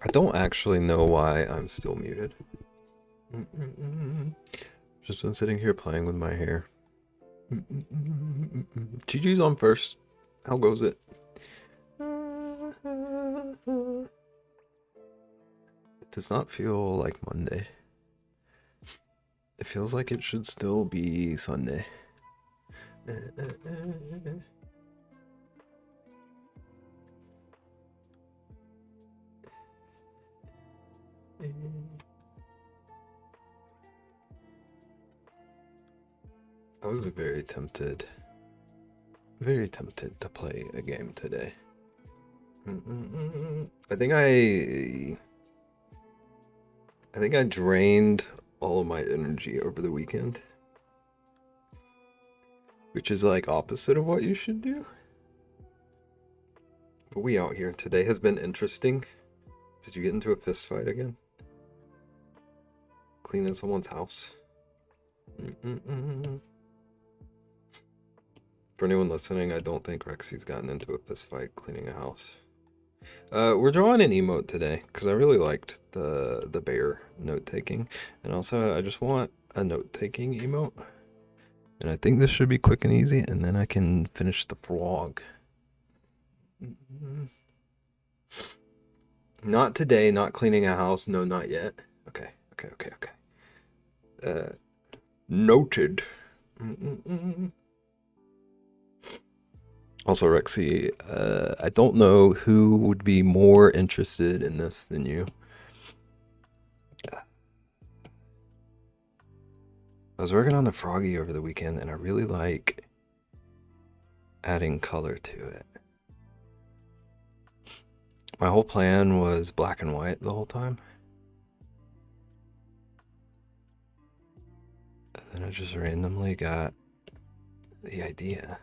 I don't actually know why I'm still muted. Just been sitting here playing with my hair. GG's on first. How goes it? It does not feel like Monday. It feels like it should still be Sunday. I was very tempted to play a game today. I think I drained all of my energy over the weekend, which is like opposite of what you should do. But we out here. Today has been interesting. Did you get into a fist fight again? Cleaning someone's house? For anyone listening, I don't think Rexy's gotten into a fist fight cleaning a house. We're drawing an emote today because I really liked the bear note taking, and also I just want a note taking emote. And I think this should be quick and easy, and then I can finish the vlog. Not today, not cleaning a house, no, not yet. Okay. Noted. Also, Rexy, I don't know who would be more interested in this than you. I was working on the Froggy over the weekend, and I really like adding color to it. My whole plan was black and white the whole time. And then I just randomly got the idea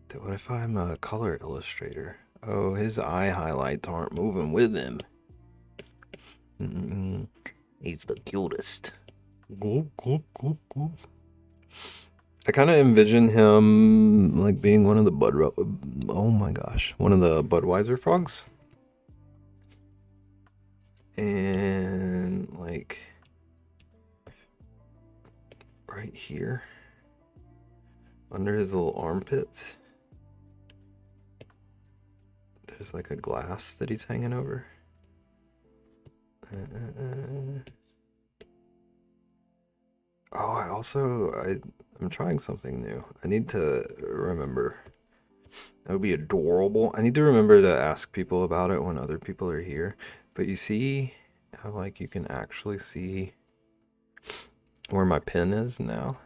that what if I'm a color illustrator? Oh, his eye highlights aren't moving with him. He's the cutest. Gloop, gloop, gloop, gloop. I kind of envision him like being one of the one of the Budweiser frogs. And like right here under his little armpits, there's like a glass that he's hanging over. I'm trying something new. I need to remember. That would be adorable. I need to remember to ask people about it when other people are here. But you see how like you can actually see where my pen is now?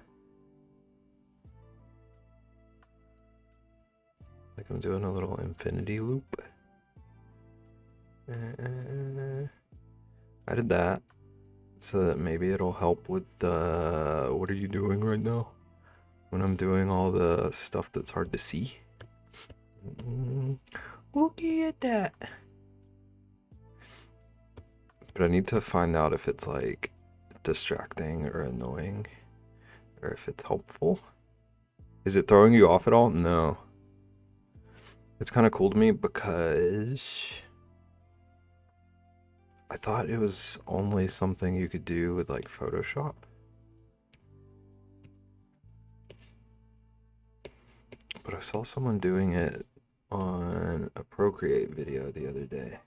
Like I'm doing a little infinity loop. I did that so that maybe it'll help with the what are you doing right now when I'm doing all the stuff that's hard to see. Look at that. But I need to find out if it's like distracting or annoying or if it's helpful. Is it throwing you off at all? No. It's kind of cool to me because I thought it was only something you could do with like Photoshop. But I saw someone doing it on a Procreate video the other day.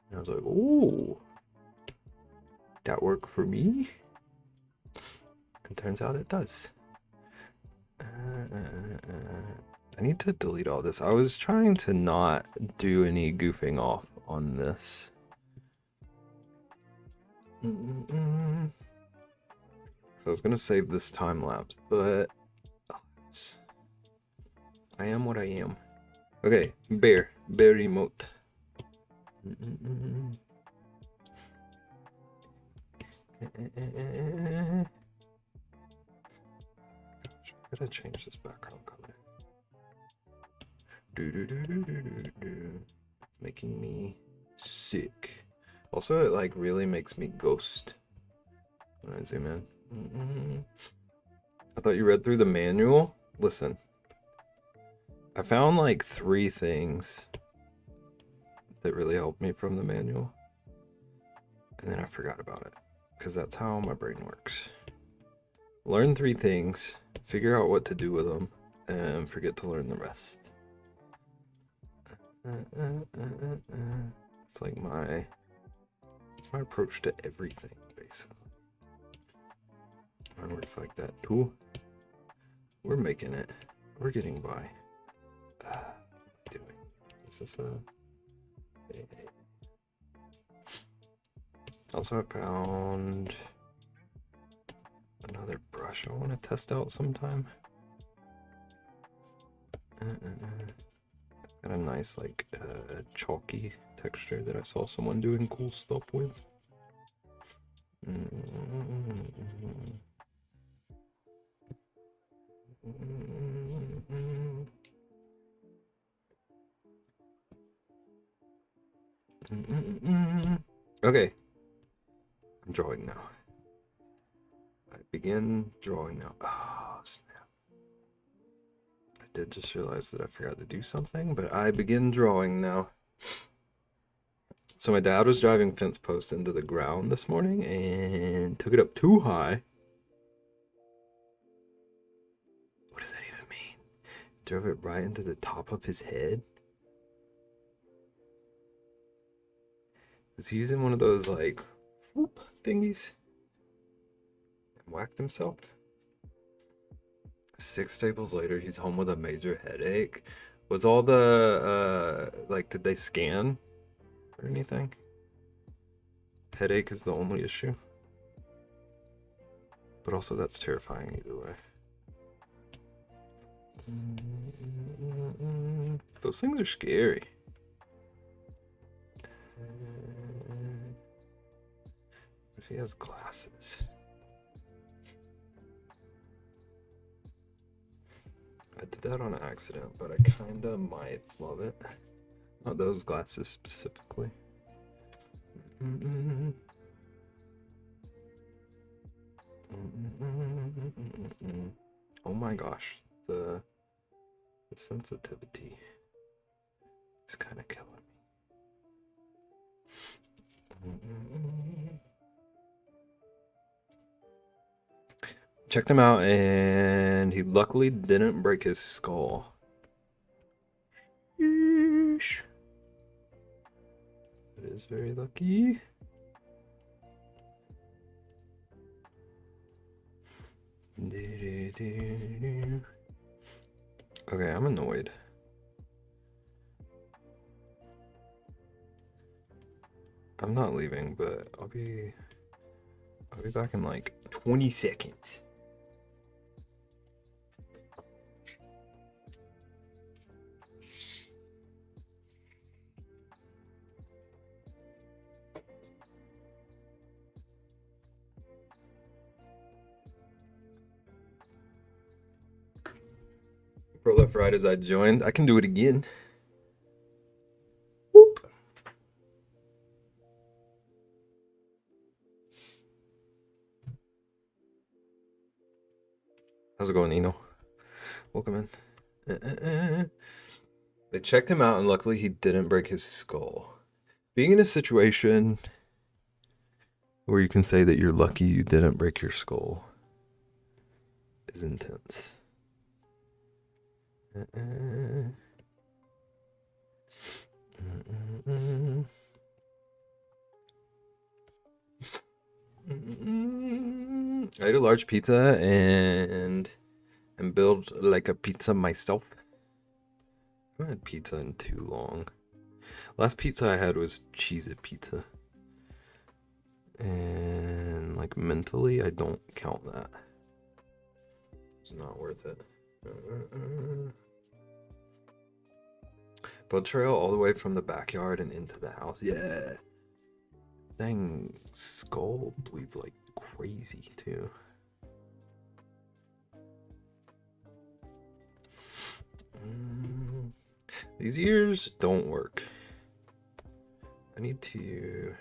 And I was like, ooh, that work for me? And turns out it does. I need to delete all this. I was trying to not do any goofing off on this. So I was gonna save this time lapse, but I am what I am. Okay, bear emote. I gotta change this background color. It's making me sick. Also, it like really makes me ghost when I zoom in. I thought you read through the manual. Listen, I found like 3 things that really helped me from the manual. And then I forgot about it. Because that's how my brain works. Learn 3 things, figure out what to do with them, and forget to learn the rest. It's like my approach to everything, basically. Mine works like that too. We're making it. We're getting by. Doing. Is this a? Also, I found another brush I want to test out sometime. Got a nice, like, chalky texture that I saw someone doing cool stuff with. Okay, I'm drawing now. I begin drawing now. Oh, snap. I did just realize that I forgot to do something, but I begin drawing now. So my dad was driving fence posts into the ground this morning and took it up too high. What does that even mean? Drove it right into the top of his head? Was he using one of those, like, whoop thingies? And whacked himself? 6 staples later, he's home with a major headache. Was all the, like, did they scan or anything? Headache is the only issue. But also, that's terrifying either way. Those things are scary. If he has glasses. I did that on accident, but I kinda might love it. Not those glasses specifically. Oh my gosh, the sensitivity is kind of killing me. Checked him out, and he luckily didn't break his skull. Yeesh. It is very lucky. Okay, I'm annoyed. I'm not leaving, but I'll be back in like 20 seconds. Pro left right as I joined. I can do it again. Whoop. How's it going, Eno? Welcome in. They checked him out, and luckily he didn't break his skull. Being in a situation where you can say that you're lucky you didn't break your skull is intense. I ate a large pizza and build like a pizza myself. I haven't had pizza in too long. Last pizza I had was Cheez-It pizza. And like mentally, I don't count that. It's not worth it. Blood trail all the way from the backyard and into the house. Yeah. Dang, skull bleeds like crazy too. These ears don't work. I need to.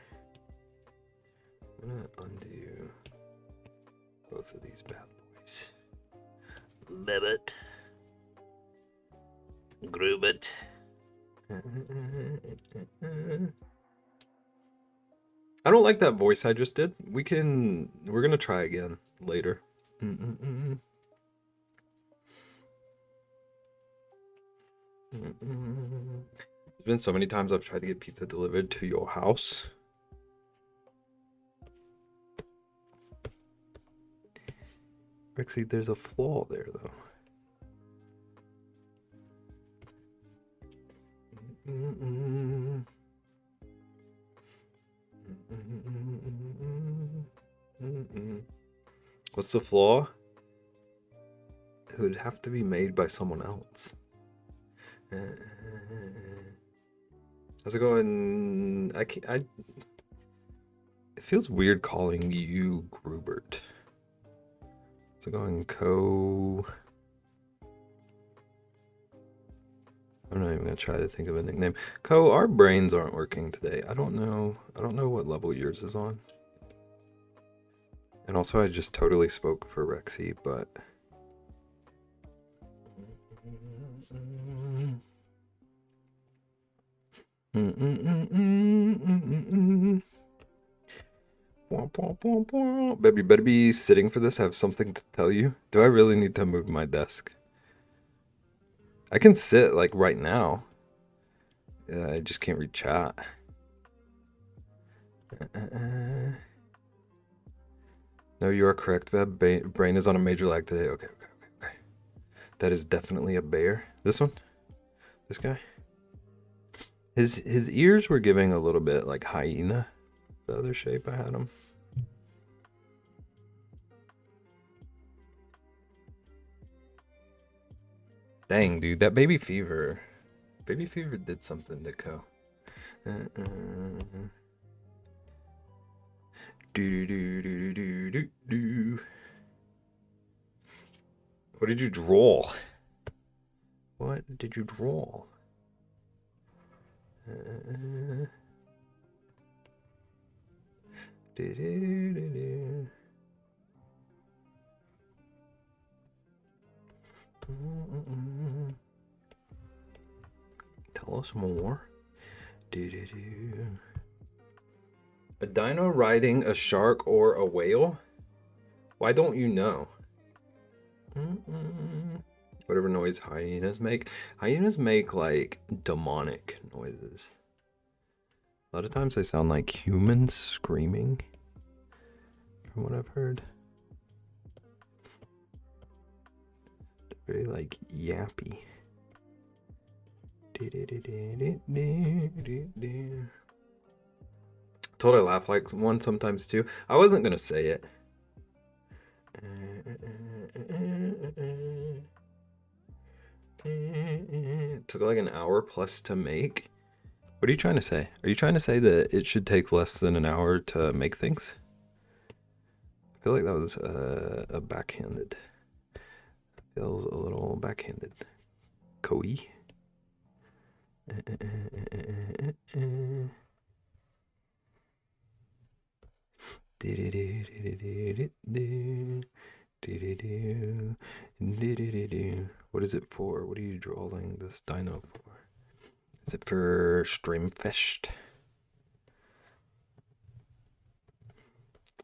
I'm gonna undo both of these bad boys. Bibbit. Groove it. I don't like that voice I just did. We're gonna try again later. There's been so many times I've tried to get pizza delivered to your house. Rexy, there's a flaw there though. What's the flaw? It would have to be made by someone else. How's it going? It feels weird calling you Grubert. How's it going, Co? I'm not even gonna try to think of a nickname. Co, our brains aren't working today. I don't know what level yours is on. And also I just totally spoke for Rexy, but Baby, better be sitting for this. I have something to tell you. Do I really need to move my desk? I can sit like right now. I just can't read chat. No, you are correct, Beb. Brain is on a major lag today. Okay. That is definitely a bear. This one? This guy? His ears were giving a little bit like hyena. The other shape I had him. Dang, dude, that baby fever did something to Co. Do. What did you draw? What did you draw? Tell us more. A dino riding a shark or a whale? Why don't you know? Whatever noise hyenas make. Hyenas make like demonic noises. A lot of times they sound like humans screaming, from what I've heard. They're very like yappy. Told I laugh like one sometimes too. I wasn't gonna say it. It took like an hour plus to make. What are you trying to say? Are you trying to say that it should take less than an hour to make things? I feel like that was a backhanded. Feels a little backhanded. Koi. What is it for? What are you drawing this dino for? Is it for Streamfest?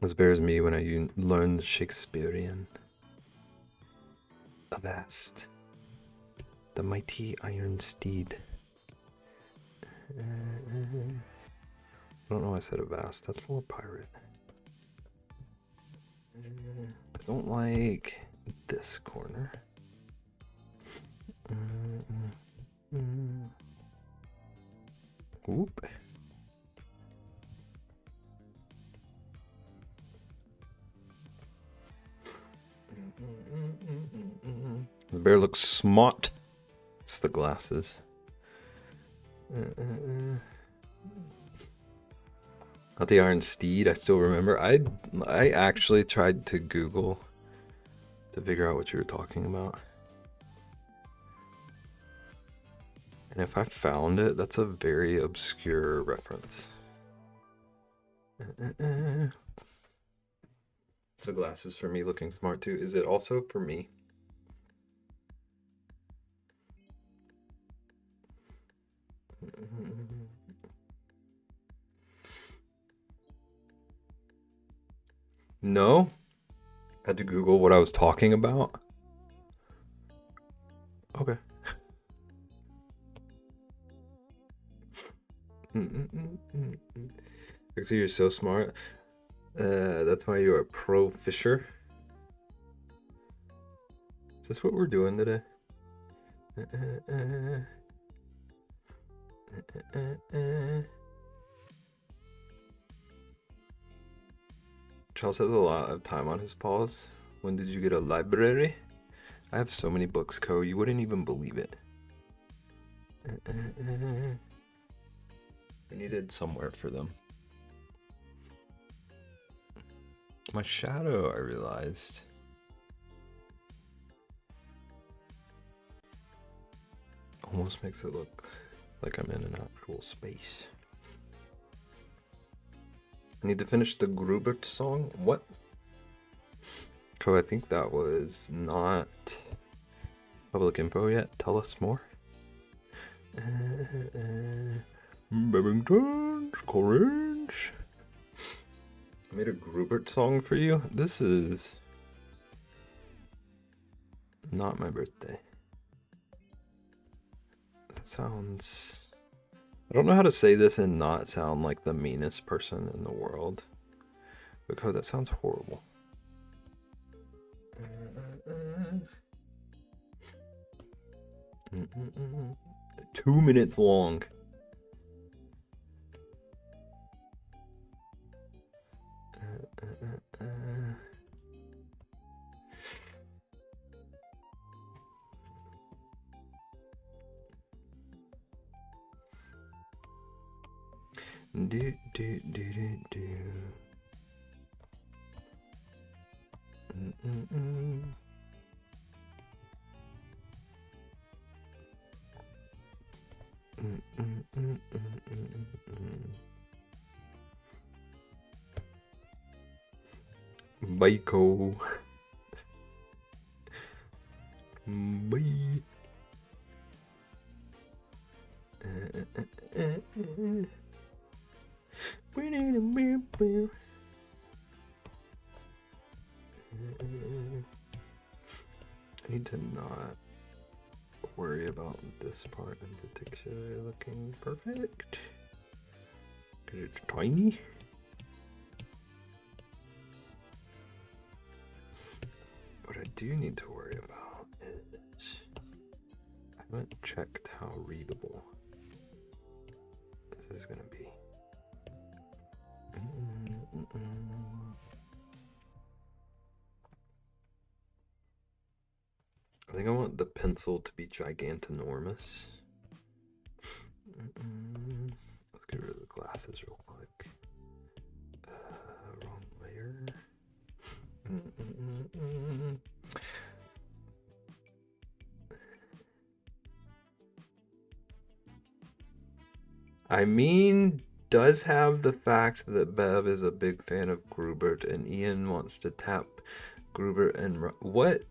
This bears me when I learned Shakespearean. Avast. The mighty iron steed. I don't know why I said Avast. That's more pirate. I don't like this corner. Whoop. The bear looks smart. It's the glasses. Not the Iron Steed, I still remember. I actually tried to Google to figure out what you were talking about. And if I found it, that's a very obscure reference. So glasses for me looking smart too. Is it also for me? No? Had to Google what I was talking about? Okay. Actually, you're so smart. That's why you're a pro fisher. Is this what we're doing today? Charles has a lot of time on his paws. When did you get a library? I have so many books, Co. You wouldn't even believe it. I needed somewhere for them. My shadow, I realized. Almost makes it look like I'm in an actual space. I need to finish the Grubert song. What? Co, I think that was not public info yet. Tell us more. Babington's Courage. I made a Grubert song for you. This is not my birthday. That sounds... I don't know how to say this and not sound like the meanest person in the world. Because that sounds horrible. 2 minutes long. Do do do do do. Bye-ko. Bye. I need to not worry about this part in particular looking perfect. Because it's tiny. What I do need to worry about is I haven't checked how readable this is going to be. I think I want the pencil to be gigantinormous. Let's get rid of the glasses real quick. Wrong layer. I mean, does have the fact that Bev is a big fan of Grubert and Ian wants to tap Grubert and what?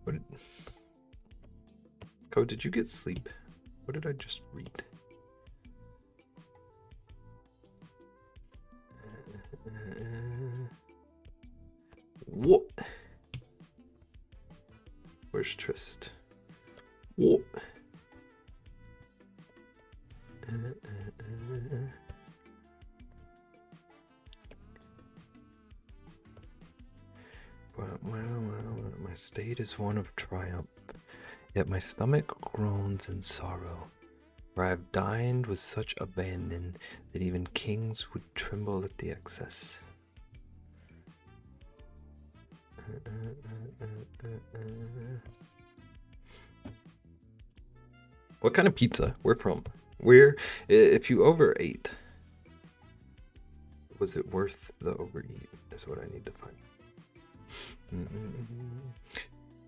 What? Code, did you get sleep? What did I just read? What? Where's Trist? What? My state is one of triumph, yet my stomach groans in sorrow, for I have dined with such abandon that even kings would tremble at the excess. What kind of pizza? Where from? Where? If you overate, was it worth the overeat? Is what I need to find.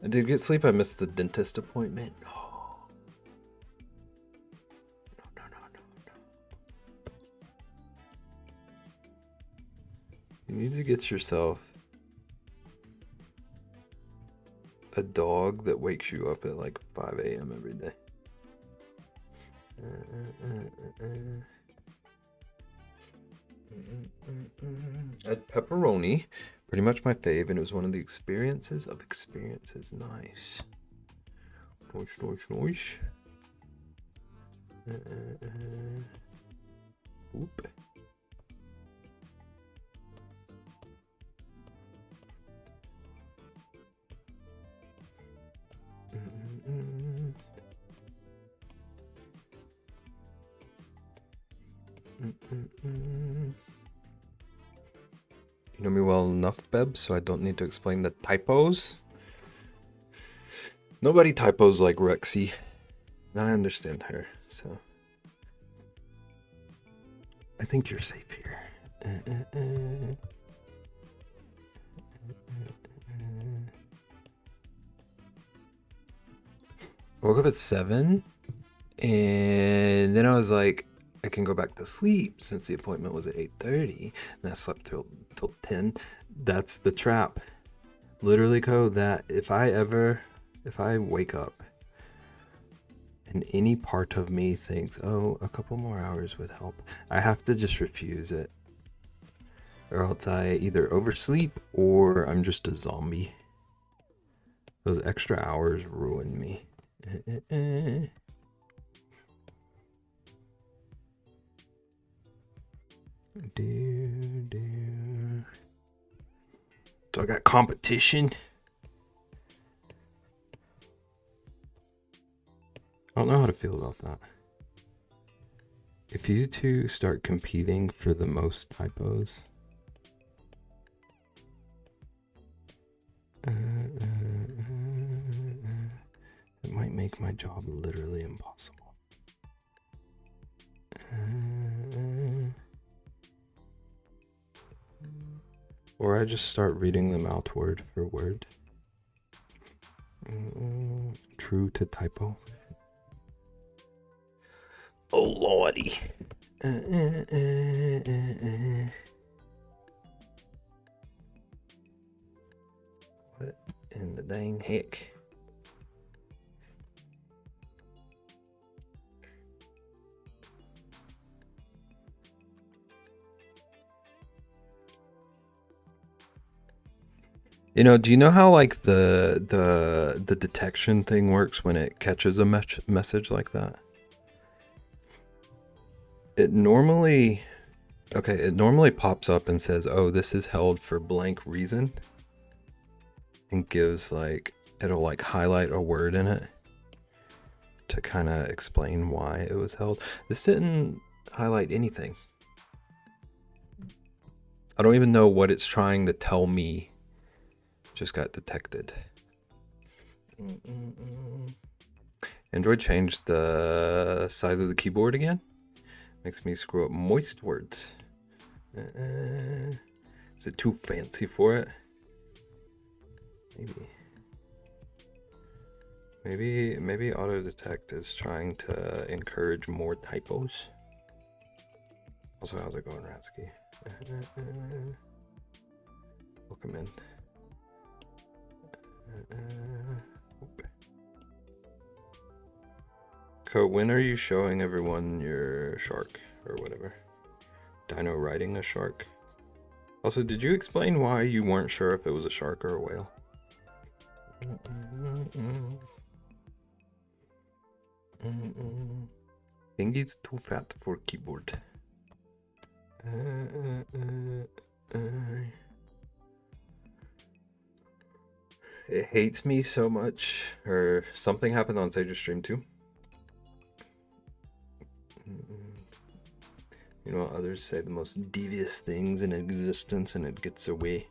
I did get sleep. I missed the dentist appointment. Oh. No. You need to get yourself a dog that wakes you up at like 5 a.m. every day. Add pepperoni, pretty much my fave, and it was one of the experiences of experiences. Nice. Nice. Oop. You know me well enough, Beb, so I don't need to explain the typos. Nobody typos like Rexy. I understand her, so I think you're safe here. I woke up at 7, and then I was like, I can go back to sleep since the appointment was at 8:30, and I slept till 10. That's the trap. Literally, code that if I wake up and any part of me thinks, oh, a couple more hours would help, I have to just refuse it. Or else I either oversleep or I'm just a zombie. Those extra hours ruin me. So I got competition. I don't know how to feel about that. If you two start competing for the most typos, it might make my job literally impossible. Or I just start reading them out word for word. True to typo. Oh lordy. What in the dang heck? You know, do you know how like the detection thing works when it catches a message like that? It normally pops up and says, "Oh, this is held for blank reason." And gives like it'll like highlight a word in it to kind of explain why it was held. This didn't highlight anything. I don't even know what it's trying to tell me. Just got detected. Android changed the size of the keyboard again. Makes me screw up moist words. Is it too fancy for it? Maybe auto detect is trying to encourage more typos. Also, how's it going, Ratsky? Welcome in. Co, when are you showing everyone your shark or whatever? Dino riding a shark. Also, did you explain why you weren't sure if it was a shark or a whale? Bingy's too fat for keyboard. It hates me so much, or something happened on Sage's stream too. You know, others say the most devious things in existence and it gets away.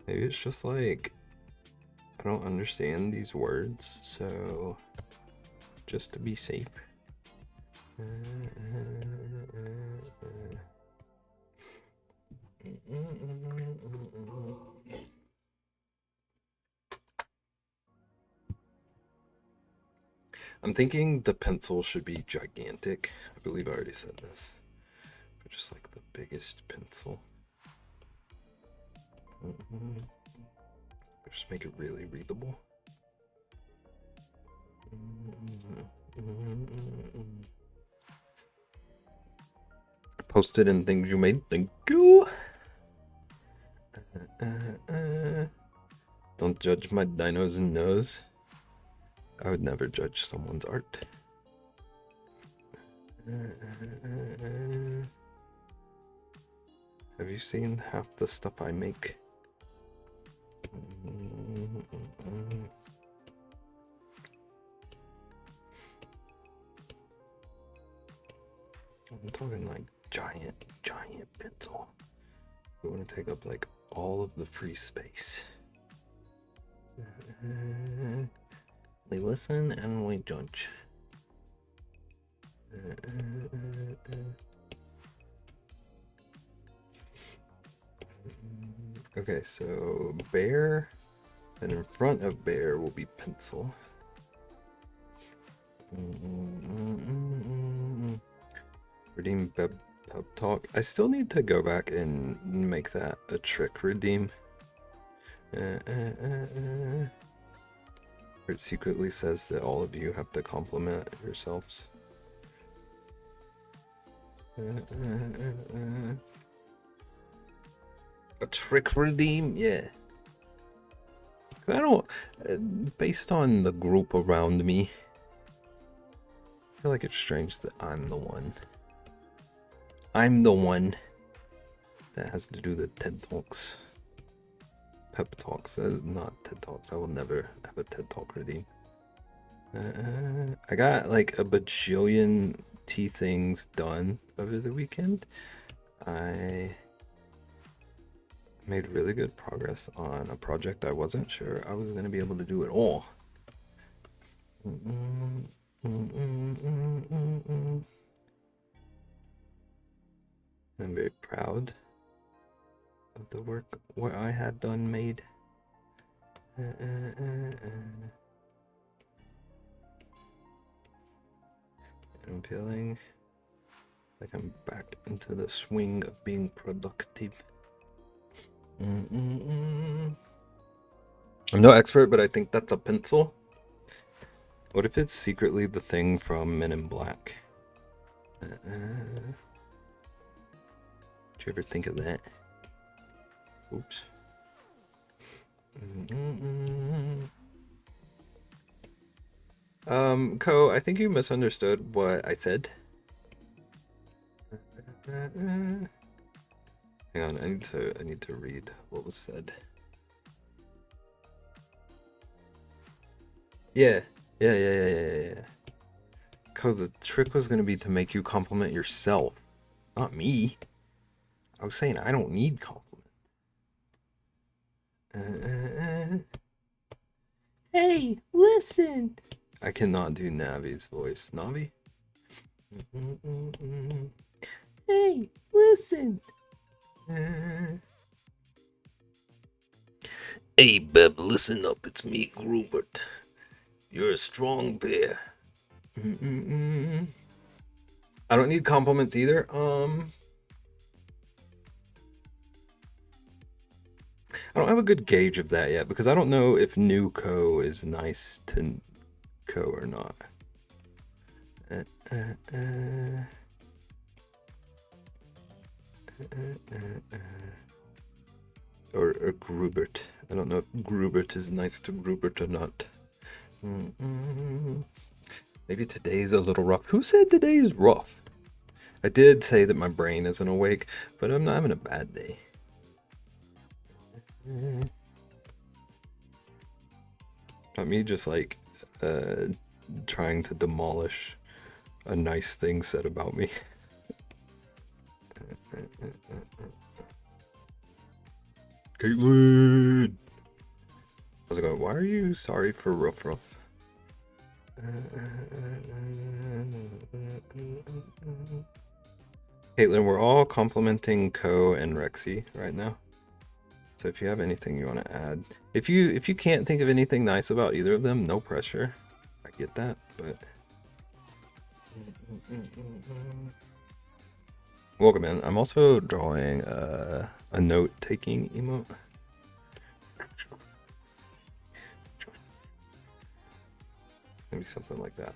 Maybe it's just like, I don't understand these words, so just to be safe. I'm thinking the pencil should be gigantic. I believe I already said this. But just like the biggest pencil. Just make it really readable. Posted in things you made. Thank you. Don't judge my dinos and nose. I would never judge someone's art. Have you seen half the stuff I make? I'm talking like giant pencil. We want to take up like all of the free space. We listen and we judge. Okay, so bear, and in front of bear will be pencil. Redeem pep talk. I still need to go back and make that a trick redeem. It secretly says that all of you have to compliment yourselves. A trick redeem? Yeah. I don't, based on the group around me, I feel like it's strange that I'm the one. I'm the one that has to do the TED Talks. Pep Talks, not TED Talks. I will never have a TED Talk redeem. I got like a bajillion tea things done over the weekend. I made really good progress on a project I wasn't sure I was going to be able to do at all. I'm very proud of the work what I had done made. I'm feeling like I'm back into the swing of being productive. I'm no expert, but I think that's a pencil. What if it's secretly the thing from Men in Black? Did you ever think of that? Oops. Ko, I think you misunderstood what I said. Hang on, I need to read what was said. Yeah. Ko, the trick was gonna be to make you compliment yourself, not me. I was saying I don't need compliment. Hey, listen. I cannot do Navi's voice. Navi? Hey, listen. Hey, Beb, listen up. It's me, Grubert. You're a strong bear. I don't need compliments either. I don't have a good gauge of that yet because I don't know if new Co is nice to Co or not. Or Grubert. I don't know if Grubert is nice to Grubert or not. Maybe today's a little rough. Who said today is rough? I did say that my brain isn't awake, but I'm not having a bad day. Not me just like trying to demolish a nice thing said about me. Caitlin! How's it going? Why are you sorry for Ruff Ruff? Caitlin, we're all complimenting Ko and Rexy right now. So if you have anything you want to add, if you can't think of anything nice about either of them, no pressure. I get that, but welcome in. I'm also drawing a note-taking emote. gonna be something like that.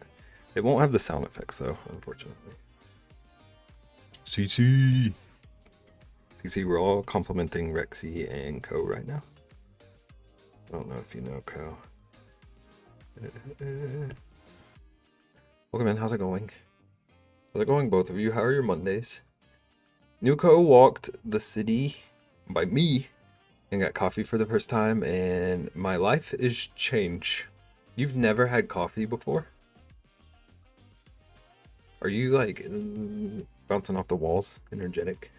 It won't have the sound effects though, unfortunately. CC. CC, we're all complimenting Rexy and Co right now. I don't know if you know Co. Welcome in, how's it going? How's it going, both of you? How are your Mondays? Nuko walked the city by me and got coffee for the first time, and my life is changed. You've never had coffee before? Are you like bouncing off the walls, energetic?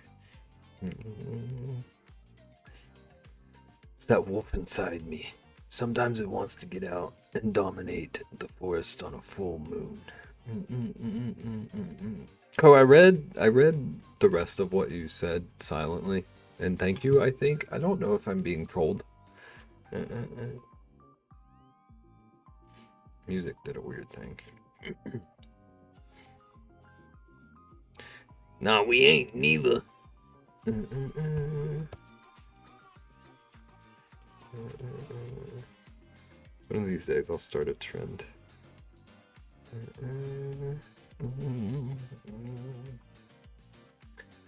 It's that wolf inside me. Sometimes it wants to get out and dominate the forest on a full moon. Oh, I read the rest of what you said silently, and thank you. I think I don't know if I'm being trolled. Music did a weird thing. Nah, we ain't neither. One of these days I'll start a trend.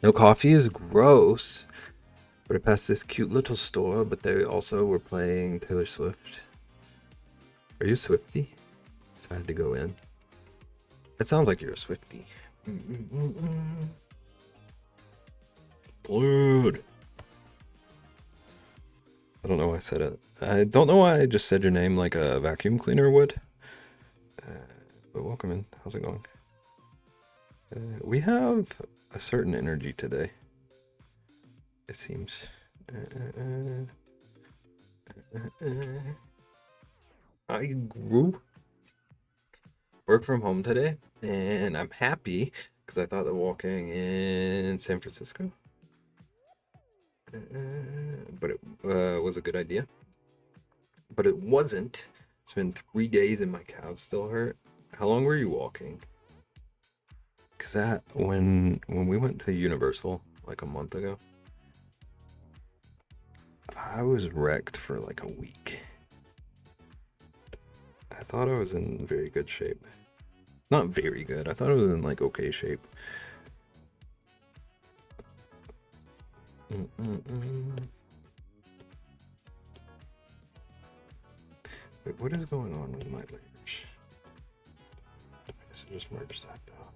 No coffee is gross, but I passed this cute little store, but they also were playing Taylor Swift. Are you a Swiftie? So I had to go in. It sounds like you're a Swiftie. Dude. I don't know why I said it. I don't know why I just said your name like a vacuum cleaner would. But welcome in. How's it going? We have a certain energy today. It seems. I grew. Work from home today, and I'm happy because I thought that walking in San Francisco, but it was a good idea. But it wasn't. It's been 3 days and my calves still hurt. How long were you walking? Cause that when we went to Universal like a month ago, I was wrecked for like a week. I thought I was in very good shape. Not very good. I thought I was in like okay shape. Wait, what is going on with my layers? I guess I just merged that though.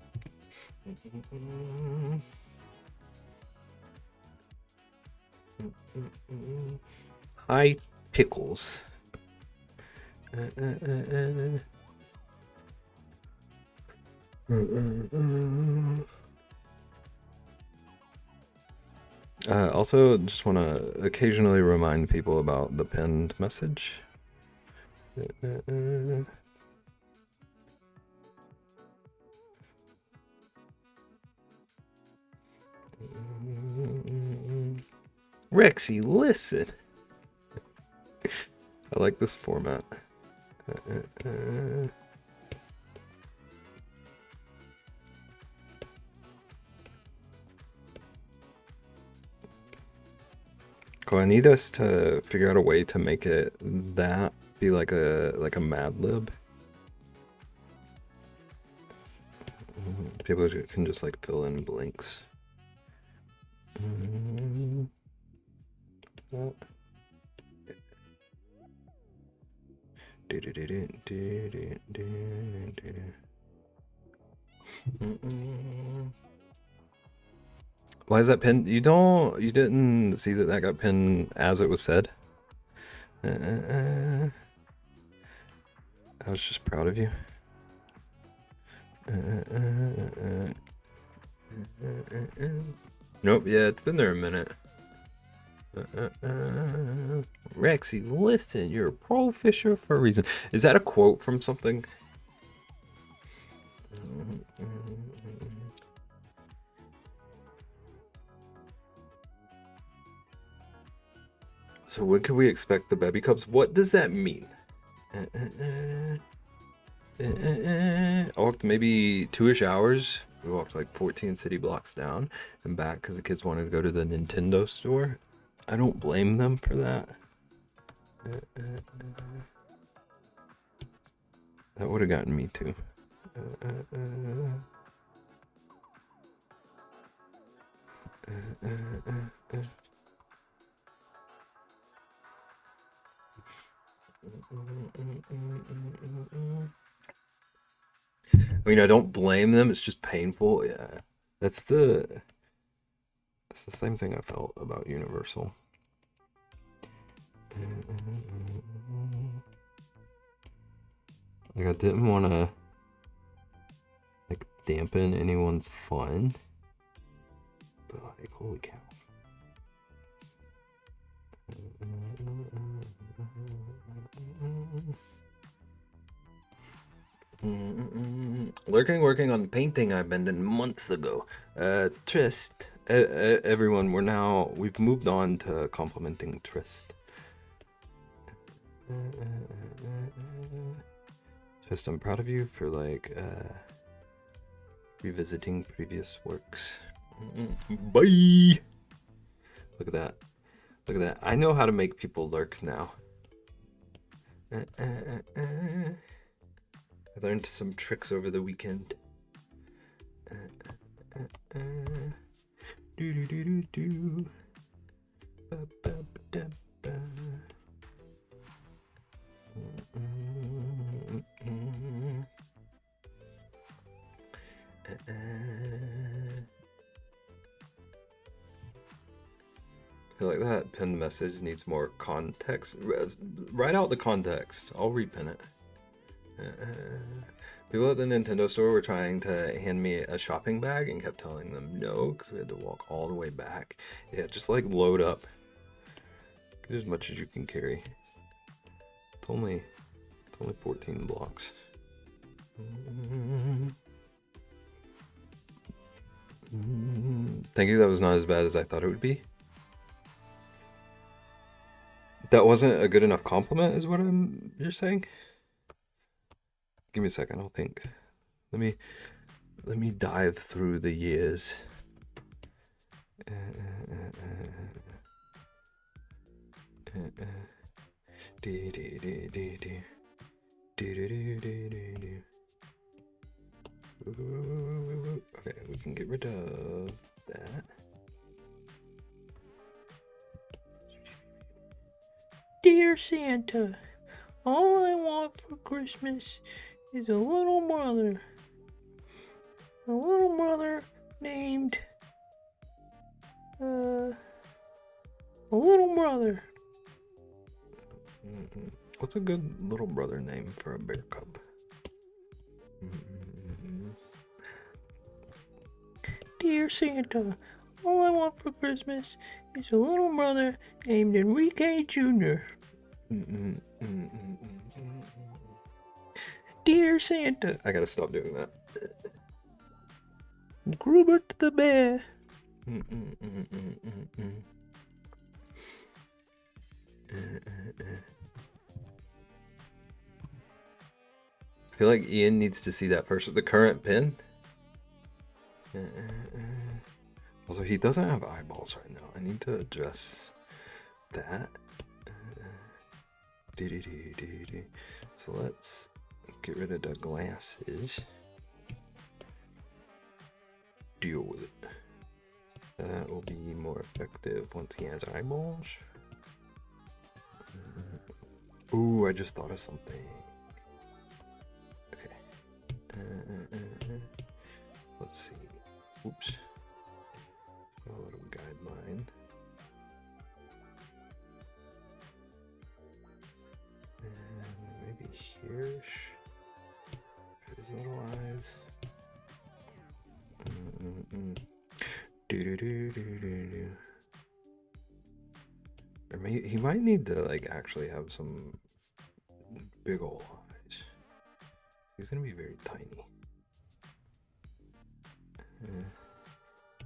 Hi, Pickles. Also, just want to occasionally remind people about the pinned message. Rexy, listen. I like this format. Cool, I need us to figure out a way to make it that be like a Mad Lib. People can just like fill in blanks. Why is that pinned? You didn't see that got pinned as it was said? I was just proud of you. Nope, yeah, it's been there a minute. Rexy, listen, you're a pro fisher for a reason. Is that a quote from something? So when can we expect the baby cubs? What does that mean? I walked maybe 2-ish hours. We walked like 14 city blocks down and back because the kids wanted to go to the Nintendo store. I don't blame them for that. That would have gotten me too. I mean, I don't blame them. It's just painful. Yeah, that's the it's the same thing I felt about Universal. Like I didn't want to like dampen anyone's fun, but like holy cow. Working on painting I abandoned months ago. Trist. Everyone, we've moved on to complimenting Trist. Trist, I'm proud of you for like revisiting previous works. Bye. Look at that. Look at that. I know how to make people lurk now. I learned some tricks over the weekend. Do do do do do. Ba, ba, ba, da, ba. I feel like that pinned message needs more context. Write out the context. I'll repin it. People at the Nintendo store were trying to hand me a shopping bag and kept telling them no because we had to walk all the way back. Yeah, just like load up. Get as much as you can carry. It's only 14 blocks. Thank you, that was not as bad as I thought it would be. That wasn't a good enough compliment is what you're saying? Give me a second, I'll think. Let me dive through the years. Okay, we can get rid of that. Dear Santa, all I want for Christmas is a little brother. A little brother named a little brother. What's a good little brother name for a bear cub? Dear Santa, all I want for Christmas is a little brother named Enrique Jr. Dear Santa, I gotta stop doing that. Grubert the bear. I feel like Ian needs to see that first with the current pin. Also, he doesn't have eyeballs right now. I need to address that. So let's get rid of the glasses. Deal with it. That will be more effective once he has eyeballs. Ooh, I just thought of something. Okay. Let's see. Oops. A little guideline. And maybe here. For his little eyes. Or he might need to like actually have some big ol' eyes. He's gonna be very tiny.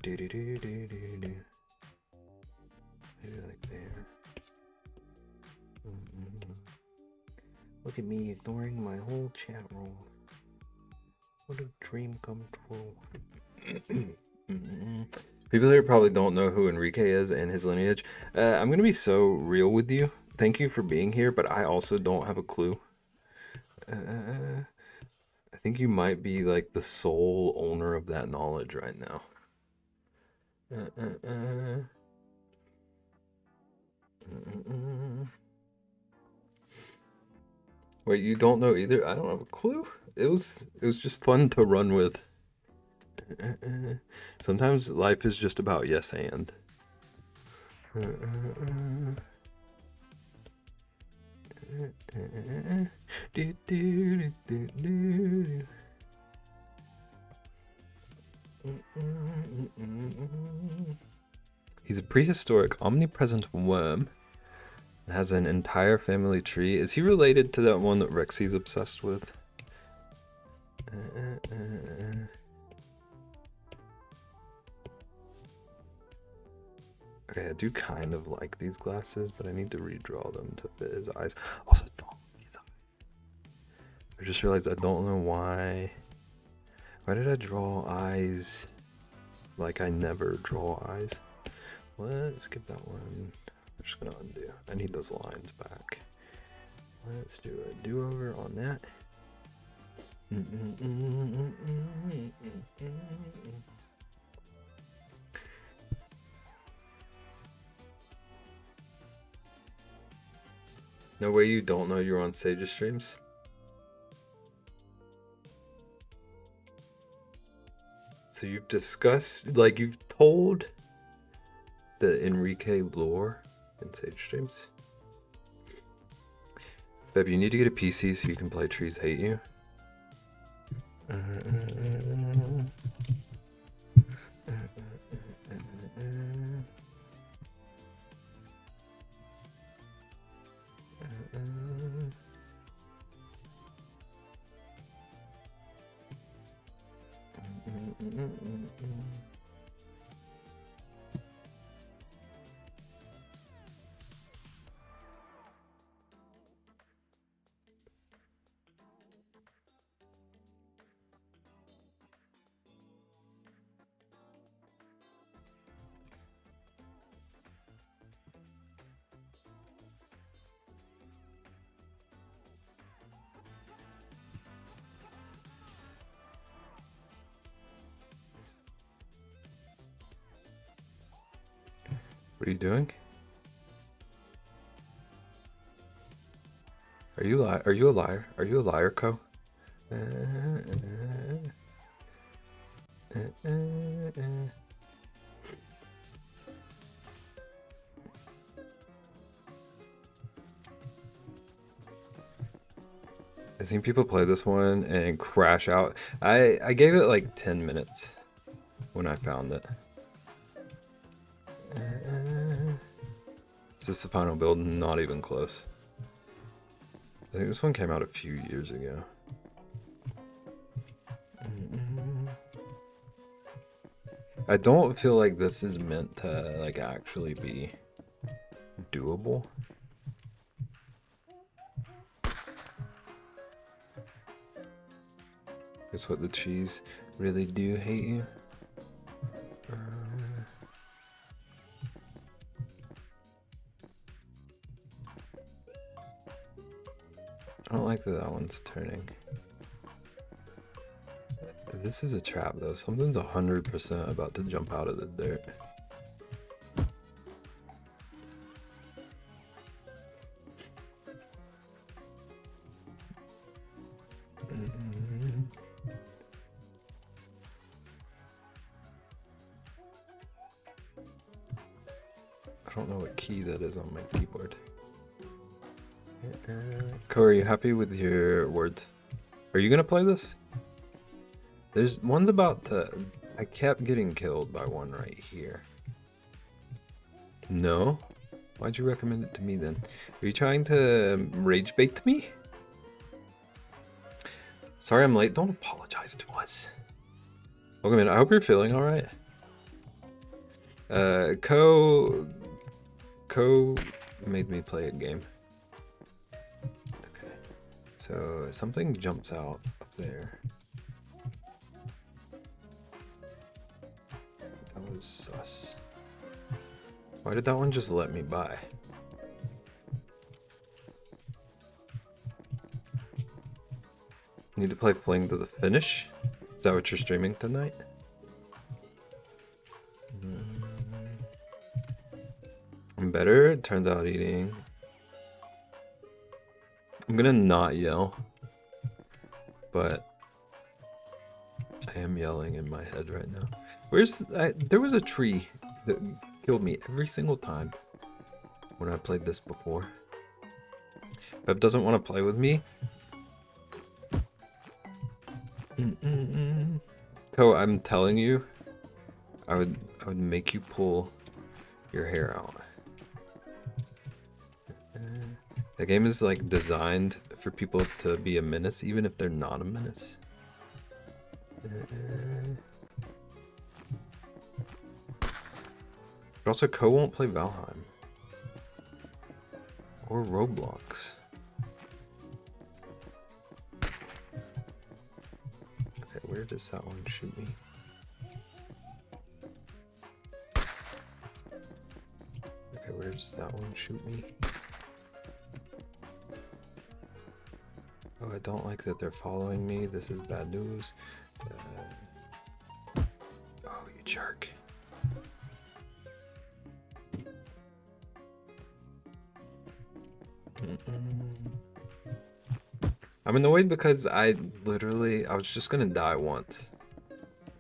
Maybe like there. Look at me ignoring my whole chat room. What a dream come true. People here probably don't know who Enrique is and his lineage. I'm gonna be so real with you. Thank you for being here, but I also don't have a clue. think you might be like the sole owner of that knowledge right now. Wait, you don't know either? I don't have a clue. It was just fun to run with. Sometimes life is just about yes and. He's a prehistoric, omnipresent worm. Has an entire family tree. Is he related to that one that Rexy's obsessed with? Okay, I do kind of like these glasses, but I need to redraw them to fit his eyes. Also, don't like his eyes. I just realized I don't know why. Why did I draw eyes like I never draw eyes? Let's skip that one. I'm just gonna undo. I need those lines back. Let's do a do-over on that. No way you don't know you're on Sage's streams? So you've discussed, like you've told the Enrique lore in Sage streams? Beb, you need to get a PC so you can play Trees Hate You. What are you doing? Are you a liar? Are you a liar, Co? I've seen people play this one and crash out. I gave it like 10 minutes when I found it. Is this the final build? Not even close. I think this one came out a few years ago. I don't feel like this is meant to like actually be doable. Is what the trees really do hate you? I don't like that one's turning. This is a trap though. Something's 100% about to jump out of the dirt. I don't know what key that is on my keyboard. Co, are you happy with your words? Are you gonna play this? There's one's about to... I kept getting killed by one right here. No? Why'd you recommend it to me then? Are you trying to rage bait me? Sorry I'm late. Don't apologize to us. Welcome in. I hope you're feeling alright. Co made me play a game. Okay. So something jumps out up there. That was sus. Why did that one just let me by? Need to play Fling to the finish? Is that what you're streaming tonight? I'm better, it turns out eating. I'm gonna not yell, but I am yelling in my head right now. There was a tree that killed me every single time when I played this before. Beb doesn't want to play with me. Ko, I'm telling you, I would make you pull your hair out. The game is like designed for people to be a menace, even if they're not a menace. But also, Ko won't play Valheim or Roblox. Okay, where does that one shoot me? Okay, where does that one shoot me? Oh, I don't like that they're following me. This is bad news. Oh, you jerk. I'm annoyed because I was just gonna die once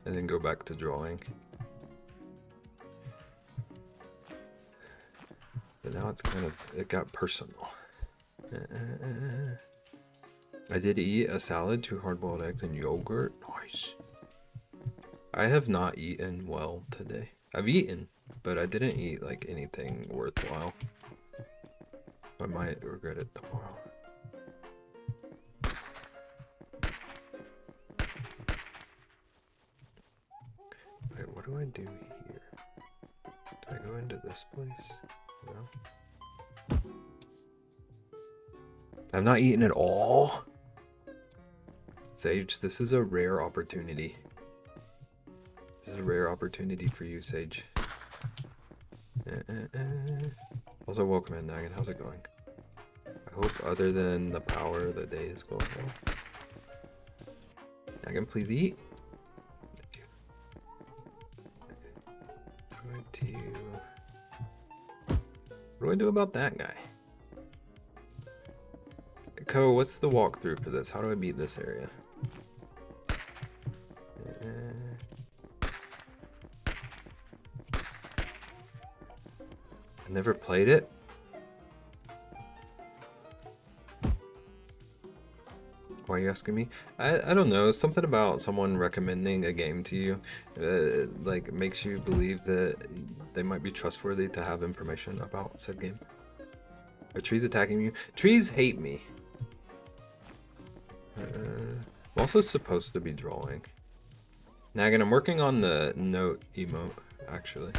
and then go back to drawing. But now it got personal. I did eat a salad, 2 hard-boiled eggs, and yogurt. Nice. I have not eaten well today. I've eaten, but I didn't eat like anything worthwhile. I might regret it tomorrow. Okay, what do I do here? Do I go into this place? No. I've not eaten at all. Sage, this is a rare opportunity. This is a rare opportunity for you, Sage. Also, welcome in, Nagan. How's it going? I hope other than the power, the day is going well. Nagan, please eat. Thank you. What do I do about that guy? Ko, what's the walkthrough for this? How do I beat this area? I never played it. Why are you asking me? I don't know. Something about someone recommending a game to you, like makes you believe that they might be trustworthy to have information about said game. Are trees attacking you? Trees hate me. I'm also supposed to be drawing. Nagan, I'm working on the note emote, actually.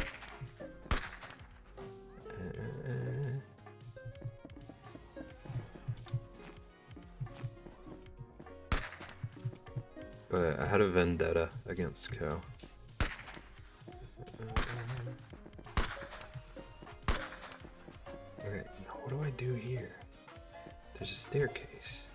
But I had a vendetta against Ko. Okay, now what do I do here? There's a staircase.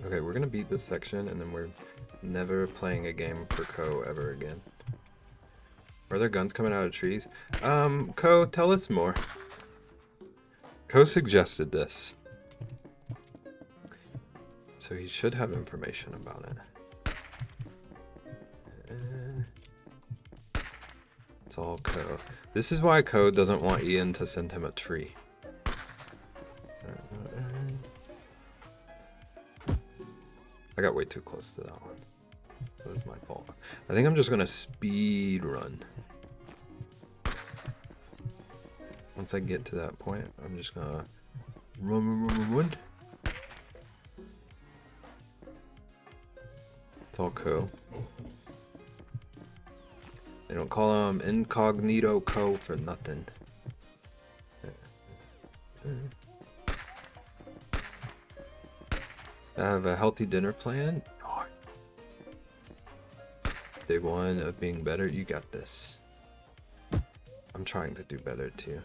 Okay, we're gonna beat this section and then we're never playing a game for Ko ever again. Are there guns coming out of trees? Ko, tell us more. Ko suggested this. So he should have information about it. It's all Ko. This is why Ko doesn't want Ian to send him a tree. I got way too close to that one. That was my fault. I think I'm just gonna speed run. Once I get to that point, I'm just gonna run. It's all Ko. They don't call him Incognito Ko for nothing. I have a healthy dinner plan. Day one of being better. You got this. I'm trying to do better too.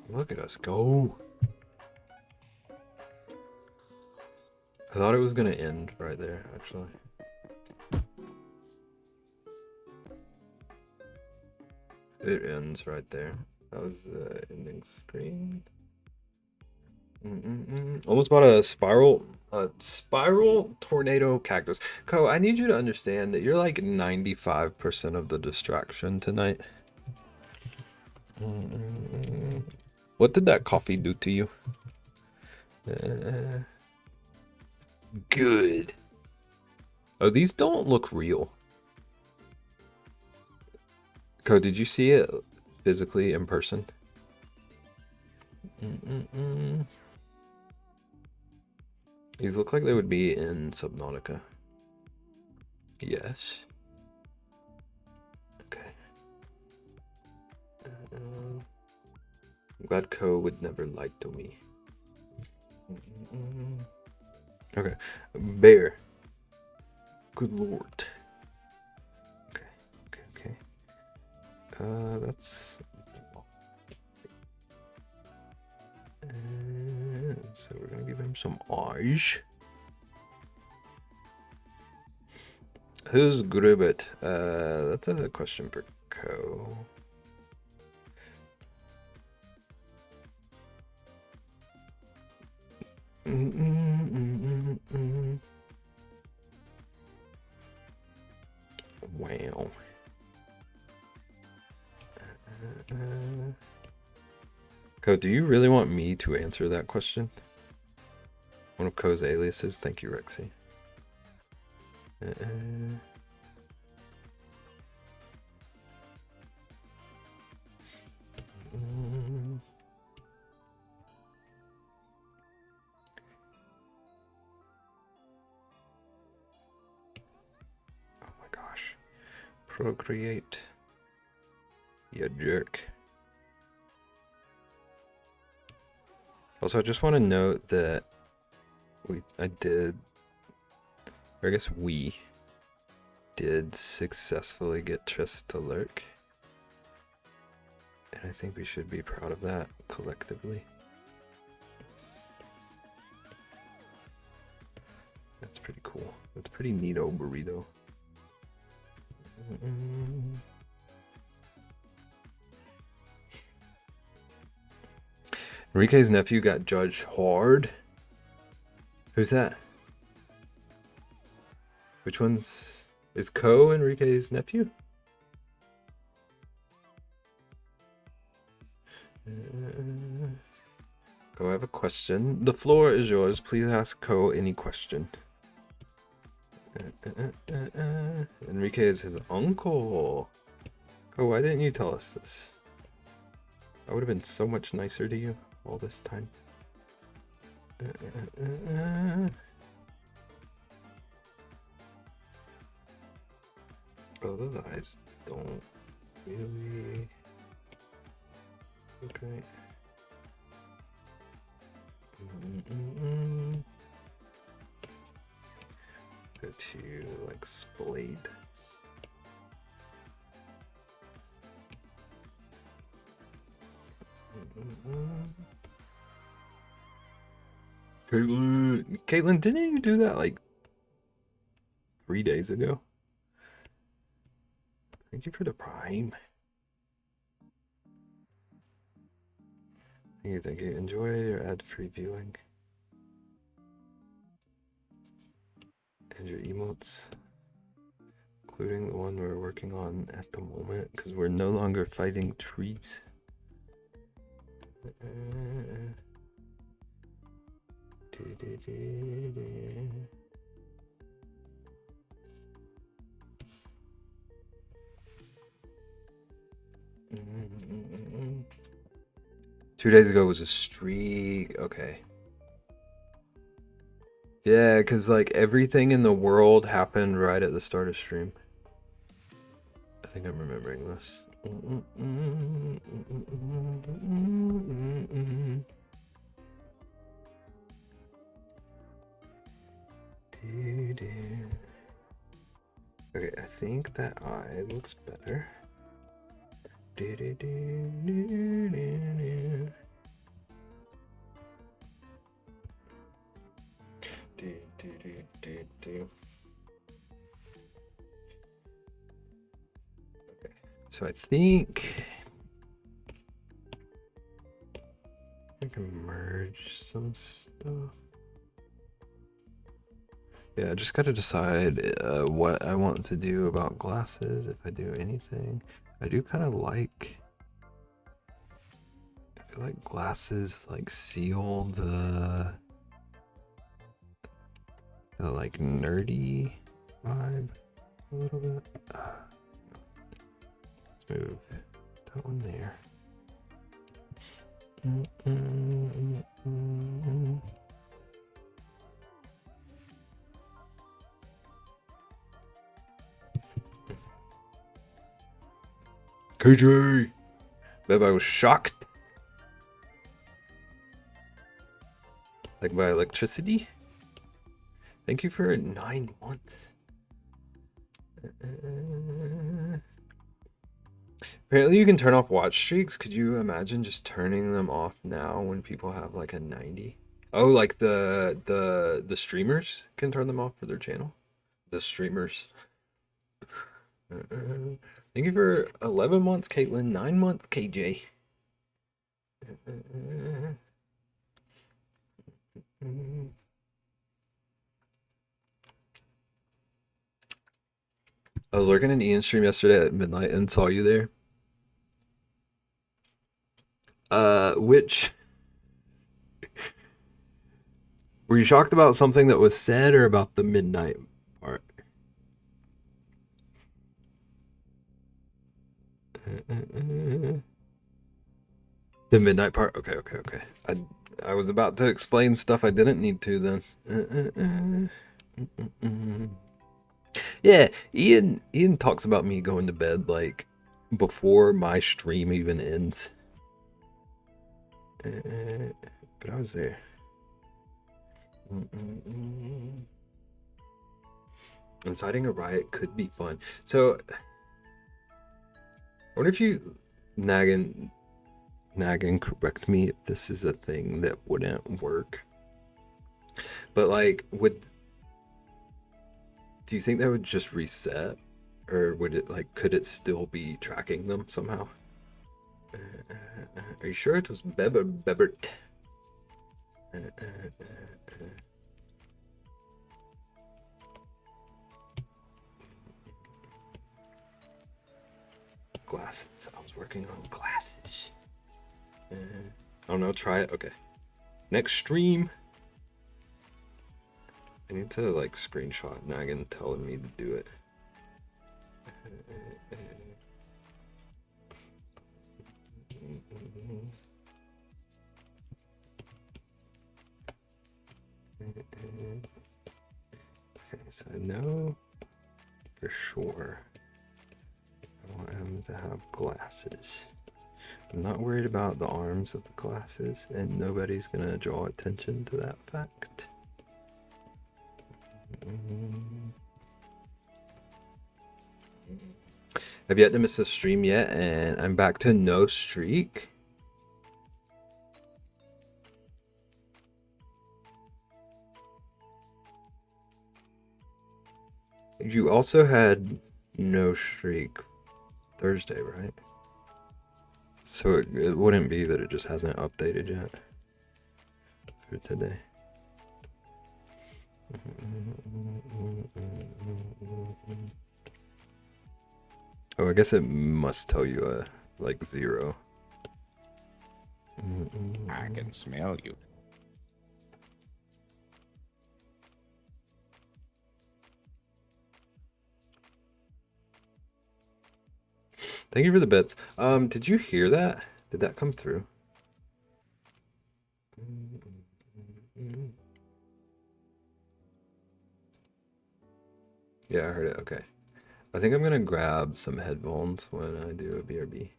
Look at us go. I thought it was gonna end right there, actually. It ends right there. That was the ending screen. Almost bought a spiral tornado cactus. Ko, I need you to understand that you're like 95% of the distraction tonight. What did that coffee do to you? Good. Oh, these don't look real. Ko, did you see it physically in person? These look like they would be in Subnautica. Yes. Okay. I'm glad Ko would never lie to me. Okay. Bear. Good lord. Okay. That's... so we're gonna give him some eyes. Who's Gribbet? That's a question for Ko. Wow. Ko, do you really want me to answer that question? One of Ko's aliases. Thank you, Rexy. Oh my gosh. Procreate. You jerk. Also, I just want to note that I guess we did successfully get Triss to lurk. And I think we should be proud of that collectively. That's pretty cool. That's pretty neato burrito. Enrique's nephew got judged hard. Who's that? Which one's... Is Ko Enrique's nephew? Ko, I have a question. The floor is yours. Please ask Ko any question. Enrique is his uncle. Ko, why didn't you tell us this? I would have been so much nicer to you all this time. Oh, those eyes don't really... Okay. Go to, like, Splayed. Caitlin, didn't you do that, like, 3 days ago? Thank you for the prime. Thank you. Enjoy your ad-free viewing. And your emotes. Including the one we're working on at the moment, because we're no longer fighting trees. Two days ago was a streak. Okay. Yeah, because like everything in the world happened right at the start of stream. I think I'm remembering this. Okay, I think that eye looks better. So I think I can merge some stuff. Yeah, I just gotta decide what I want to do about glasses, if I do anything. I do kind of like, I feel like glasses like seal the like nerdy vibe a little bit. Let's move that one there. KJ! Babe, I was shocked. Like by electricity? Thank you for 9 months. Apparently you can turn off watch streaks. Could you imagine just turning them off now when people have like a 90? Oh, like the streamers can turn them off for their channel? The streamers. Thank you for 11 months, Caitlin. 9 months, KJ. I was lurking in Ian's stream yesterday at midnight and saw you there. Which were you shocked about something that was said or about the midnight part? The midnight part. Okay, okay, okay. I was about to explain stuff I didn't need to then. Yeah, Ian talks about me going to bed like before my stream even ends. But I was there. Inciting a riot could be fun. So, I wonder if you nagging correct me if this is a thing that wouldn't work. But like, do you think that would just reset, or would it like could it still be tracking them somehow? Are you sure it was Bebert? Glasses. I was working on glasses. I don't know. Try it. Okay. Next stream. I need to like screenshot Nagan telling me to do it. Okay, so I know for sure I want him to have glasses. I'm not worried about the arms of the glasses, and nobody's gonna draw attention to that fact. I've yet to miss a stream yet, and I'm back to no streak. You also had no streak Thursday, right? So it wouldn't be that it just hasn't updated yet for today. Oh, I guess it must tell you like 0. I can smell you. Thank you for the bits. Did you hear that? Did that come through? Yeah, I heard it. Okay. I think I'm gonna grab some headphones when I do a BRB.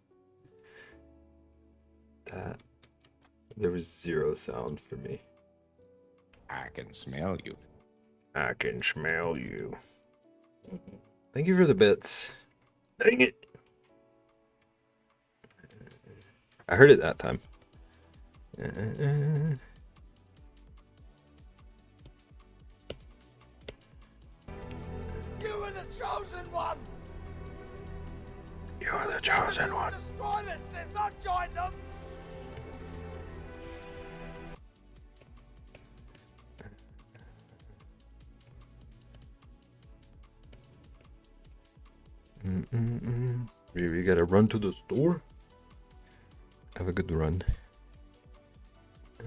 That there was zero sound for me. I can smell you. I can smell you. Thank you for the bits. Dang it. I heard it that time. You are the chosen one! You're the chosen one. Destroy the Sith, not join them! We gotta run to the store. Have a good run. I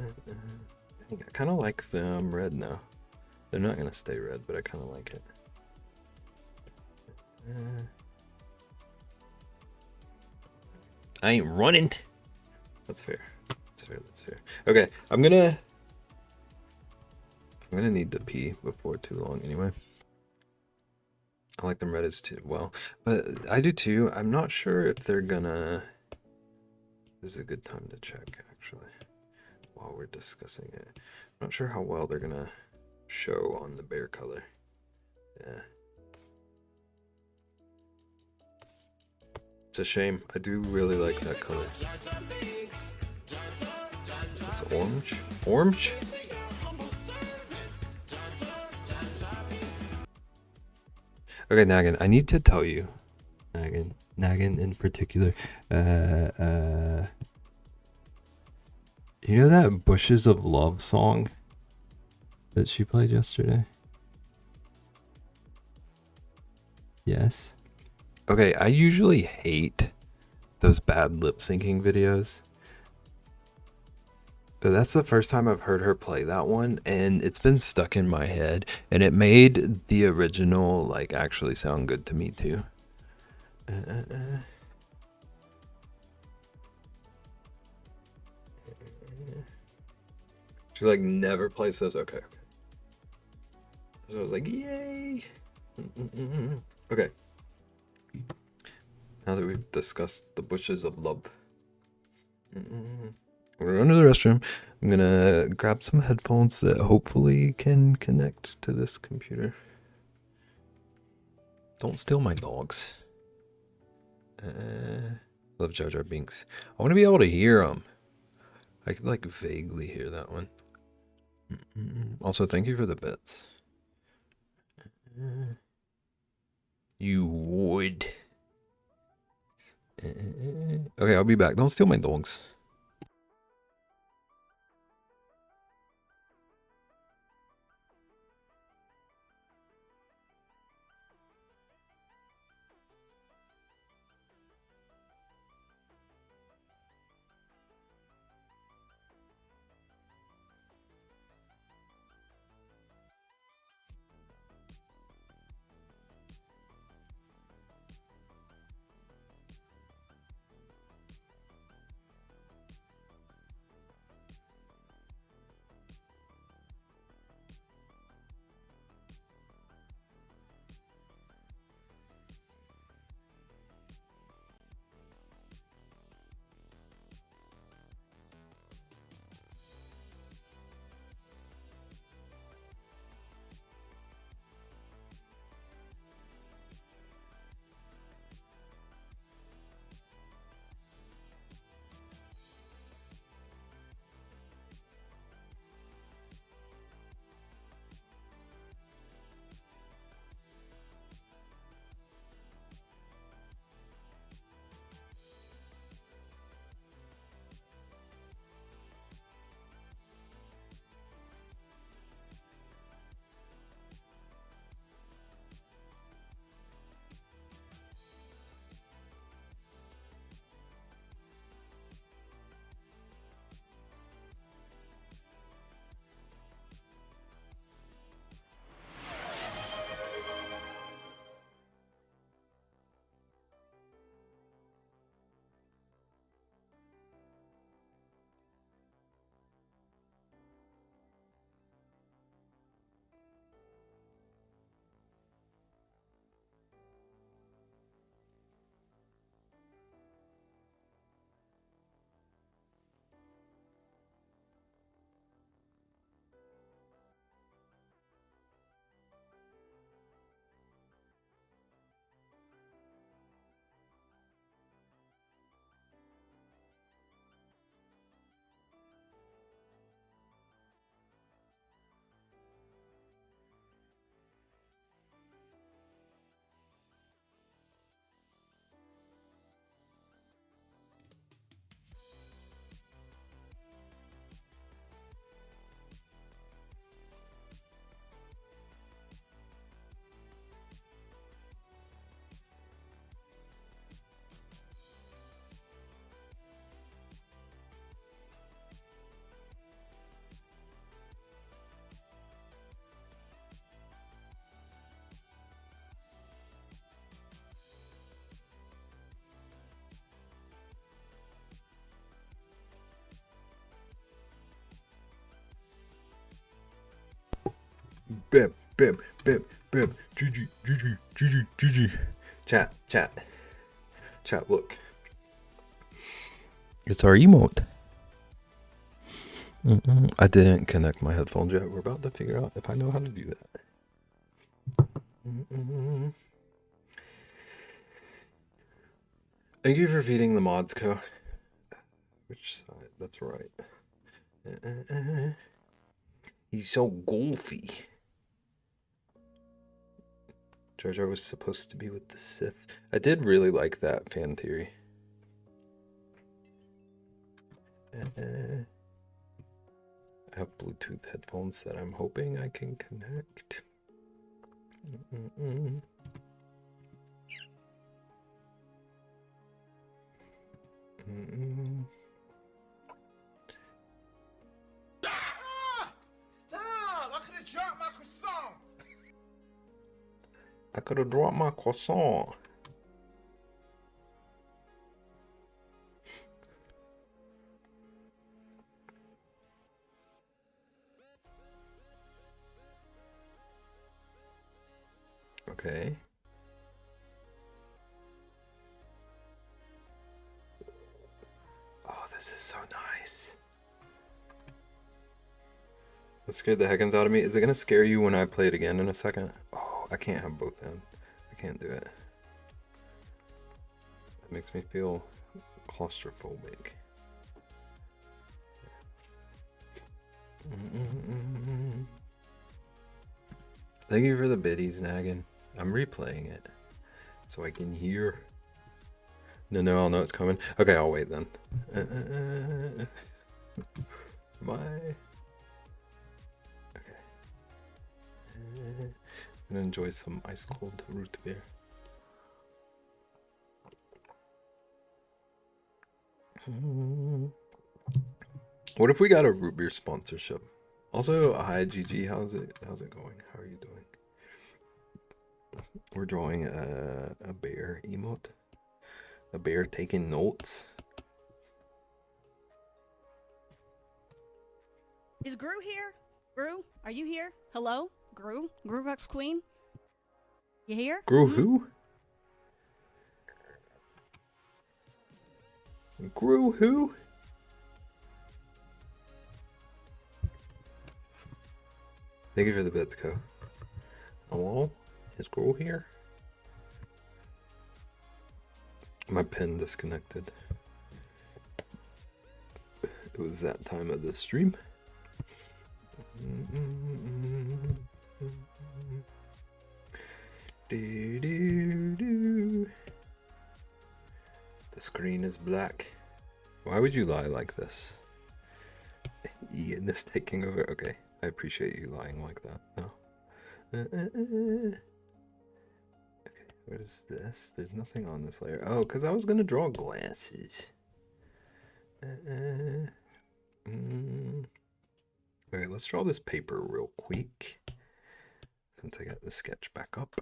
kind of like them red now. They're not gonna stay red, but I kind of like it. I ain't running. That's fair. That's fair. That's fair. Okay, I'm gonna need to pee before too long anyway. I like them red as too well, but I do too. I'm not sure if they're gonna. This is a good time to check actually while we're discussing it. I'm not sure how well they're gonna show on the bear color. Yeah. It's a shame. I do really like that color. It's orange. Orange? Okay, Nagan, I need to tell you. Nagan in particular. You know that Bushes of Love song that she played yesterday? Yes. Okay, I usually hate those bad lip syncing videos. But that's the first time I've heard her play that one, and it's been stuck in my head, and it made the original like actually sound good to me too. She like never plays those. Okay. So I was like, yay. Okay. Now that we've discussed the bushes of love, I'm gonna run to the restroom. I'm gonna grab some headphones that hopefully can connect to this computer. Don't steal my dogs. Love Jar Jar Binks. I want to be able to hear them. I could like vaguely hear that one. Also, thank you for the bits. You would. Okay, I'll be back. Don't steal my dogs. Bip, bip, bip, bip. GG, GG, GG, GG. Chat, chat. Chat, look. It's our emote. I didn't connect my headphones yet. We're about to figure out if I know how to do that. Thank you for feeding the mods, Co. Which side? That's right. He's so goofy. Jar Jar was supposed to be with the Sith. I did really like that fan theory. I have Bluetooth headphones that I'm hoping I can connect. Stop! I could have dropped my croissant. I could have dropped my croissant. Okay. Oh, this is so nice. That scared the heckins out of me. Is it gonna scare you when I play it again in a second? Oh, I can't have both in. I can't do it. It makes me feel claustrophobic. Thank you for the biddies, Naggin. I'm replaying it so I can hear. No, I'll know it's coming. Okay, I'll wait then. Bye. Okay. I'm gonna enjoy some ice cold root beer. What if we got a root beer sponsorship? Also, hi GG, how's it going? How are you doing? We're drawing a bear emote. A bear taking notes. Is Gru here? Gru, are you here? Hello? Gru? Gruvux Queen? You here? Gru who? Gru who? Thank you for the bits, Co. Hello? Is Gru here? My pen disconnected. It was that time of the stream. The screen is black. Why would you lie like this? Ian is taking over. Okay, I appreciate you lying like that. No. Okay, what is this? There's nothing on this layer. Oh, because I was gonna draw glasses. Okay, let's draw this paper real quick. Since I got the sketch back up.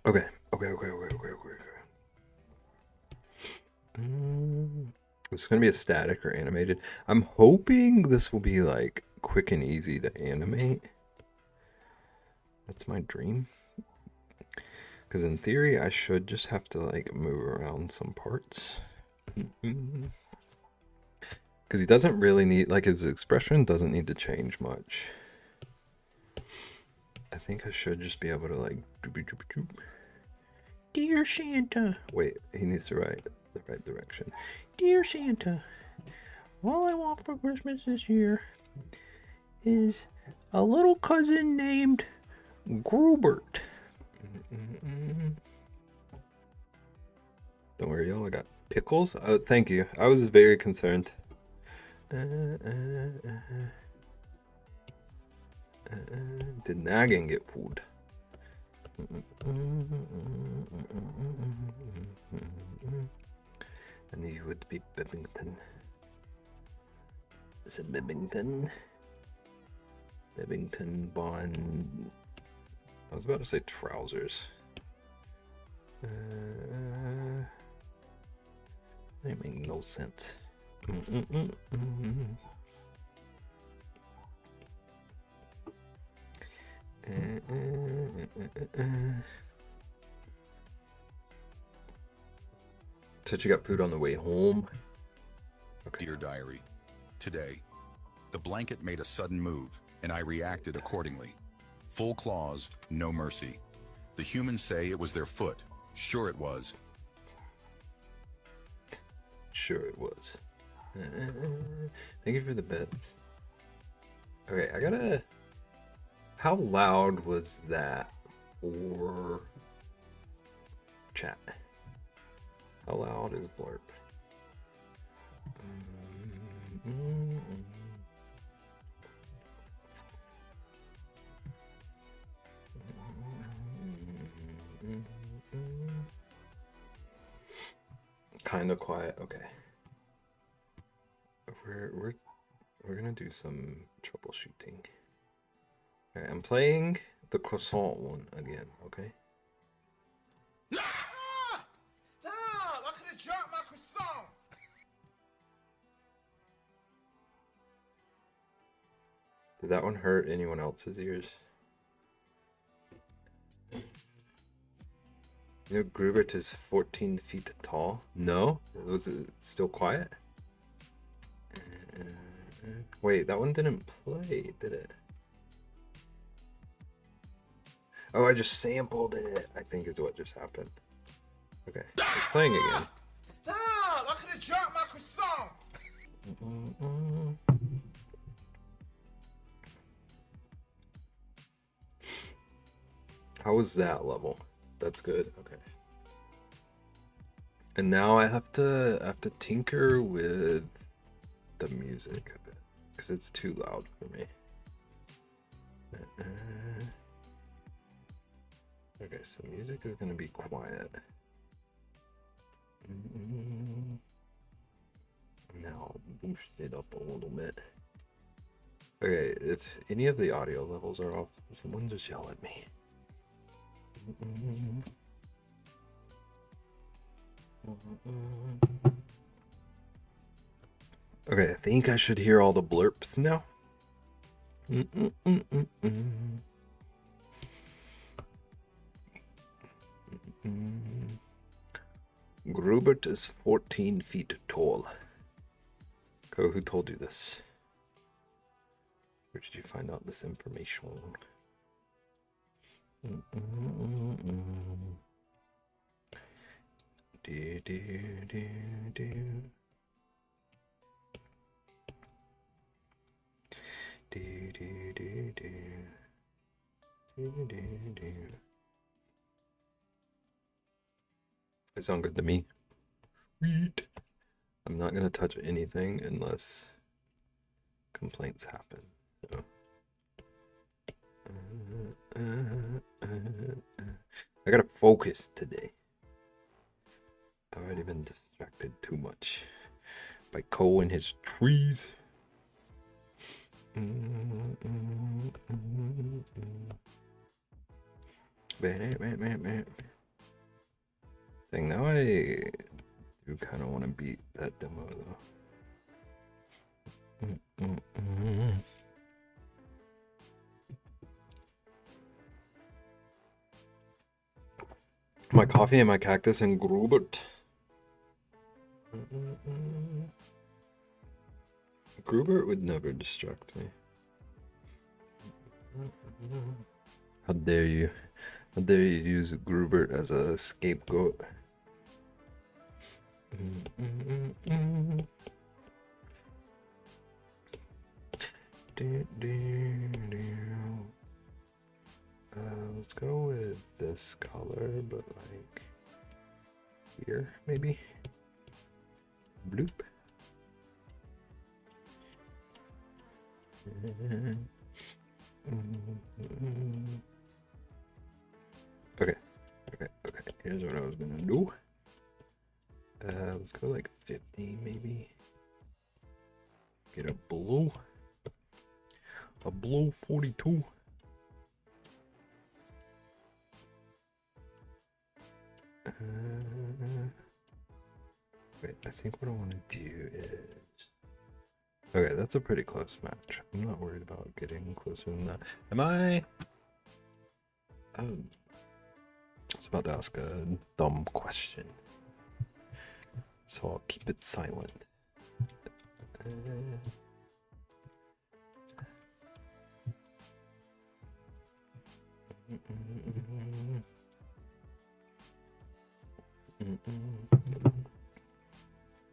Okay. This is gonna be a static or animated. I'm hoping this will be like quick and easy to animate. That's my dream. Because in theory, I should just have to like move around some parts. Because he doesn't really need, like his expression doesn't need to change much. I think I should just be able to like, Dear Santa. Wait, he needs to write the right direction. Dear Santa, all I want for Christmas this year is a little cousin named Grubert. Don't worry, y'all. I got pickles. Thank you. I was very concerned. Did Nagging get food? And he would be Bebington. Is it Bebington? Bebington Bond. I was about to say trousers. That make no sense. Said you got food on the way home. Okay. Dear Diary, today, the blanket made a sudden move, and I reacted accordingly. Full claws, no mercy. The humans say it was their foot. Sure it was. Sure it was. Thank you for the bets. Okay, I gotta... How loud was that for chat? How loud is Blurp? Kind of quiet. Okay. We're gonna do some troubleshooting. Okay, I'm playing the croissant one again. Okay. Ah! Stop! I could have dropped my croissant. Did that one hurt anyone else's ears? You know, Grubert is 14 feet tall. No? Was it still quiet? Wait, that one didn't play, did it? Oh, I just sampled it, I think is what just happened. Okay, it's playing again. Stop! I could have dropped my croissant. How was that level? That's good. Okay. And now I have to tinker with the music a bit because it's too loud for me. Okay, so music is gonna be quiet. Now I'll boost it up a little bit. Okay, if any of the audio levels are off, someone just yell at me. Okay, I think I should hear all the blurps now. Grubert is 14 feet tall. Ko, who told you this? Where did you find out this information? Do, do, do, do. Do, do, do, do. Do, do, do. It sounds good to me. Sweet. I'm not gonna touch anything unless complaints happen. So. I gotta focus today. I've already been distracted too much by Cole and his trees. Thing now I do kind of want to beat that demo though. My coffee and my cactus and Grubert. Grubert would never distract me. How dare you? How dare you use Grubert as a scapegoat? Let's go with this color, but like here, maybe. Bloop. Okay. Here's what I was gonna do. Let's go like 50 maybe. Get a blue 42. Wait, I think what I want to do is... Okay, that's a pretty close match. I'm not worried about getting closer than that. Am I... I was about to ask a dumb question. So I'll keep it silent.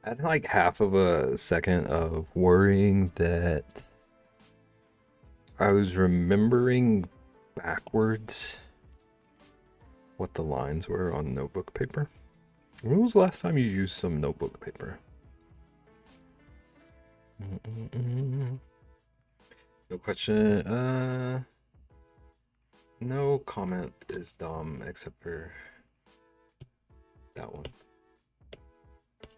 I had like half of a second of worrying that I was remembering backwards what the lines were on notebook paper. When was the last time you used some notebook paper? No question. No comment is dumb except for that one.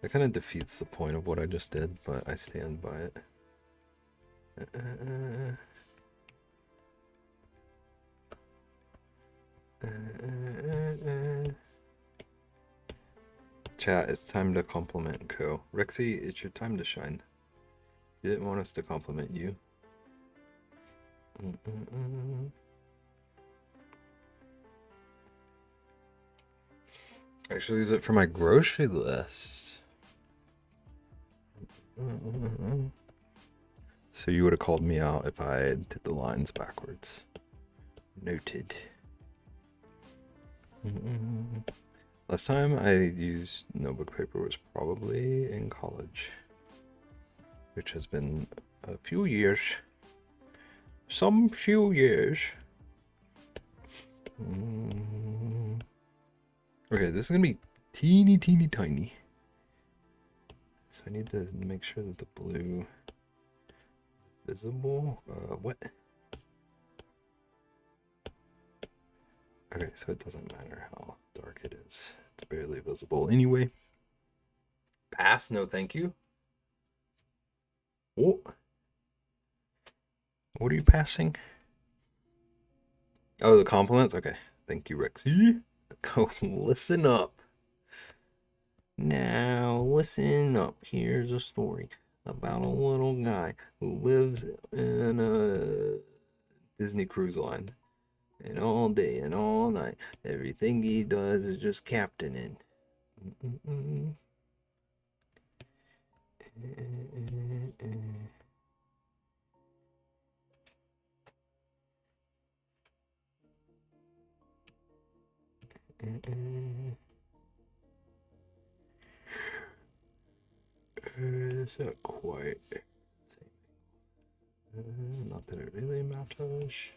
That kind of defeats the point of what I just did, but I stand by it. Chat, it's time to compliment Co. Rexy, it's your time to shine. You didn't want us to compliment you. I actually use it for my grocery list. So you would have called me out if I did the lines backwards. Noted. Last time I used notebook paper was probably in college, which has been a few years. Some few years. Okay, this is gonna be teeny tiny. So I need to make sure that the blue is visible. What? Okay, so it doesn't matter how dark it is. It's barely visible anyway. Pass, no thank you. Oh. What are you passing? Oh, the compliments? Okay. Thank you, Rexy. Go listen up. Now, listen up. Here's a story about a little guy who lives in a Disney cruise line. And all day and all night, everything he does is just captaining. It's not quite same. Not that it really matters.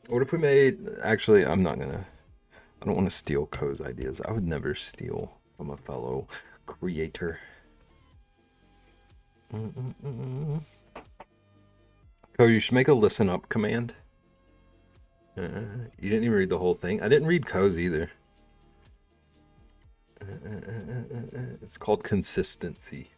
What if we made... Actually, I'm not gonna... I don't want to steal Ko's ideas. I would never steal from a fellow creator. Ko, you should make a listen up command. You didn't even read the whole thing. I didn't read Ko's either. It's called consistency.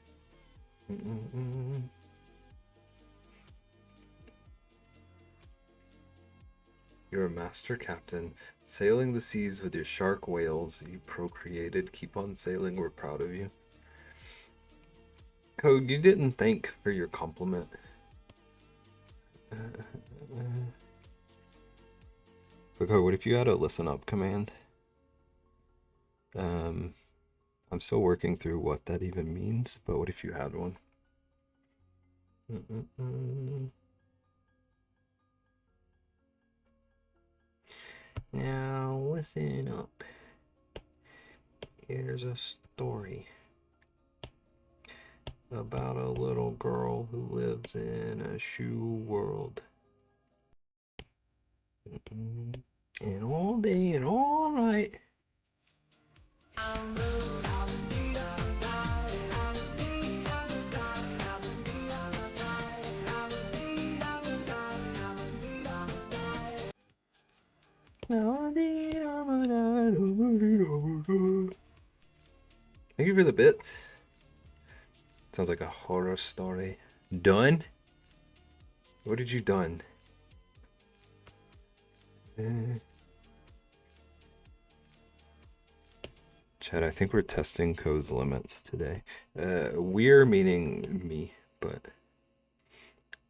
You're a master captain, sailing the seas with your shark whales you procreated. Keep on sailing, we're proud of you. Code, you didn't thank for your compliment. But Code, what if you had a listen up command? I'm still working through what that even means, but what if you had one? Now listen up. Here's a story about a little girl who lives in a shoe world. And all day and all night. Thank you for the bits. Sounds like a horror story. Done? What did you done? Chad, I think we're testing Co's limits today. We're meaning me, but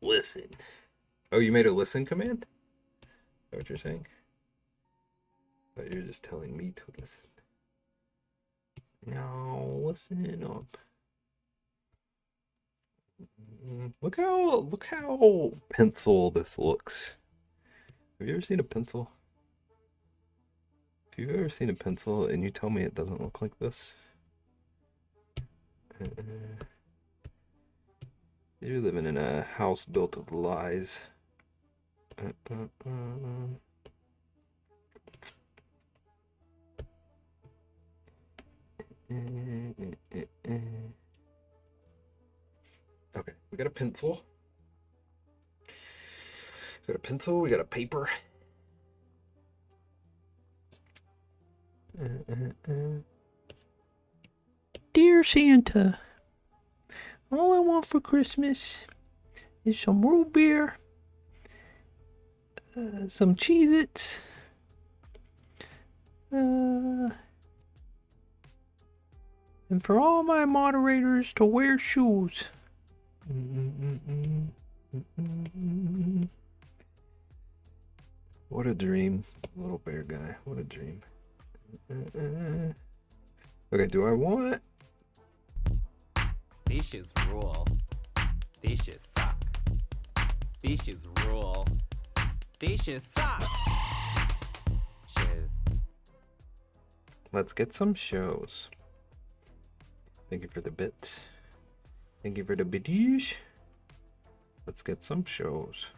listen. Oh, you made a listen command? Is that what you're saying? But you're just telling me to listen. No, listen up. Look how pencil this looks. Have you ever seen a pencil? If you've ever seen a pencil and you tell me it doesn't look like this, you're living in a house built of lies. Okay, we got a pencil. We got a pencil, we got a paper. Dear Santa, all I want for Christmas is some root beer, some Cheez-Its, and for all my moderators to wear shoes. What a dream, little bear guy. What a dream. Okay, do I want it? These shits rule. These shits suck. These shits rule. These shits suck. Shiz. Let's get some shows. Thank you for the bit. Thank you for the biddies. Let's get some shows.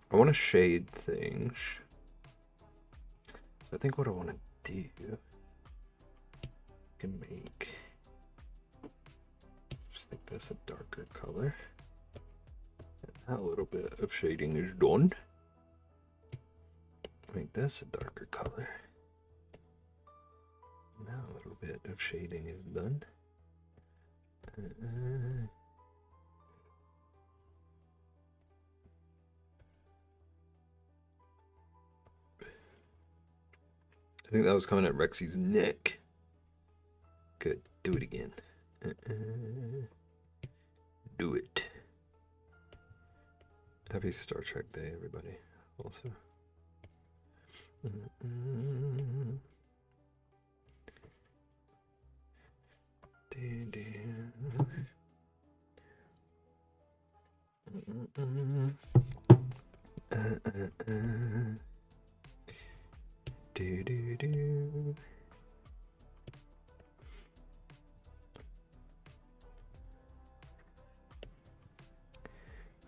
I want to shade things. So I think what I want to do, I can make just like this a darker color. And a little bit of shading is done. Make this a darker color. Now a little bit of shading is done. I think that was coming at Rexy's neck. Good. Do it again. Do it. Happy Star Trek Day, everybody. Also.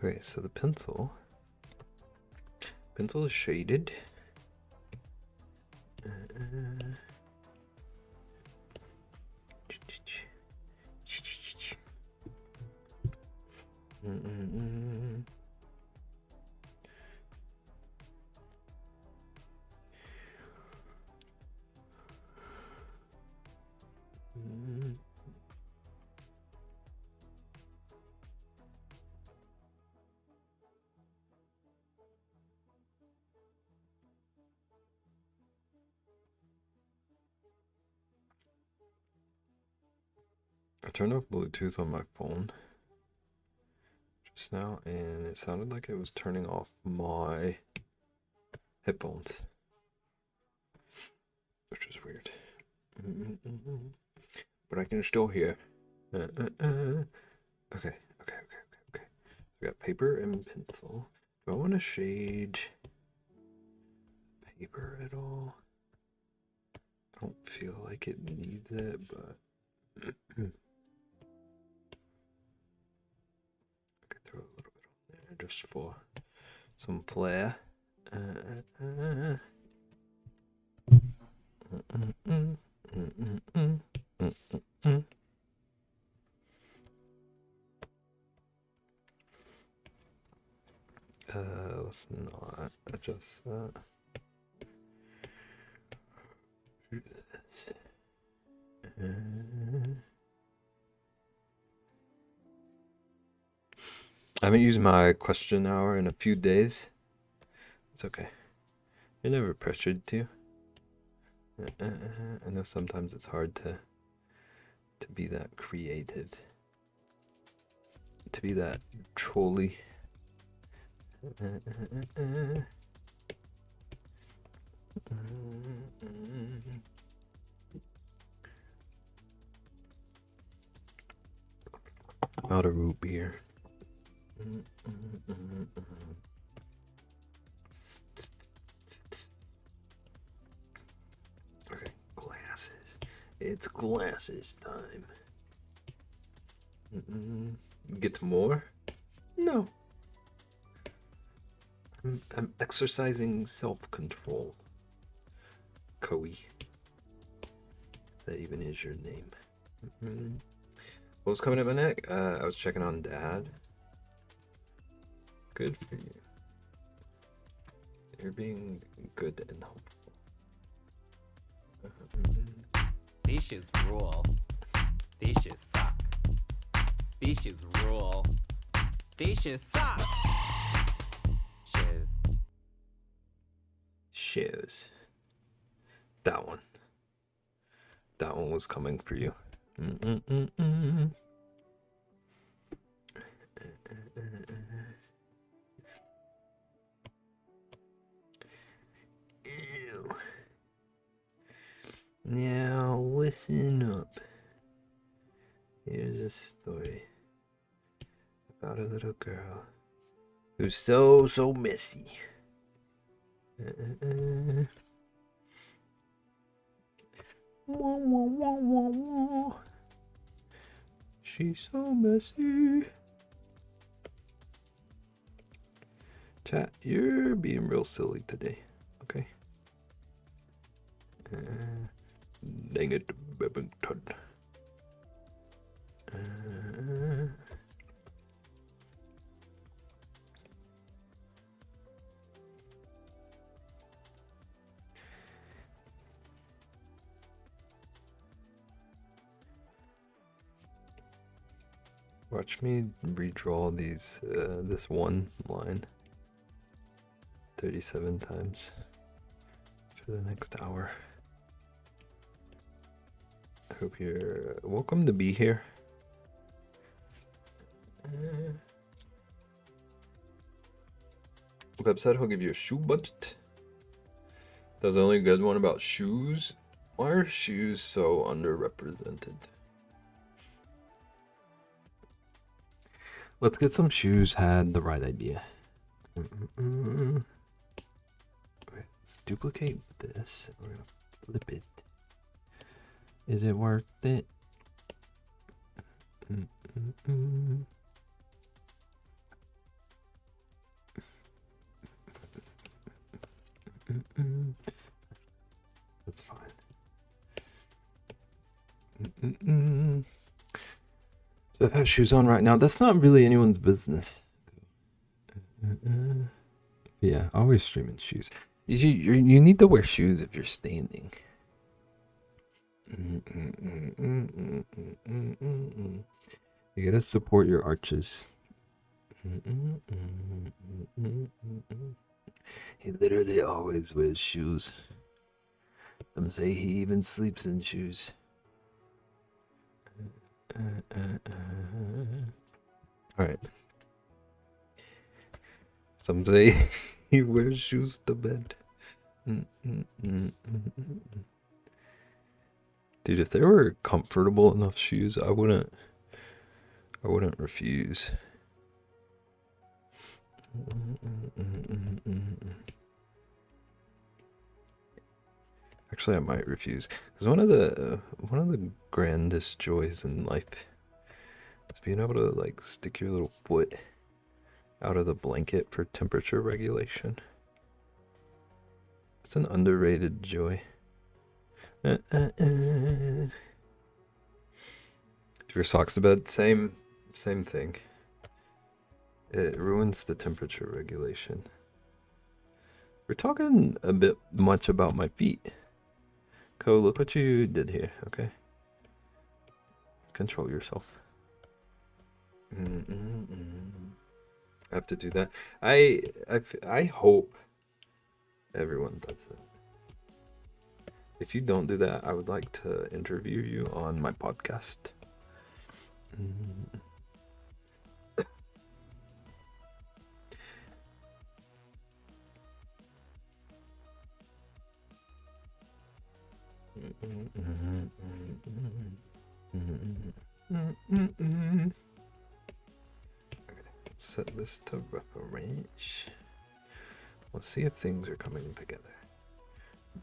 Okay, so the pencil is shaded. I turned off Bluetooth on my phone just now, and it sounded like it was turning off my headphones, which is weird. But I can still hear. Okay. We got paper and pencil. Do I want to shade paper at all? I don't feel like it needs it, but I could throw a little bit on there just for some flair. Let's not adjust that. Do this. I haven't used my question hour in a few days. It's okay. You're never pressured to. I know sometimes it's hard to be that creative, to be that trolly. Out of root beer. Okay, glasses. It's glasses time. Get more? No. I'm exercising self-control. Koei. That even is your name. What was coming up my neck? I was checking on Dad. Good for you. You're being good and helpful. These shits rule. These shits suck. These shits rule. These shits suck. Shiz. Shoes. That one. That one was coming for you. Ew. Now listen up. Here's a story about a little girl who's so messy. Wah, wah, wah, wah, wah. She's so messy. Chat, you're being real silly today, okay? Dang it, Bevington. Watch me redraw these, this one line 37 times for the next hour. I hope you're welcome to be here. Website, he'll give you a shoe budget. That was the only good one about shoes. Why are shoes so underrepresented? Let's get some shoes had the right idea. Okay, let's duplicate this. We're gonna flip it. Is it worth it? That's fine. So I have shoes on right now. That's not really anyone's business. Yeah, always streaming shoes. You need to wear shoes if you're standing. You gotta support your arches. He literally always wears shoes. Some say he even sleeps in shoes. Alright. Some say he wears shoes to bed. Dude, if they were comfortable enough shoes, I wouldn't refuse. Actually, I might refuse, because one of the grandest joys in life is being able to like stick your little foot out of the blanket for temperature regulation. It's an underrated joy. Do your socks to bed? Same thing. It ruins the temperature regulation. We're talking a bit much about my feet. Ko, look what you did here, okay? Control yourself. have to do that. I hope everyone does that. If you don't do that, I would like to interview you on my podcast. Set this to reference. Let's see if things are coming together.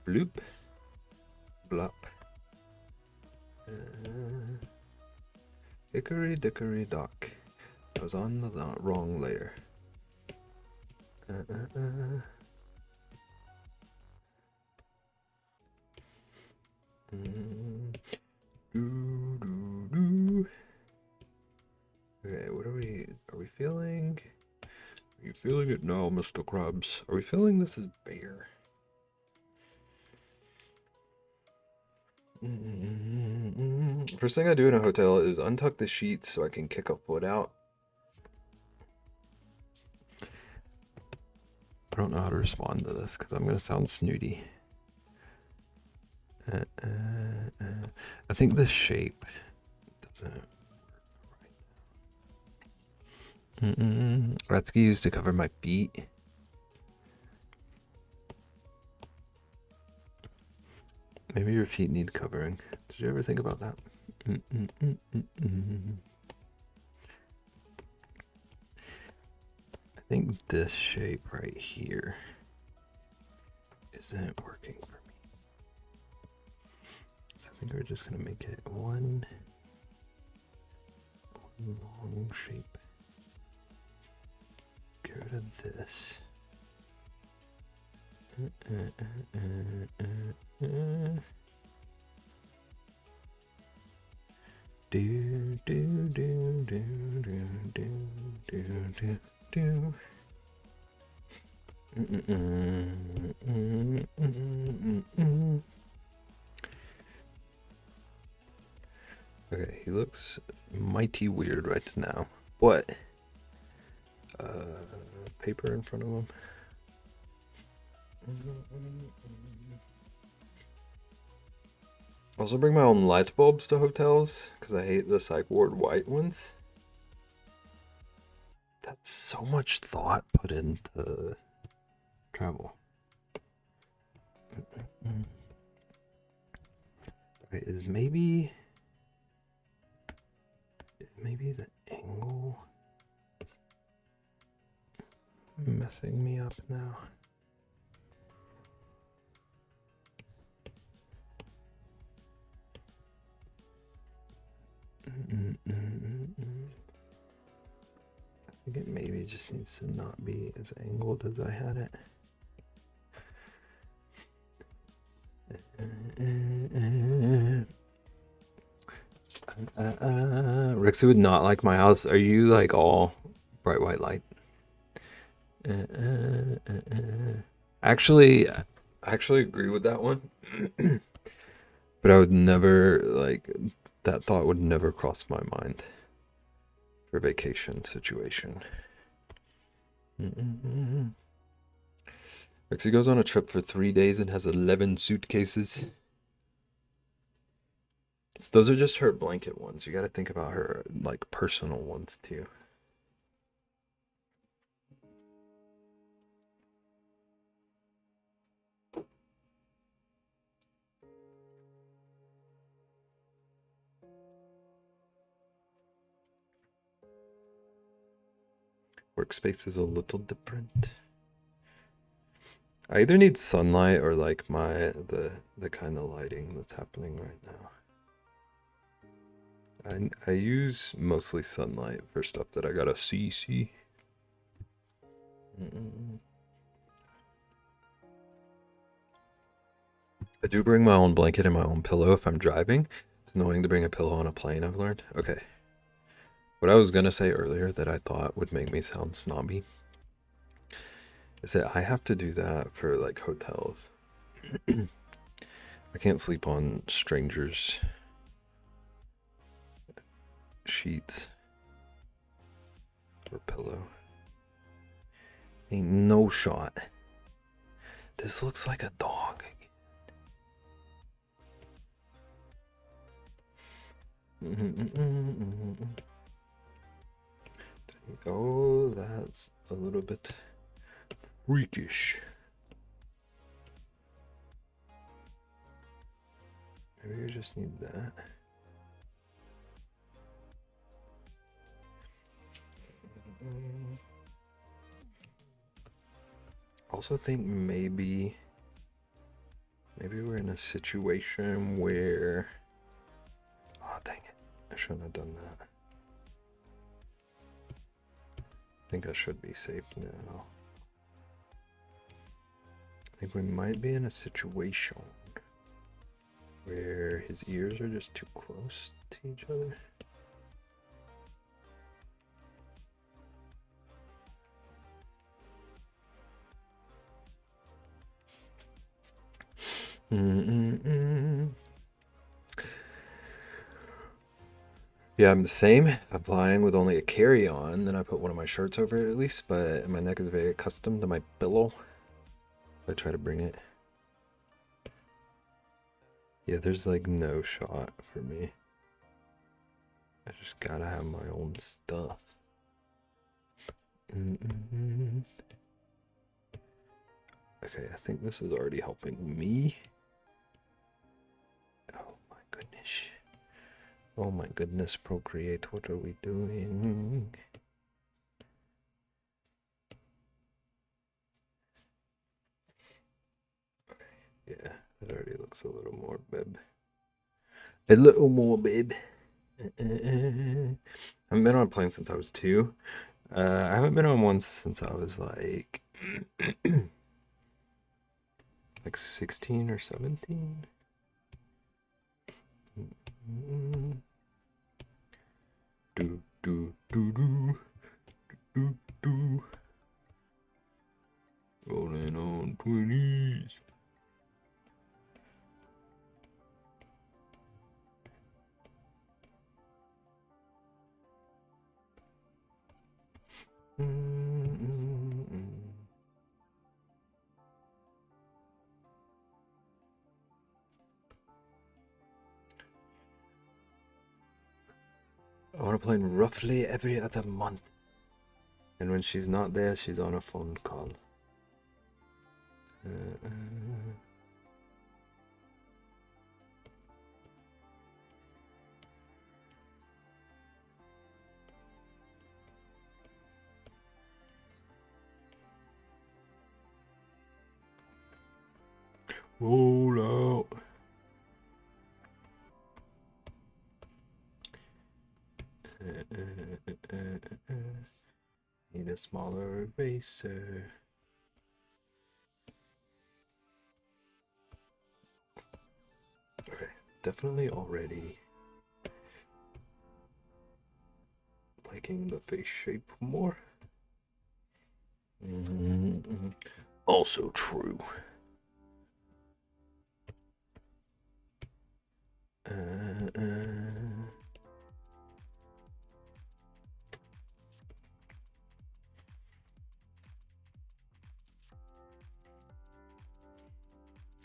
Bloop. Blop. Hickory dickory dock. I was on the wrong layer. Okay, what are we feeling? Are you feeling it now, Mr. Krabs? Are we feeling this is bear? First thing I do in a hotel is untuck the sheets so I can kick a foot out. I don't know how to respond to this because I'm going to sound snooty. I think the shape doesn't work right. Ratsky used to cover my feet. Maybe your feet need covering. Did you ever think about that? I think this shape right here isn't working for me. So I think we're just gonna make it one long shape. Get rid of this. Do do do do do do do do. Okay, he looks mighty weird right now. What? Paper in front of him. Also bring my own light bulbs to hotels because I hate the psych ward white ones. That's so much thought put into travel. Okay, is maybe the angle messing me up now? I think it maybe just needs to not be as angled as I had it. Rixie would not like my house. Are you like all bright white light? Actually, I actually agree with that one. But I would never, like, that thought would never cross my mind for vacation situation. Rixie goes on a trip for 3 days and has 11 suitcases. Those are just her blanket ones. You got to think about her, like, personal ones, too. Workspace is a little different. I either need sunlight or like the kind of lighting that's happening right now. I use mostly sunlight for stuff that I gotta see. I do bring my own blanket and my own pillow if I'm driving. It's annoying to bring a pillow on a plane, I've learned. Okay. What I was gonna say earlier that I thought would make me sound snobby is that I have to do that for like hotels. I can't sleep on strangers' sheets or pillow. Ain't no shot. This looks like a dog. Oh, that's a little bit freakish. Maybe you just need that. Also think maybe we're in a situation where, oh dang it, I shouldn't have done that. I think I should be safe now. I think we might be in a situation where his ears are just too close to each other. Yeah, I'm the same. If I'm flying with only a carry-on, then I put one of my shirts over it at least, but my neck is very accustomed to my pillow. I try to bring it. Yeah, there's like no shot for me. I just gotta have my own stuff. Okay, I think this is already helping me. Oh my goodness. Oh my goodness, Procreate, what are we doing? Yeah, that already looks a little more bib. A little more bib. I haven't been on a plane since I was 2. I haven't been on one since I was like like 16 or 17. Do do do do do do. Rolling on 20s. I want to play roughly every other month. And when she's not there, she's on a phone call. Roll out. Need a smaller eraser. Okay, definitely already liking the face shape more. Also true.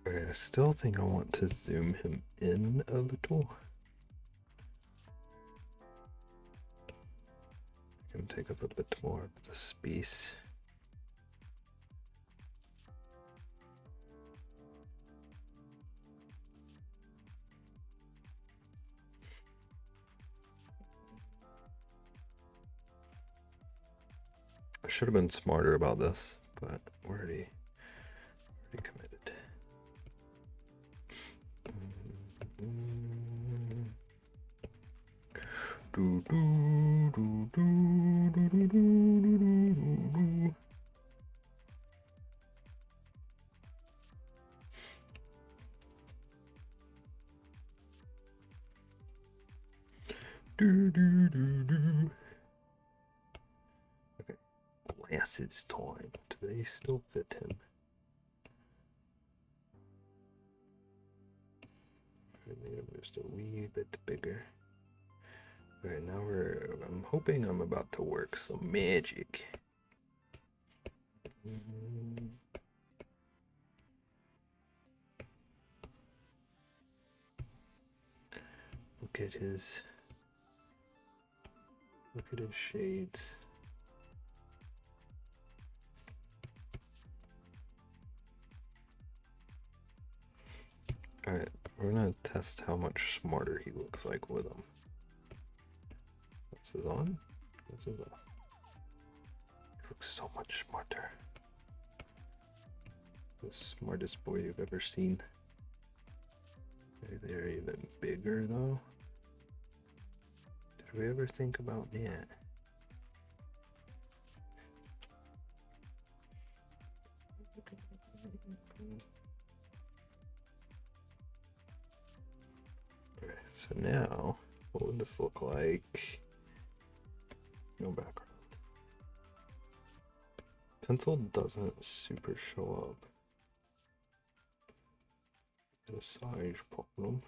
Okay, I still think I want to zoom him in a little. I can take up a bit more of the space. I should have been smarter about this, but we're already committed. Do, do, do, do, do, do, do, do, do. Do, do, do, do. Okay, glasses time. Do they still fit him? I made him just a wee bit bigger. Alright, now I'm hoping I'm about to work some magic. Look at his shades. Alright, we're gonna test how much smarter he looks like with them. This is on? This is off. He looks so much smarter. The smartest boy you've ever seen. They're even bigger though. Did we ever think about that? Okay, so now, what would this look like? No background. Pencil doesn't super show up. A size problem.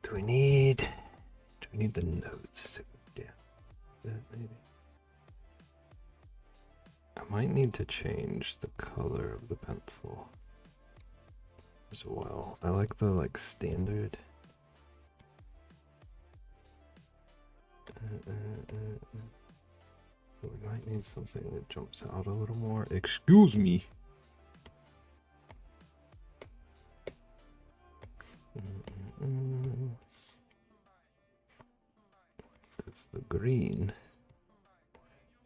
Do we need the notes? Yeah, that maybe. I might need to change the color of the pencil as well. I like the standard. We might need something that jumps out a little more. Excuse me. That's the green.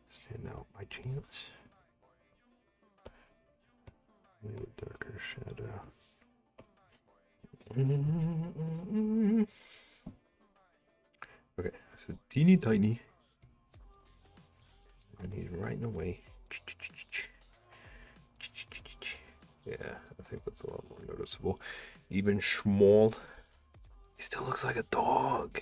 Stand out by chance. Maybe a darker shadow. Okay, so teeny tiny. And he's right in the way. Yeah, I think that's a lot more noticeable. Even small. He still looks like a dog.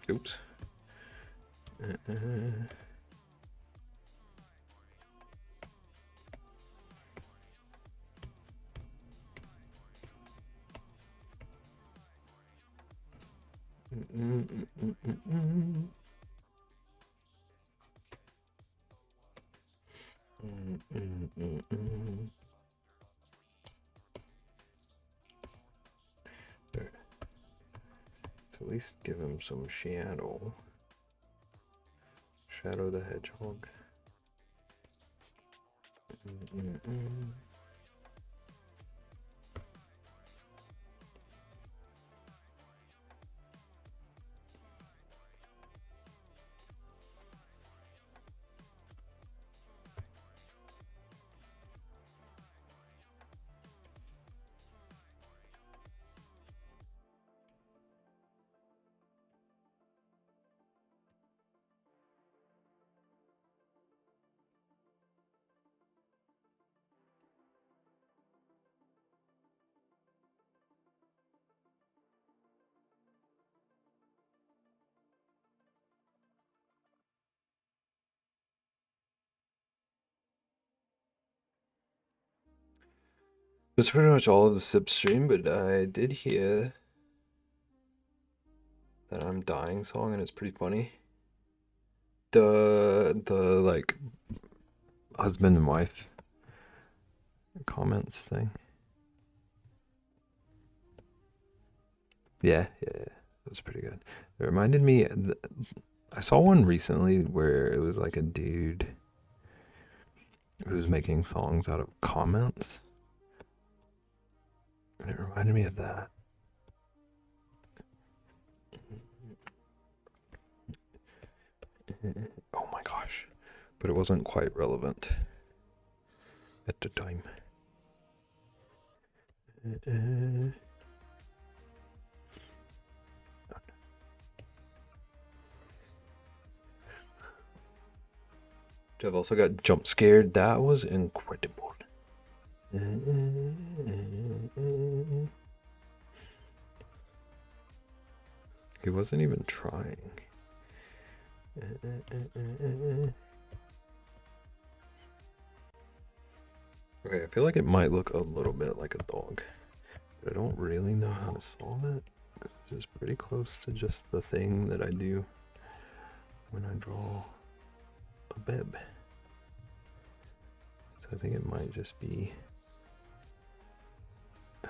Oops. Let's at least give him some shadow. Shadow the Hedgehog. That's pretty much all of the sip stream, but I did hear that I'm dying song and it's pretty funny. The like husband and wife comments thing. Yeah, it was pretty good. It reminded me, I saw one recently where it was like a dude who was making songs out of comments. And it reminded me of that. Oh my gosh. But it wasn't quite relevant at the time. I've also got jump scared. That was incredible. He wasn't even trying. Okay, I feel like it might look a little bit like a dog, but I don't really know how to solve it, because this is pretty close to just the thing that I do when I draw a bib. So I think it might just be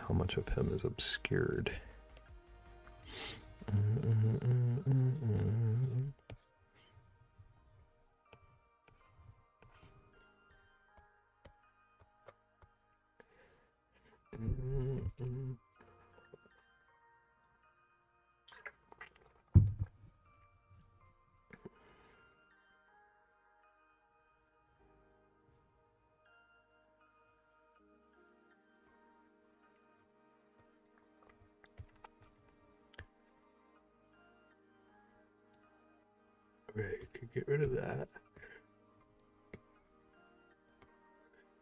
how much of him is obscured. Okay, could get rid of that.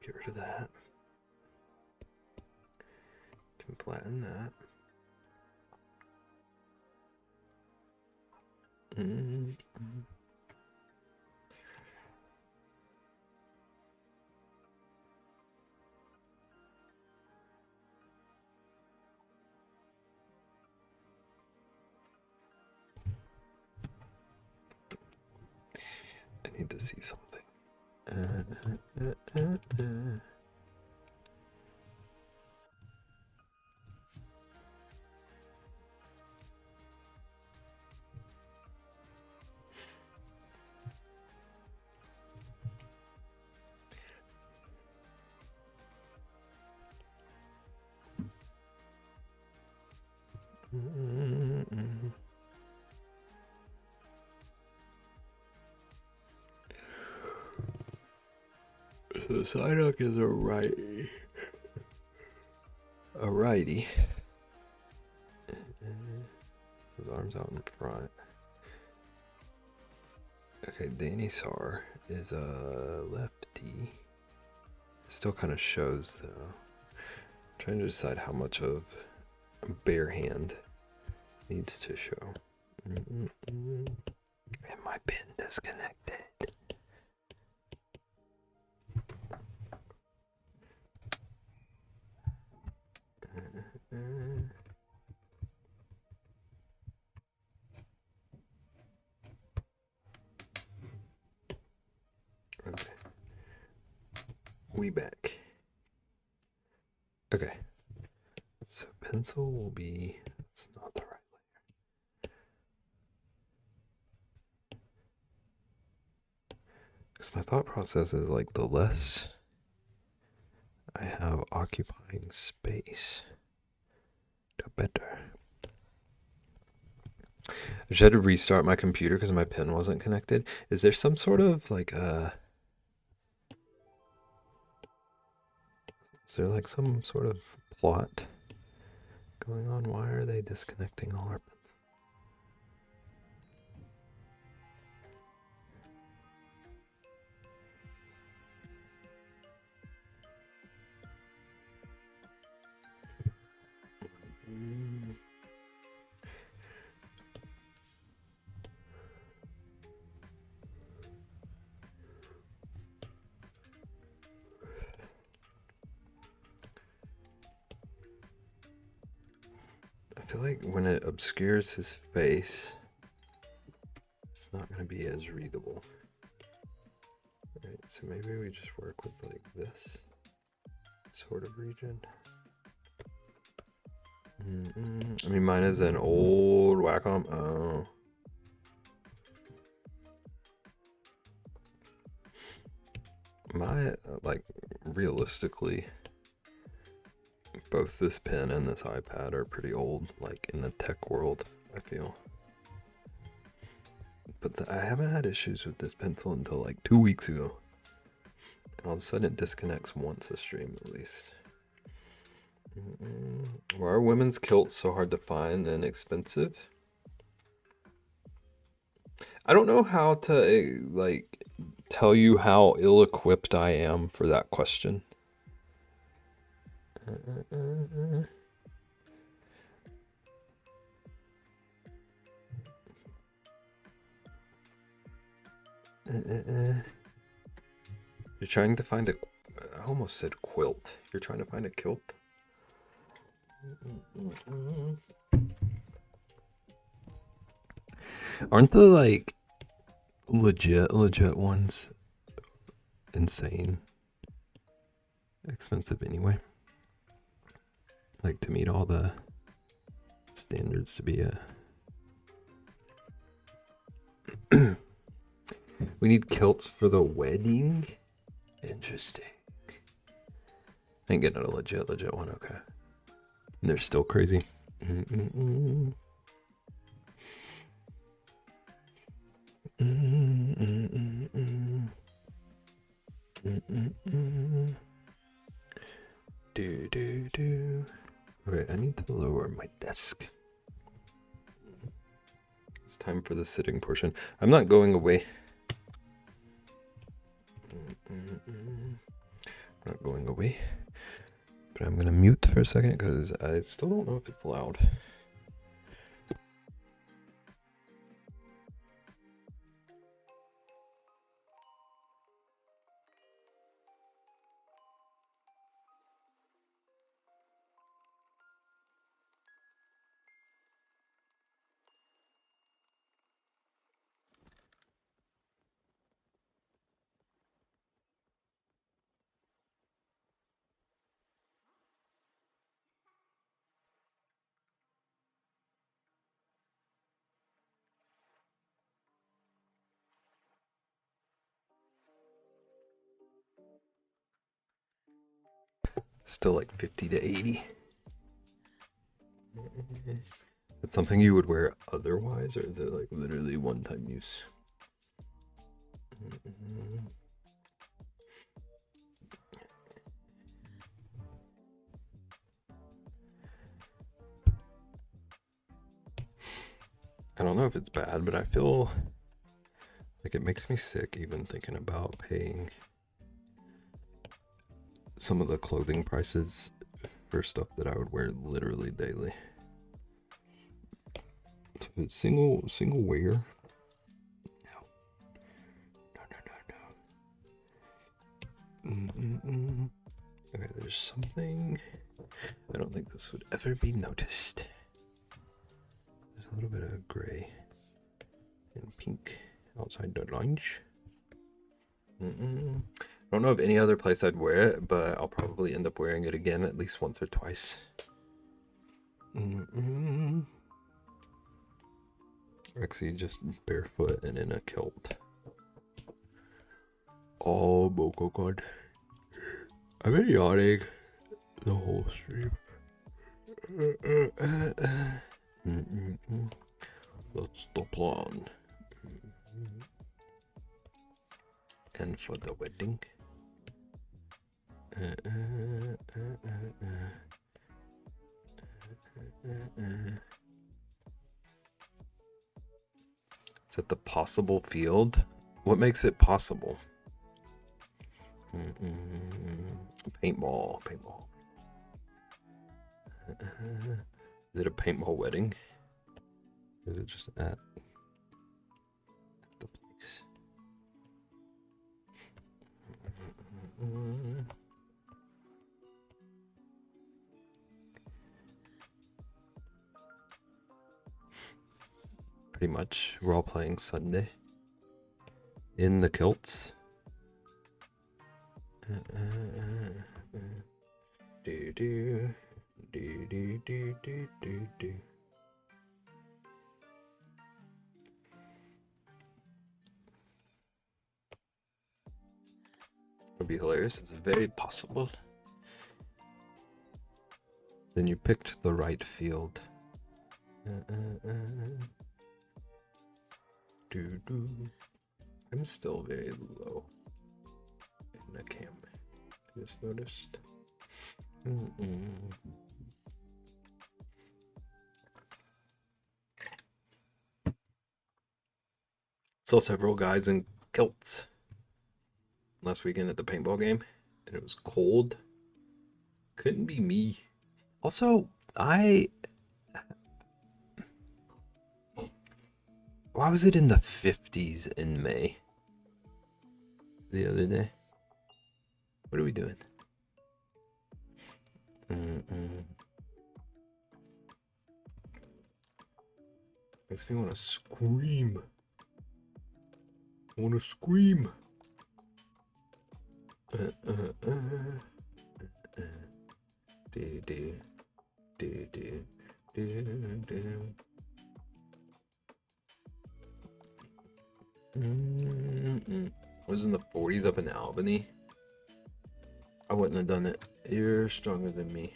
Get rid of that. Can flatten that. I need to see something. So Psyduck is a righty. A righty. His arms out in front. Okay, Danisar is a lefty. Still kind of shows though. I'm trying to decide how much of bare hand needs to show. Am I pin disconnected? Okay. We back. Okay. So pencil will be, it's not the right layer. Because my thought process is like the less I have occupying space, the better. I just had to restart my computer because my pen wasn't connected. Is there some sort of like is there like some sort of plot going on? Why are they disconnecting all our pens? I feel like when it obscures his face, it's not going to be as readable. Alright, so maybe we just work with like this sort of region. I mean, mine is an old Wacom. Oh. My, like, realistically, both this pen and this iPad are pretty old, like in the tech world, I feel. But I haven't had issues with this pencil until like 2 weeks ago. And all of a sudden it disconnects once a stream at least. Why are women's kilts so hard to find and expensive? I don't know how to like tell you how ill-equipped I am for that question. You're trying to find a... I almost said quilt. You're trying to find a kilt? Aren't the, like, legit ones insane expensive anyway? Like, to meet all the standards to be a... We need kilts for the wedding? Interesting. I ain't getting a legit one, okay. And they're still crazy. Okay, I need to lower my desk. It's time for the sitting portion. I'm not going away. I'm not going away. But I'm gonna mute for a second because I still don't know if it's loud. Still like 50 to 80. Is it something you would wear otherwise, or is it like literally one-time use? I don't know if it's bad, but I feel like it makes me sick even thinking about paying some of the clothing prices for stuff that I would wear literally daily. If it's single wear. No. Okay, there's something. I don't think this would ever be noticed. There's a little bit of gray and pink outside the lounge. I don't know of any other place I'd wear it, but I'll probably end up wearing it again at least once or twice. Rexy just barefoot and in a kilt. Oh, Boko God. I've been yawning the whole stream. That's the plan. And for the wedding. Is it the possible field? What makes it possible? Paintball. Is it a paintball wedding? Or is it just at the place? Pretty much, we're all playing Sunday in the kilts. Would be hilarious. It's very possible. Then you picked the right field. I'm still very low in the cam. I just noticed. Saw several guys in kilts last weekend at the paintball game, and it was cold. Couldn't be me. Also, why was it in the 50s in May the other day? What are we doing? Makes me want to scream. I want to scream. Was in the 40s up in Albany. I wouldn't have done it. You're stronger than me.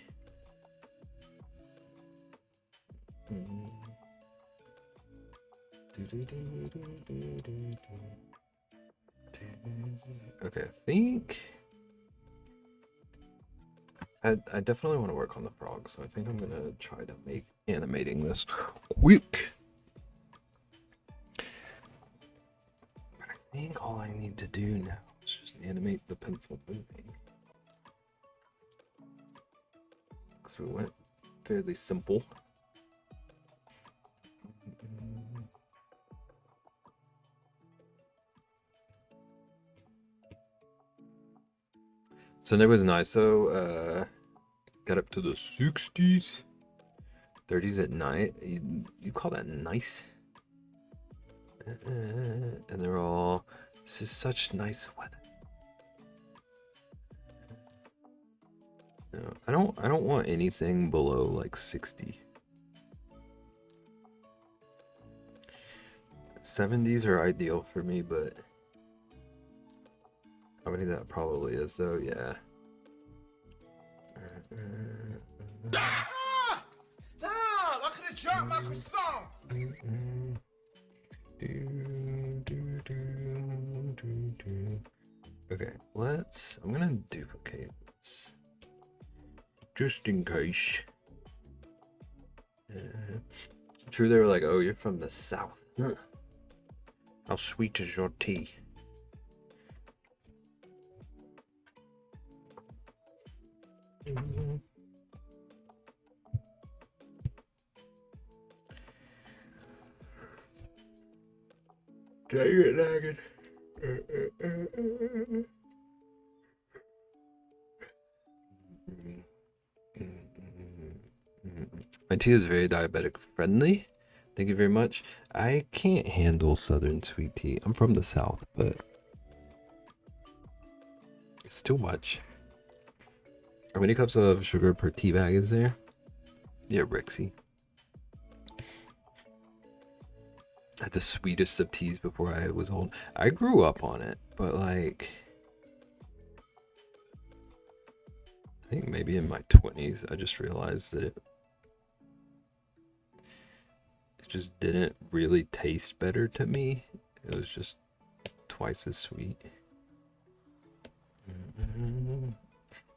Okay, I think I definitely want to work on the frog, so I think I'm gonna try to make animating this quick. But I think all I need to do now is just animate the pencil moving. Because we went fairly simple. Sunday was nice, so got up to the 60s, 30s at night. You call that nice? And they're all, this is such nice weather. No, I don't want anything below like 60. 70s are ideal for me, but how many that probably is though, yeah. Ah! Stop! I could have dropped my croissant! Okay, I'm gonna duplicate this. Just in case. True, they were like, oh, you're from the South. Huh. How sweet is your tea? Dang it, Naggin. My tea is very diabetic friendly. Thank you very much. I can't handle southern sweet tea. I'm from the South, but it's too much. How many cups of sugar per tea bag is there? Yeah, Rixie. Had the sweetest of teas before I was old. I grew up on it, but like, I think maybe in my 20s, I just realized that it just didn't really taste better to me. It was just twice as sweet.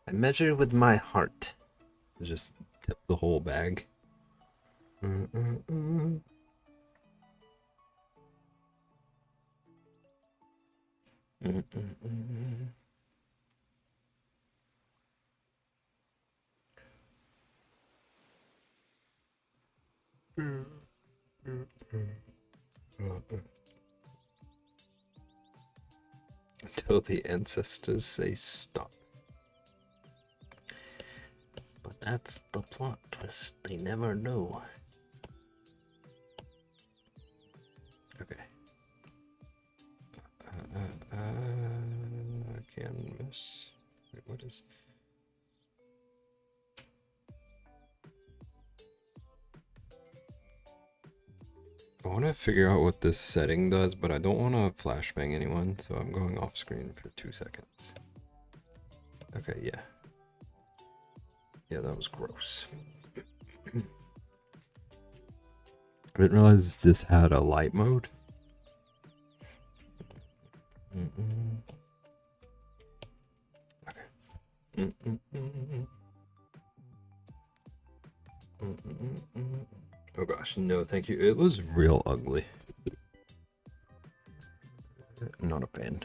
I measure with my heart. Just tip the whole bag. Until the ancestors say stop. But that's the plot twist. They never know. Okay. Canvas. Wait, what is? I want to figure out what this setting does, but I don't want to flashbang anyone, so I'm going off screen for 2 seconds. Okay, yeah. Yeah, that was gross. I didn't realize this had a light mode. Okay. Oh gosh, no thank you. It was real ugly. Not a fan.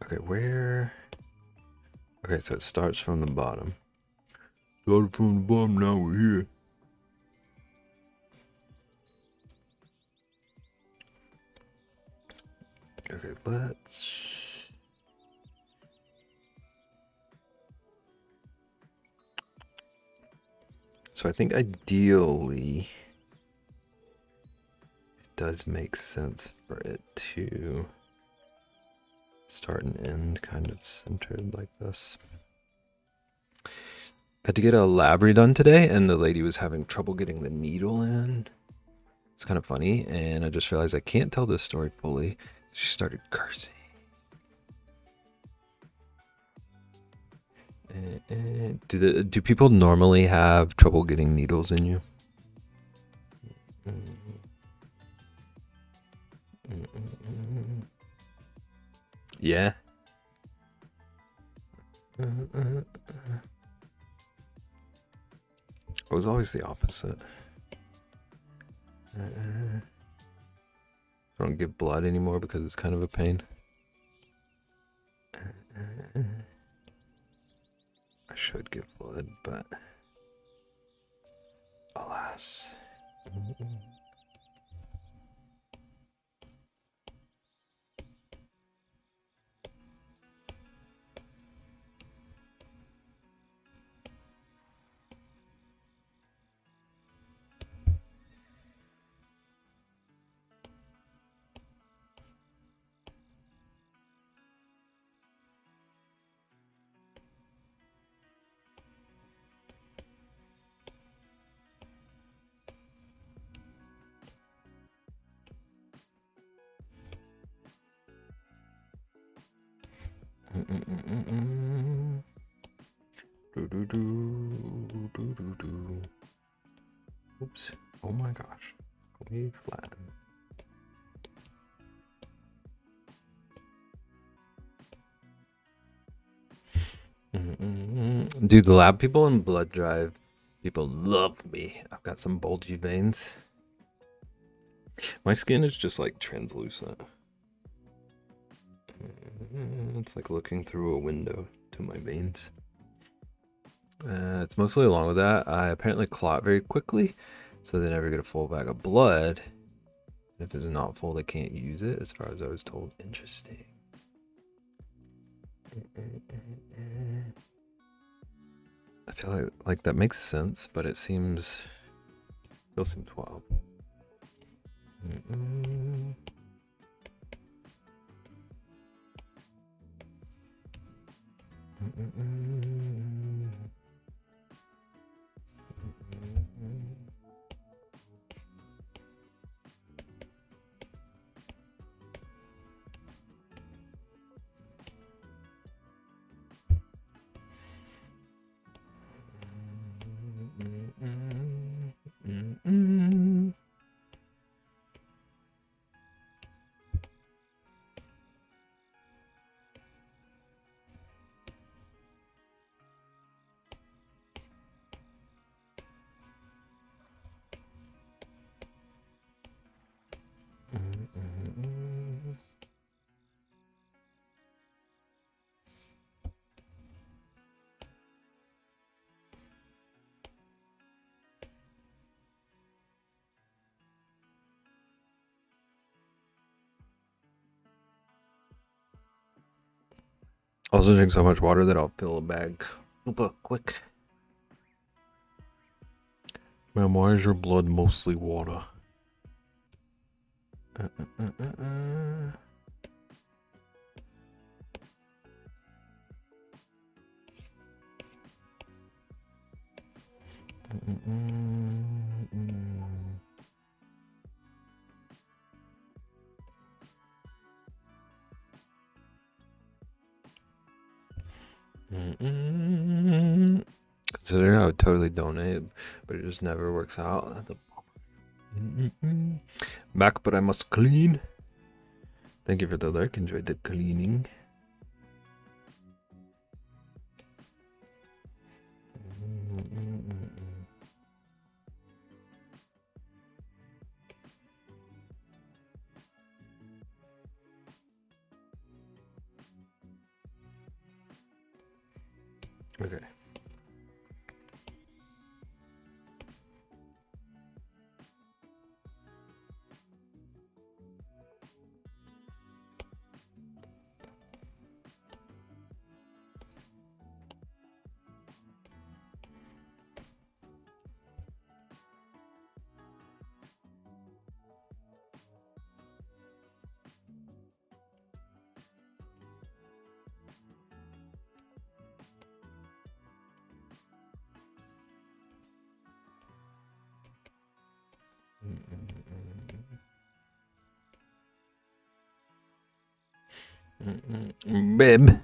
Okay, where? Okay, so it starts from the bottom. Started from the bottom, now we're here. Okay, let's... So I think ideally it does make sense for it to start and end kind of centered like this. I had to get a lab redone today, and the lady was having trouble getting the needle in. It's kind of funny, and I just realized I can't tell this story fully. She started cursing. Do people normally have trouble getting needles in you? Yeah. It was always the opposite. I don't give blood anymore because it's kind of a pain. I should give blood, but alas. Oops. Oh my gosh. We flatten. Dude, the lab people and blood drive people love me. I've got some bulgy veins. My skin is just like translucent. It's like looking through a window to my veins. It's mostly along with that. I apparently clot very quickly, so they never get a full bag of blood. If it's not full, they can't use it, as far as I was told. Interesting. I feel like that makes sense, but it still seems wild. Also drink so much water that I'll fill a bag super quick. Man, why is your blood mostly water? Considering I would totally donate, but it just never works out. That's a bummer. Back, but I must clean. Thank you for the lurk. Enjoyed the cleaning. Okay. Bib.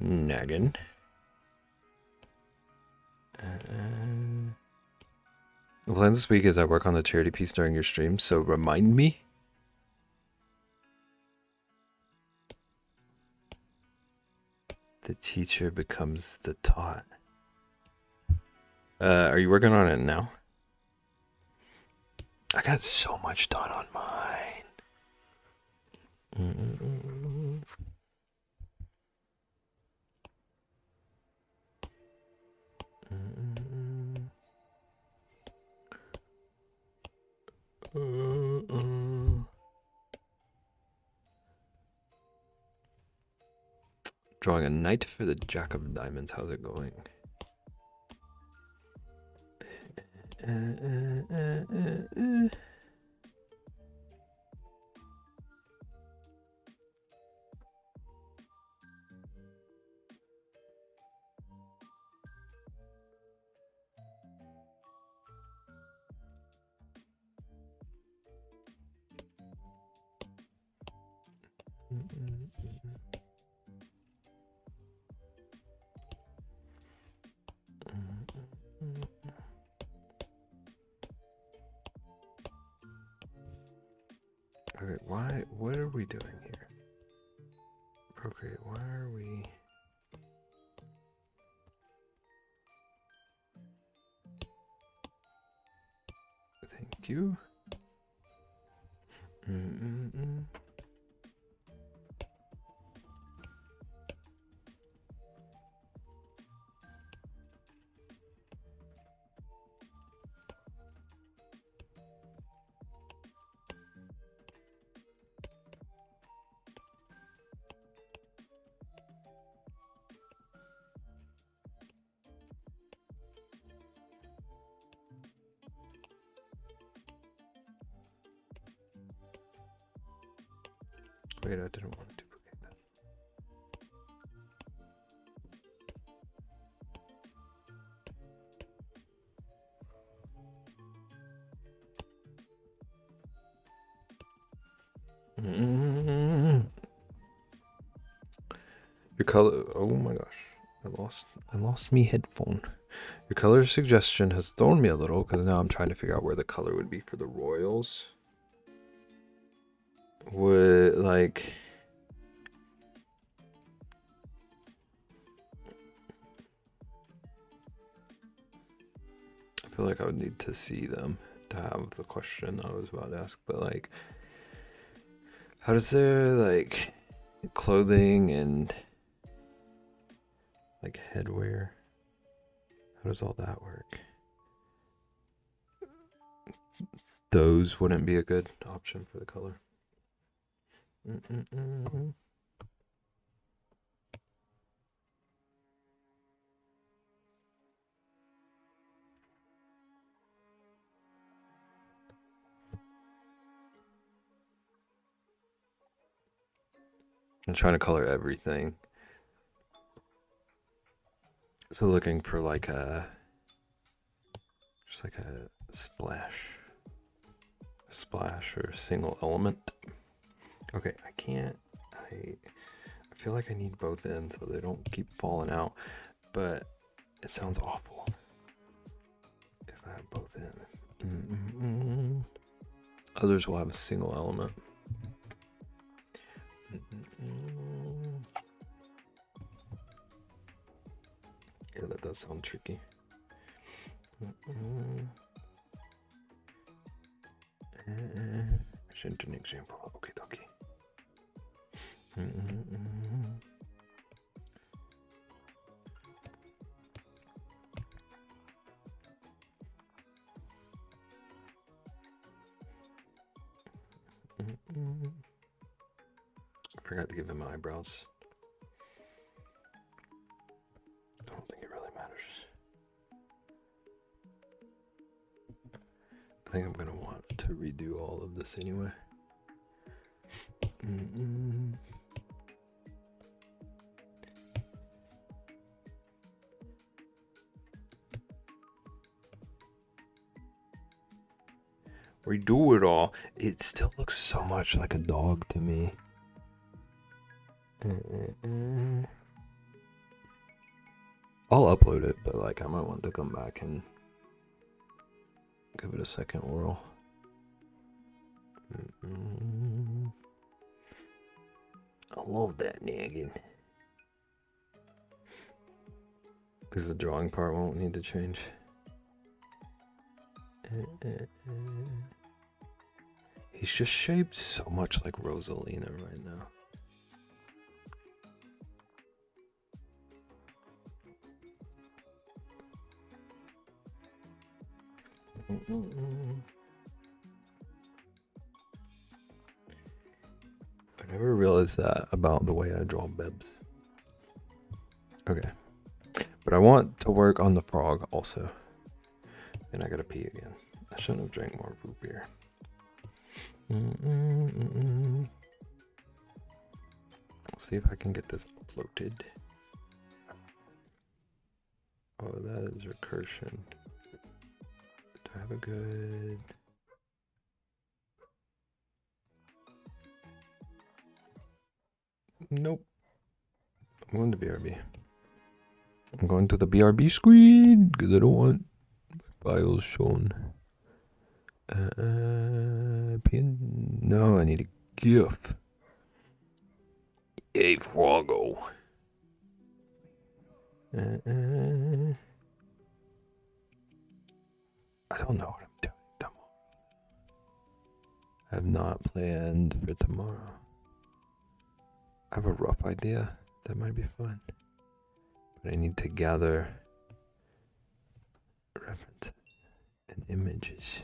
Naggin. The plan this week is I work on the charity piece during your stream, so remind me. The teacher becomes the taught. Are you working on it now? I got so much done on mine. Drawing a knight for the Jack of Diamonds. How's it going? Okay, what are we doing here? Procreate, why are we... Thank you. Wait, I didn't want to duplicate that. Your color, oh my gosh, I lost me headphone. Your color suggestion has thrown me a little because now I'm trying to figure out where the color would be for the royals. Would like... I feel like I would need to see them to have the question I was about to ask, but like, how does their like clothing and like headwear, how does all that work? Those wouldn't be a good option for the color. I'm trying to color everything. So looking for like a, just like a splash or a single element. Okay, I feel like I need both ends so they don't keep falling out, but it sounds awful if I have both ends. Others will have a single element. Yeah, that does sound tricky. Shouldn't an example. Okay, okay. forgot to give him eyebrows. I don't think it really matters. I think I'm gonna want to redo all of this anyway. Redo it all. It still looks so much like a dog to me. I'll upload it, but like I might want to come back and give it a second whirl. I love that nagging. Because the drawing part won't need to change. He's just shaped so much like Rosalina right now. I never realized that about the way I draw bibs. Okay. But I want to work on the frog also. And I gotta pee again. I shouldn't have drank more root beer. Let's see if I can get this uploaded. Oh, that is recursion. Do I have a good... Nope. I'm going to BRB. I'm going to the BRB screen because I don't want my files shown. Pin? No, I need a GIF. A Froggo. I don't know what I'm doing tomorrow. I have not planned for tomorrow. I have a rough idea that might be fun. But I need to gather references and images.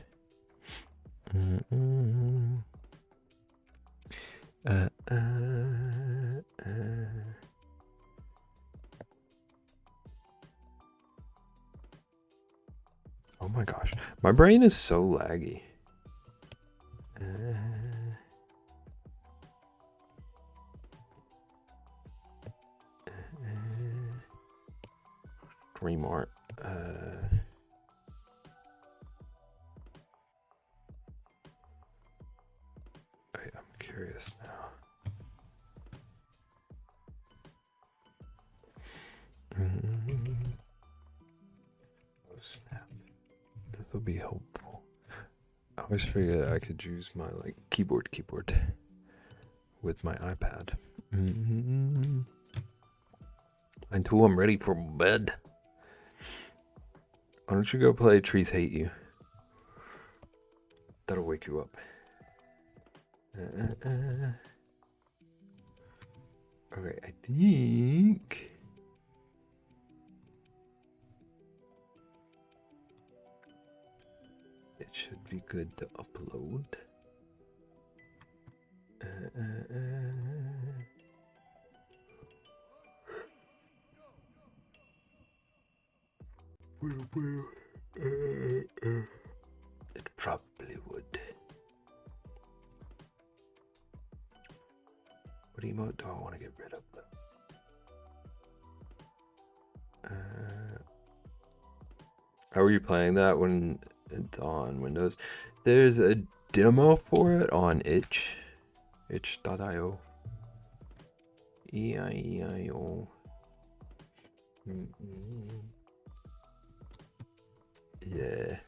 Oh my gosh, my brain is so laggy. Stream art. Okay, I'm curious now. Oh snap. This will be helpful. I always forget I could use my like keyboard with my iPad. Until I'm ready for bed. Why don't you go play Trees Hate You? That'll wake you up. Okay, I think it should be good to upload. It probably would. What emote do I want to get rid of though? How are you playing that when it's on Windows? There's a demo for it on itch.io. E-I-E-I-O. Yeah.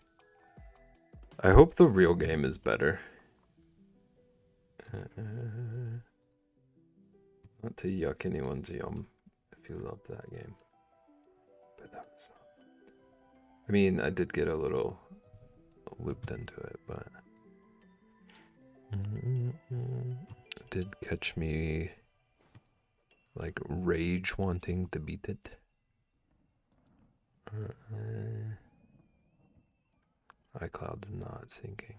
I hope the real game is better. Not to yuck anyone's yum if you love that game. But that was not. I mean, I did get a little looped into it, but it did catch me like rage wanting to beat it. iCloud's not syncing.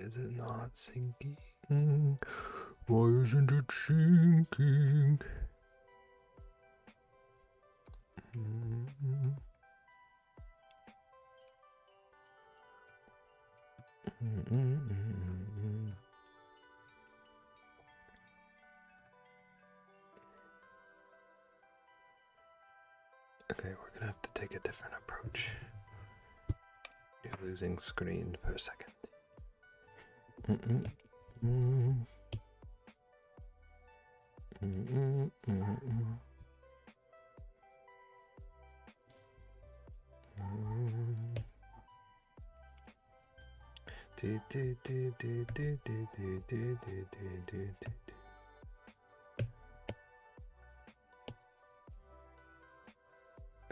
is it not sinking? Why isn't it sinking? Okay, we're gonna have to take a different approach. You're losing screen for a second. Oh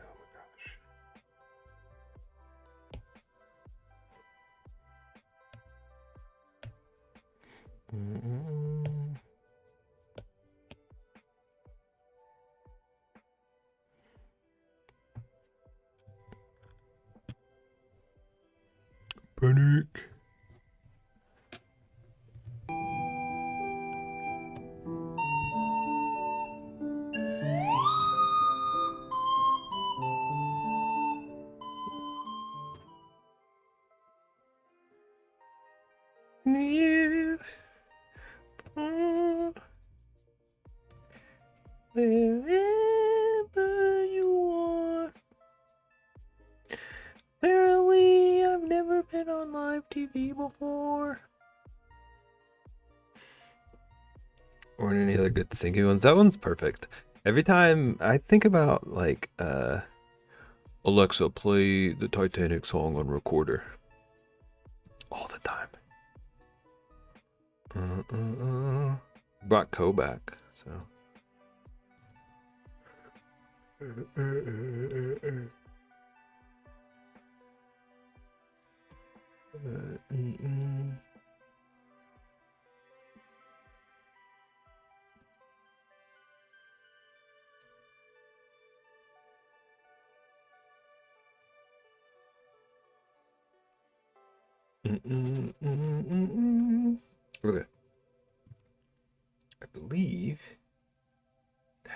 my gosh. Panic. You are wherever you are. Apparently, I've never been on live TV before. Or any other good singing ones. That one's perfect. Every time I think about like Alexa, play the Titanic song on recorder. All the time. Brought Ko back, so. Okay. I believe. Dang.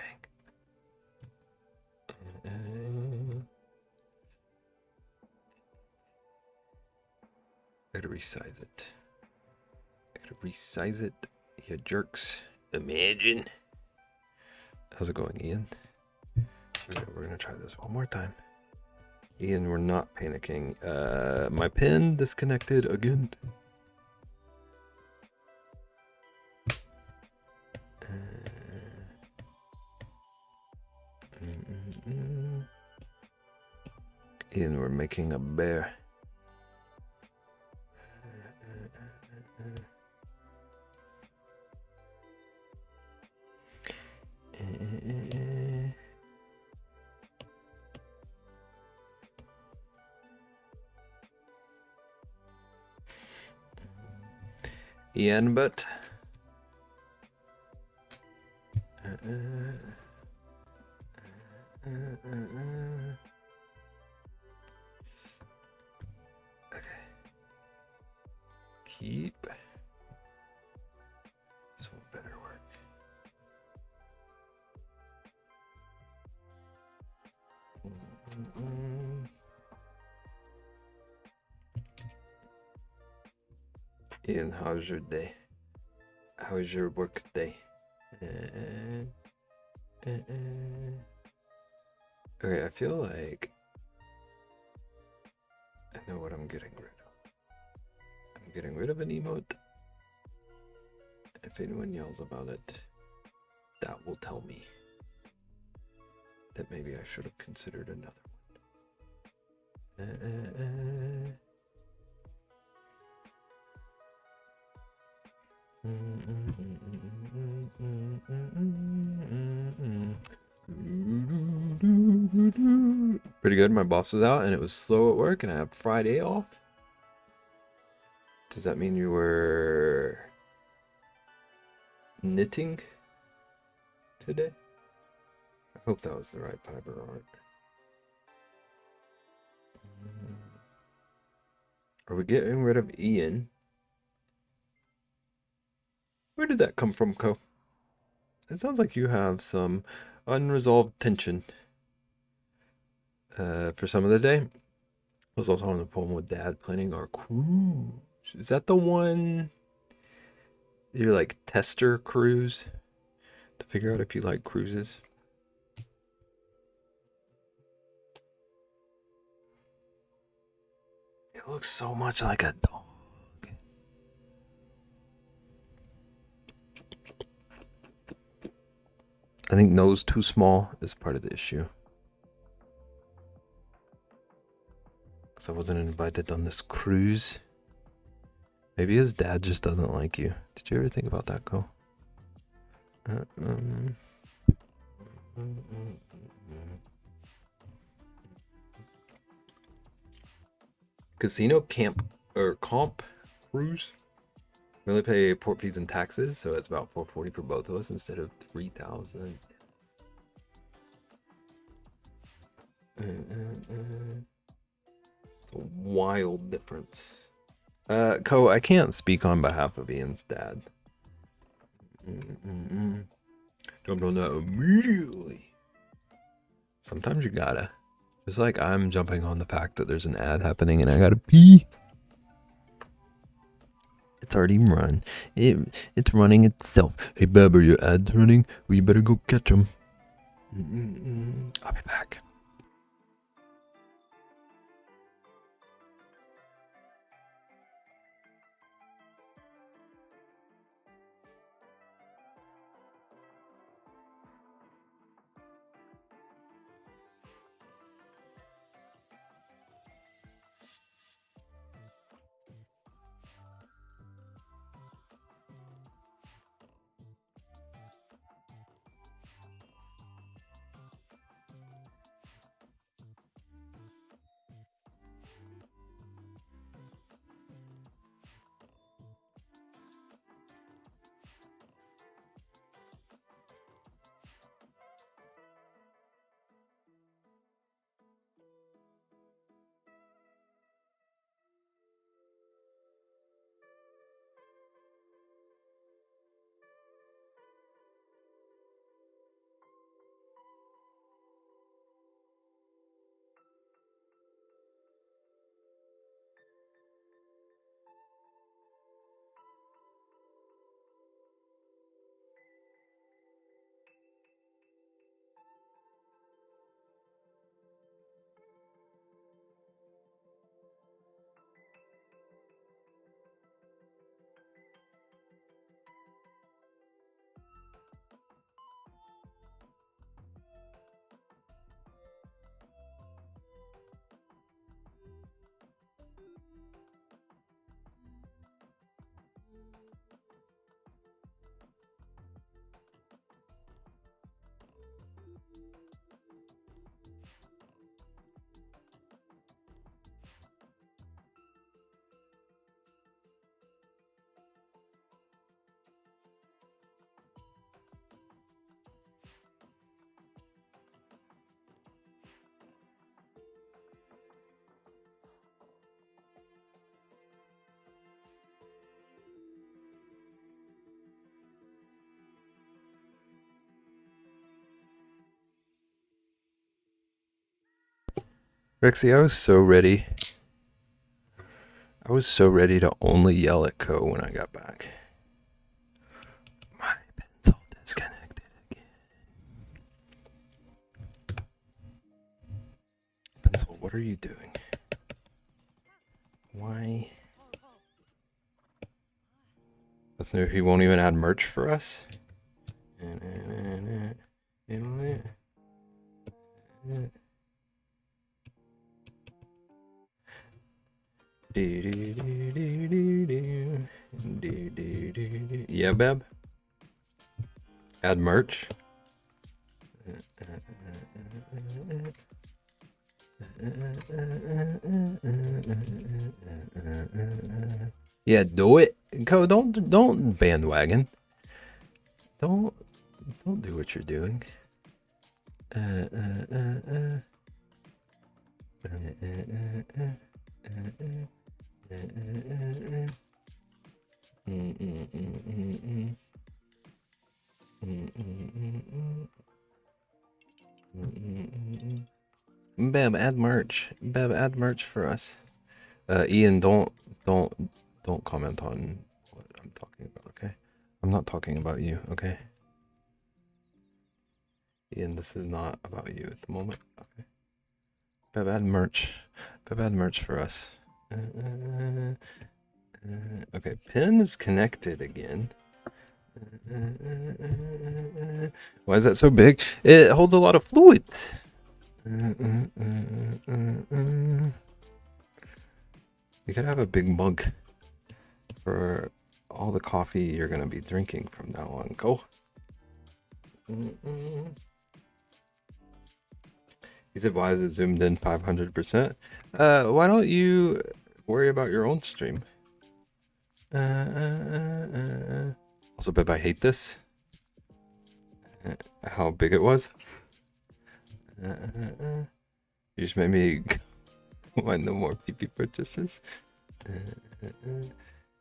I gotta resize it. You jerks. Imagine. How's it going, Ian? Okay, we're gonna try this one more time. Ian, we're not panicking. My pen disconnected again. Ian, we're making a bear. Ian, but okay. Keep. This one better work. Ian, how's your day? How is your work day? Okay, I feel like I know what I'm getting rid of. I'm getting rid of an emote. If anyone yells about it, that will tell me that maybe I should have considered another one. Pretty good. My boss was out and it was slow at work and I have Friday off. Does that mean you were knitting today? I hope that was the right fiber art. Are we getting rid of Ian? Where did that come from, Ko? It sounds like you have some unresolved tension. For some of the day. I was also on the phone with Dad planning our cruise. Is that the one? Your like tester cruise to figure out if you like cruises? It looks so much like a dog. I think nose too small is part of the issue. Because I wasn't invited on this cruise. Maybe his dad just doesn't like you. Did you ever think about that, Cole? Casino camp or comp cruise. We only pay port fees and taxes, so it's about $440 for both of us instead of $3,000. It's a wild difference. Ko, I can't speak on behalf of Ian's dad. Jumped on that immediately. Sometimes you gotta. Just like I'm jumping on the fact that there's an ad happening and I gotta pee. It's already run. It's running itself. Hey, Bab, are your ads running? Well, you better go catch them. I'll be back. Rexy, I was so ready. I was so ready to only yell at Ko when I got back. My pencil disconnected again. Pencil, what are you doing? Why? That's new. He won't even add merch for us. Yeah, Beb. Add merch. Yeah, do it. Go. Don't bandwagon. Don't do what you're doing. Beb, add merch. Beb, add merch for us. Ian, don't comment on what I'm talking about, okay? I'm not talking about you, okay? Ian, this is not about you at the moment, okay? Beb, add merch. Beb, add merch for us. Okay, pin is connected again. Why is that so big? It holds a lot of fluid. You gotta have a big mug for all the coffee you're gonna be drinking from now on. Go. He said, why is it zoomed in 500%? Why don't you worry about your own stream? Also, Beb, I hate this. How big it was. You just made me want no more PP purchases.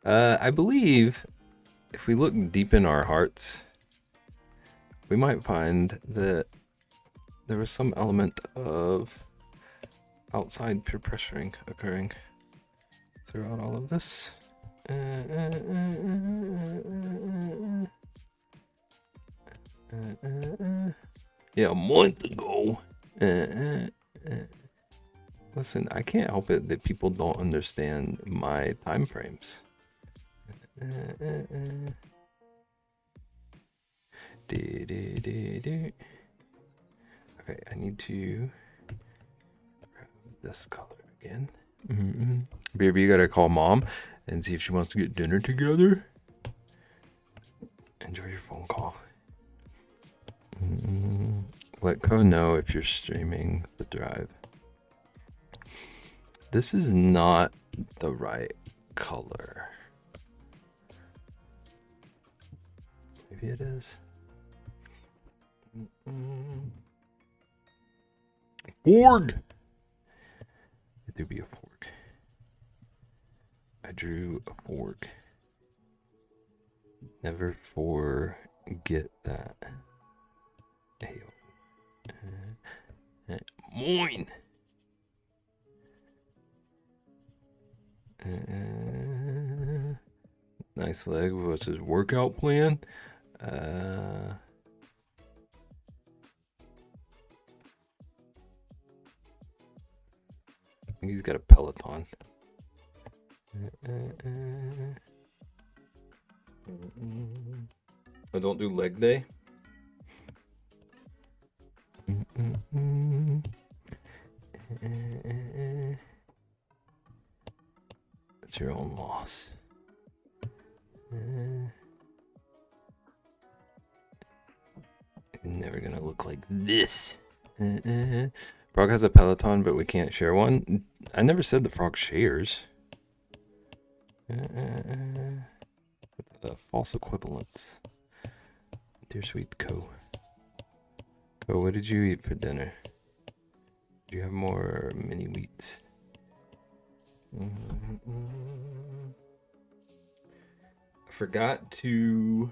I believe if we look deep in our hearts, we might find that there was some element of outside peer pressuring occurring throughout all of this. Yeah, a month ago. Listen, I can't help it that people don't understand my time frames. Okay, I need to grab this color again. Baby, you gotta call mom and see if she wants to get dinner together. Enjoy your phone call. Let Co know if you're streaming the drive. This is not the right color. Maybe it is. Fork! It do be a fork. I drew a fork. Never forget that. Hey, moin! Nice leg. What's his workout plan? I think he's got a Peloton. I don't do leg day. It's your own loss. You're never gonna look like this. Frog has a Peloton, but we can't share one. I never said the frog shares. False equivalence. Dear sweet Co. Co, what did you eat for dinner? Do you have more mini wheats? I forgot to...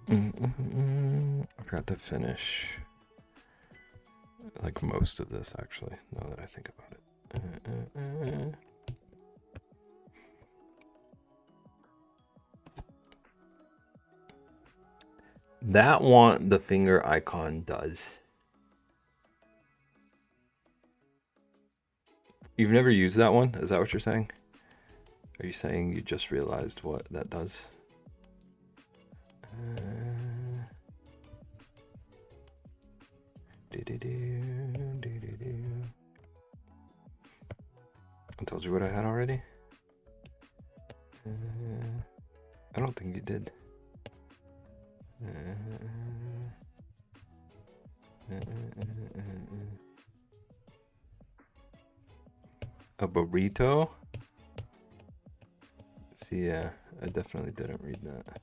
I forgot to finish like most of this actually, now that I think about it. That one, the finger icon does. You've never used that one? Is that what you're saying? Are you saying you just realized what that does? I told you what I had already? I don't think you did. A burrito? See, yeah, I definitely didn't read that.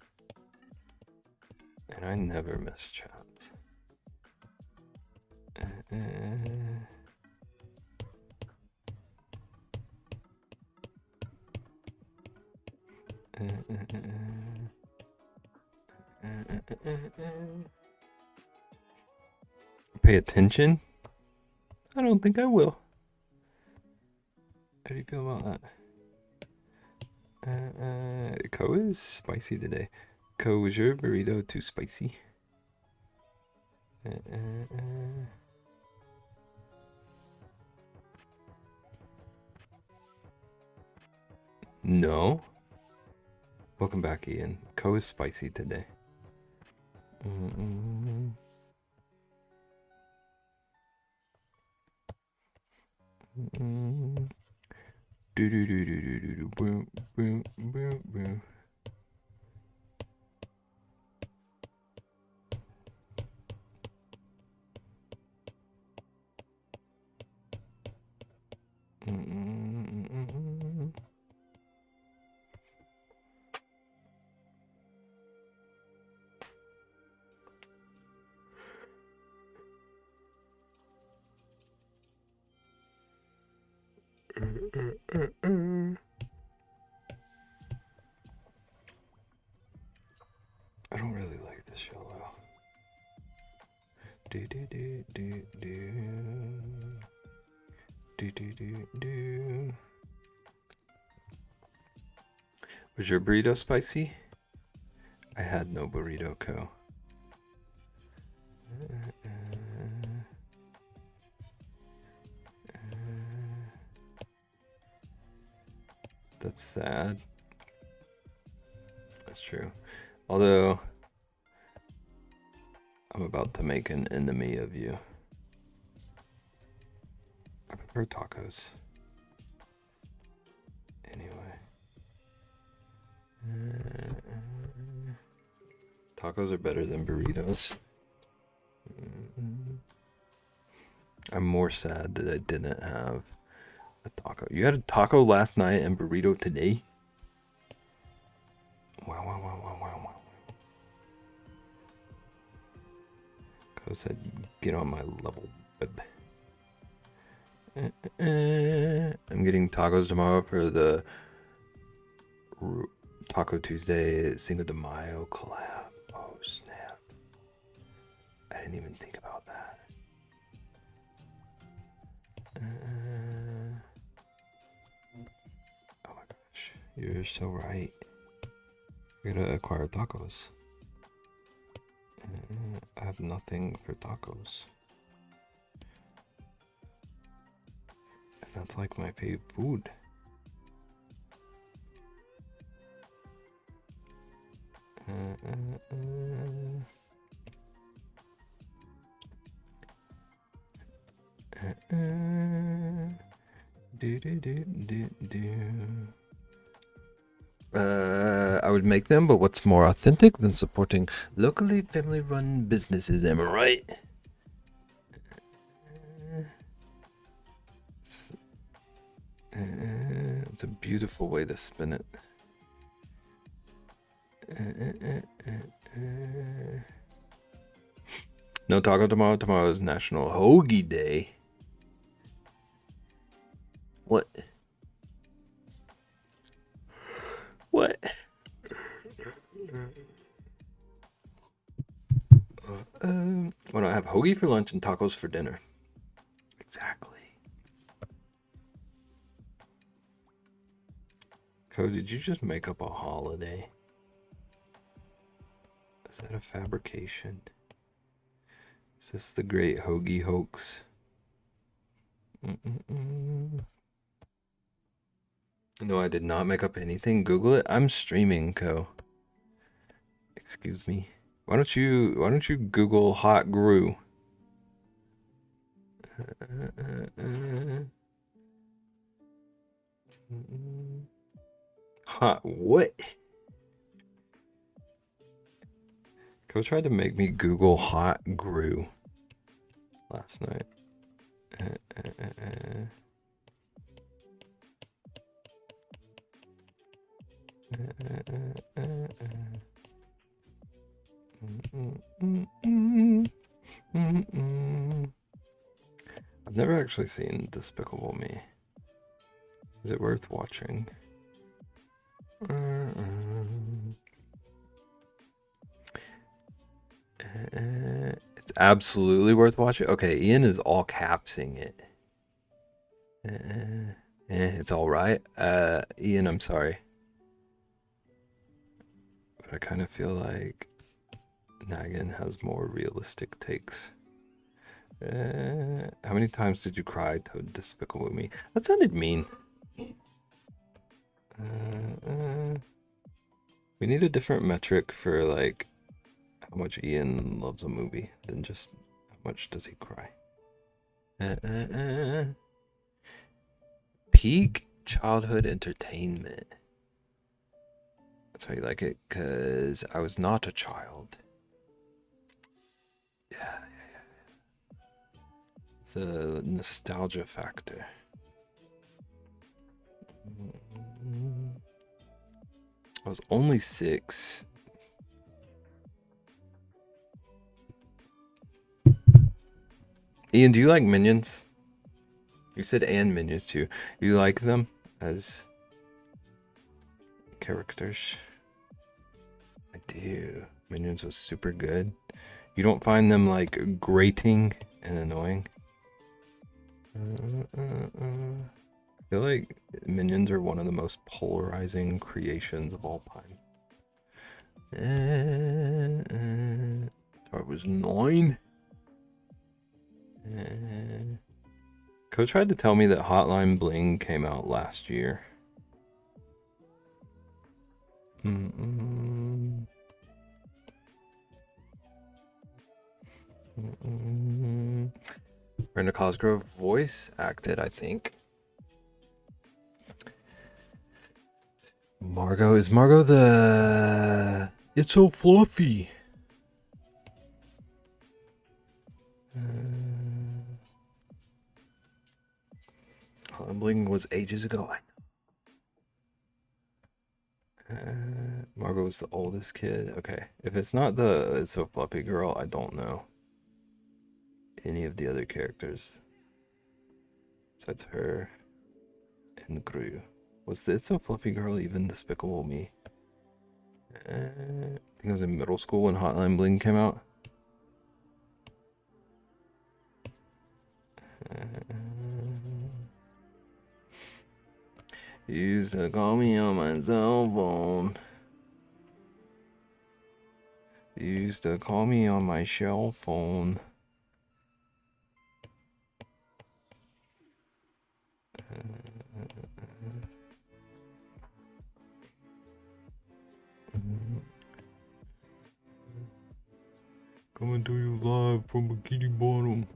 And I never miss chats. Pay attention? I don't think I will. How do you feel about that? Ko is spicy today. Ko, was your burrito too spicy? No. Welcome back, Ian. Ko is spicy today. Do do do do do do do boom boom boom boom. I don't really like this yellow. Do do do do do do do do do. Was your burrito spicy? I had no burrito, Ko. That's sad. That's true. Although, I'm about to make an enemy of you. I prefer tacos. Anyway. Tacos are better than burritos. I'm more sad that I didn't have a taco. You had a taco last night and burrito today? Wow, wow, wow, wow, wow, wow. Ko said, get on my level, web. I'm getting tacos tomorrow for the Taco Tuesday Cinco de Mayo collab. Oh, snap. I didn't even think about that. Oh my gosh. You're so right. I gotta acquire tacos. I have nothing for tacos. And that's like my favorite food. I would make them, but what's more authentic than supporting locally family-run businesses? Am I right? It's a beautiful way to spin it. No taco tomorrow. Tomorrow is National Hoagie Day. What? What? Why don't I have hoagie for lunch and tacos for dinner? Exactly. Ko, did you just make up a holiday? Is that a fabrication? Is this the great hoagie hoax? No, I did not make up anything. Google it. I'm streaming, Ko. Excuse me. Why don't you Google hot grew? Hot what? Ko tried to make me Google hot grew last night. I've never actually seen Despicable Me. Is it worth watching? It's absolutely worth watching. Okay, Ian is all capsing it. It's all right. Ian, I'm sorry, but I kind of feel like Nagin has more realistic takes. How many times did you cry to Despicable Me? That sounded mean. We need a different metric for like how much Ian loves a movie than just how much does he cry. Peak childhood entertainment. That's why you like it, because I was not a child. Yeah. The nostalgia factor. I was only 6. Ian, do you like Minions? You said and Minions too. You like them as characters? I do. Minions was super good. You don't find them like grating and annoying? I feel like Minions are one of the most polarizing creations of all time. So I was 9. Coach tried to tell me that Hotline Bling came out last year. Brenda Cosgrove voice acted, I think. Margot, is Margot the... It's so fluffy. Bling was ages ago. Margot was the oldest kid. Okay, if it's not the It's So Fluffy girl, I don't know any of the other characters besides her and Gru. Was the It's So Fluffy girl even Despicable Me? I think I was in middle school when Hotline Bling came out. You used to call me on my cell phone. You used to call me on my shell phone. Coming to you live from Bikini Bottom.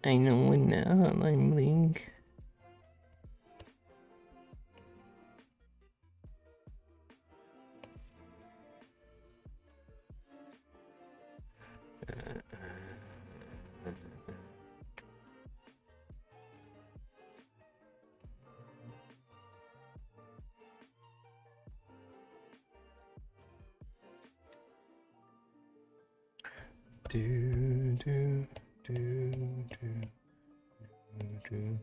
I know when that Hotline Bling. Do do do do do.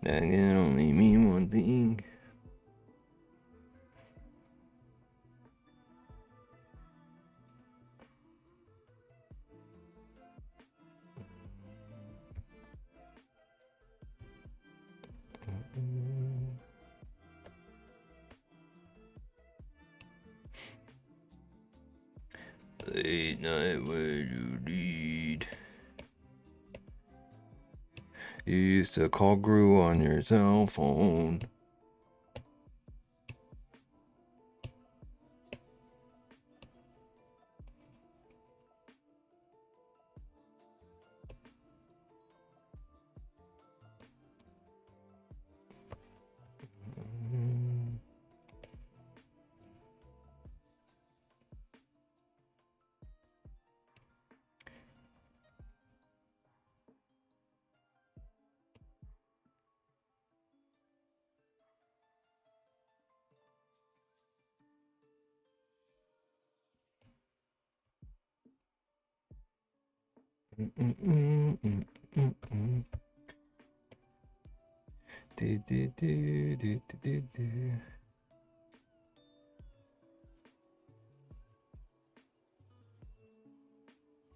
That can only mean one thing. Late night where you read. You used to call Gru on your cell phone.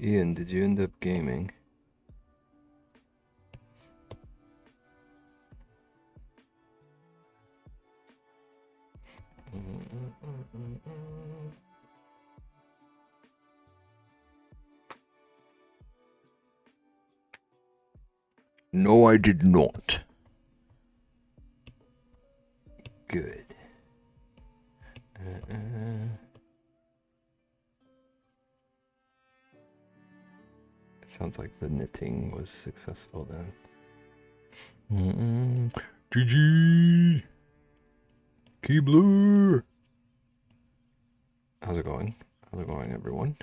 Ian, did you end up gaming? No, I did not. Good. It sounds like the knitting was successful then. GG! Keebler! How's it going? How's it going, everyone?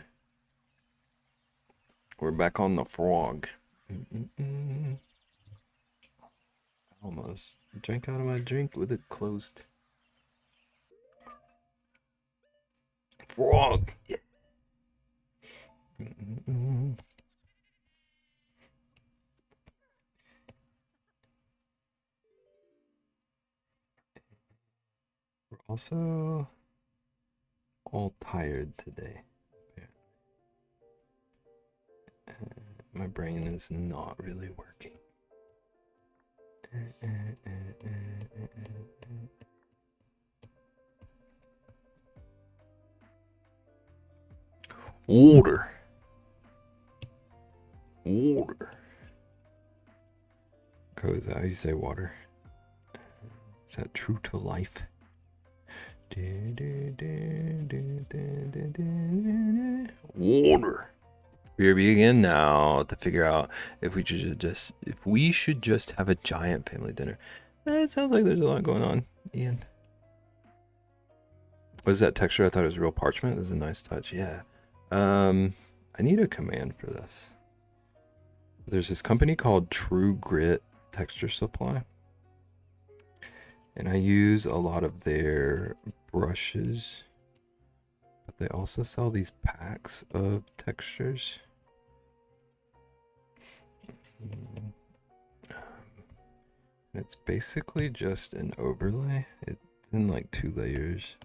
We're back on the frog. Almost drank out of my drink with it closed. Frog! Yeah. We're also all tired today. My brain is not really working. Water. Water. Co, is that how you say water? Is that true to life? Water. We begin now to figure out if we should just have a giant family dinner. It sounds like there's a lot going on, Ian. What is that texture? I thought it was real parchment. This is a nice touch. Yeah. I need a command for this. There's this company called True Grit Texture Supply, and I use a lot of their brushes, but they also sell these packs of textures. It's basically just an overlay. It's in like 2 layers,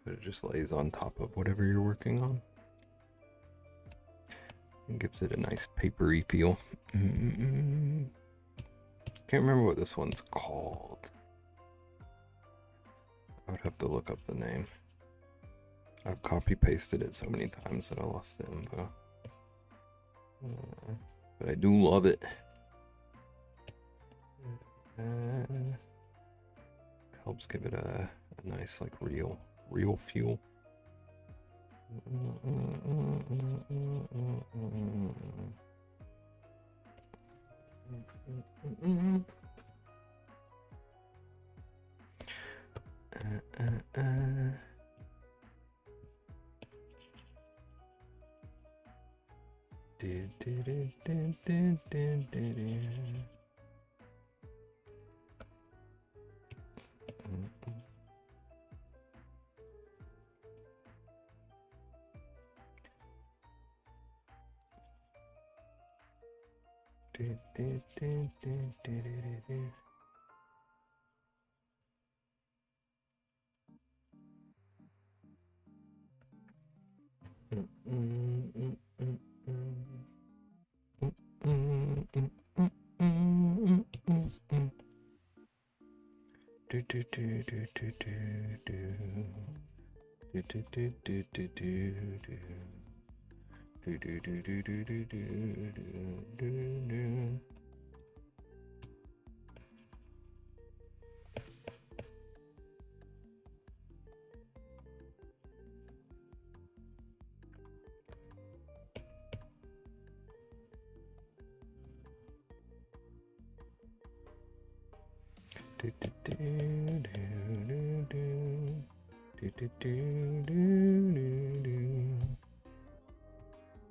but it just lays on top of whatever you're working on. It gives it a nice papery feel. Can't remember what this one's called. I would have to look up the name. I've copy pasted it so many times that I lost the info. But I do love it. Helps give it a nice like real feel.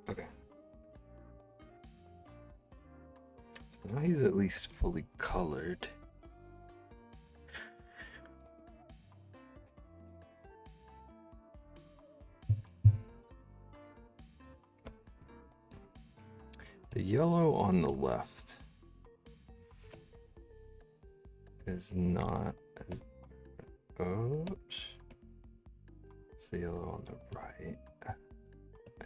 Okay. So now he's at least fully colored. The yellow on the left is not as... Oops. It's the yellow on the right. I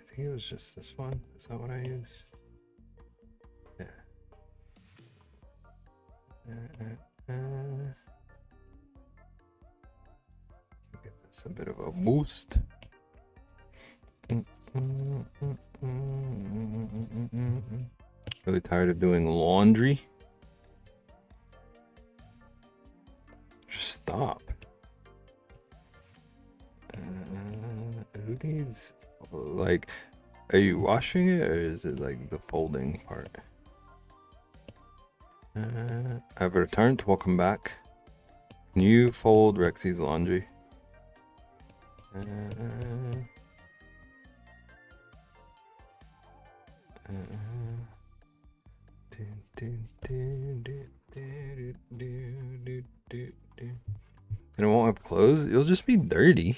think it was just this one. Is that what I used? Yeah. Give this a bit of a boost. Really tired of doing laundry. Just stop. Who needs, like, are you washing it or is it like the folding part? I've returned. Welcome back. Can you fold Rexy's laundry? And it won't have clothes. It'll just be dirty.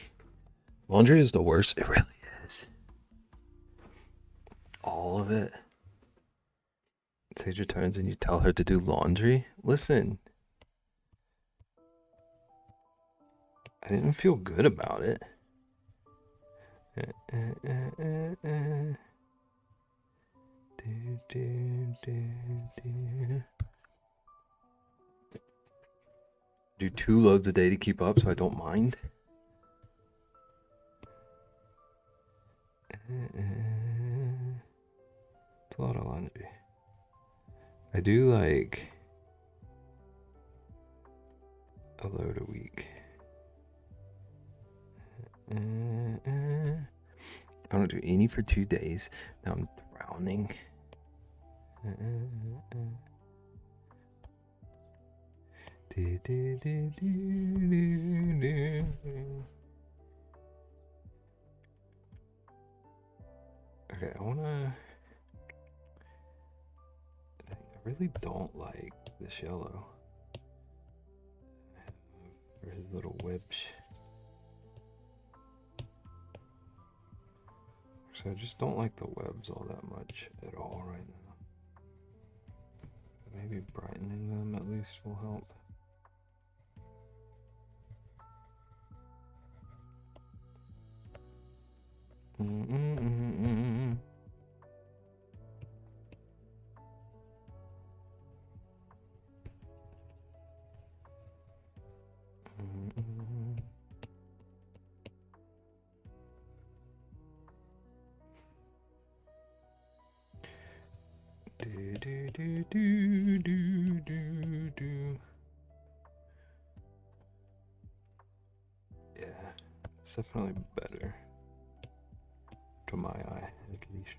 Laundry is the worst. It really is. All of it. Sage returns and you tell her to do laundry. Listen. I didn't feel good about it. Do 2 loads a day to keep up, so I don't mind. It's a lot of laundry. I do like a load a week. I don't do any for 2 days. Now I'm drowning. Okay, I really don't like this yellow. For his little whips. So I just don't like the webs all that much at all right now. Maybe brightening them at least will help. Yeah, it's definitely better to my eye, at least.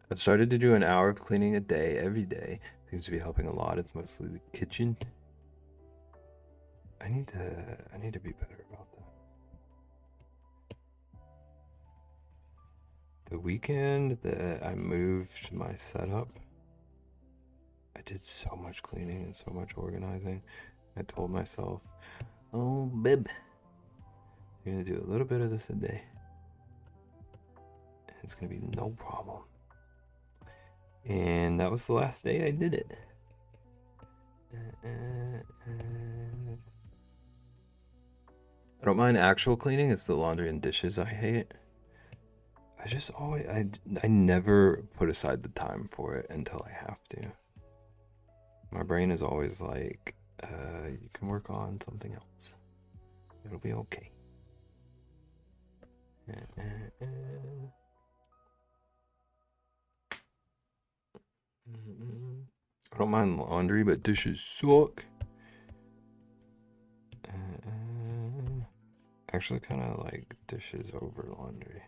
I've started to do an hour of cleaning a day every day. Seems to be helping a lot. It's mostly the kitchen. I need to be better about that. The weekend that I moved my setup, I did so much cleaning and so much organizing. I told myself, oh, babe, you're gonna do a little bit of this a day. And it's gonna be no problem. And that was the last day I did it. I don't mind actual cleaning, it's the laundry and dishes I hate. I just always, I never put aside the time for it until I have to. My brain is always like, you can work on something else. It'll be okay. I don't mind laundry, but dishes suck. Actually, kind of like dishes over laundry.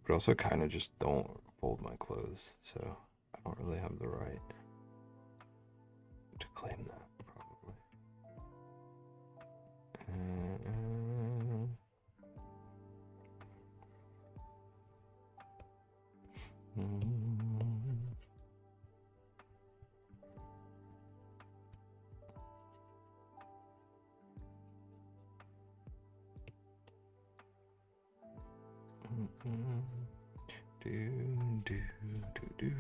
But also kind of just don't fold my clothes, so I don't really have the right to claim that, probably. Do, do, do, do.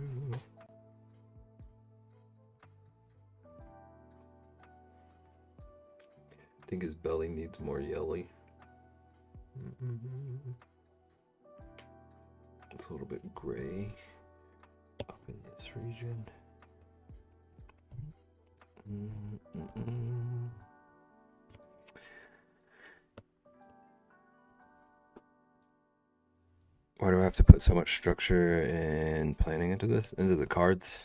I think his belly needs more yelly. It's a little bit gray up in this region. Why do I have to put so much structure and planning into this, into the cards?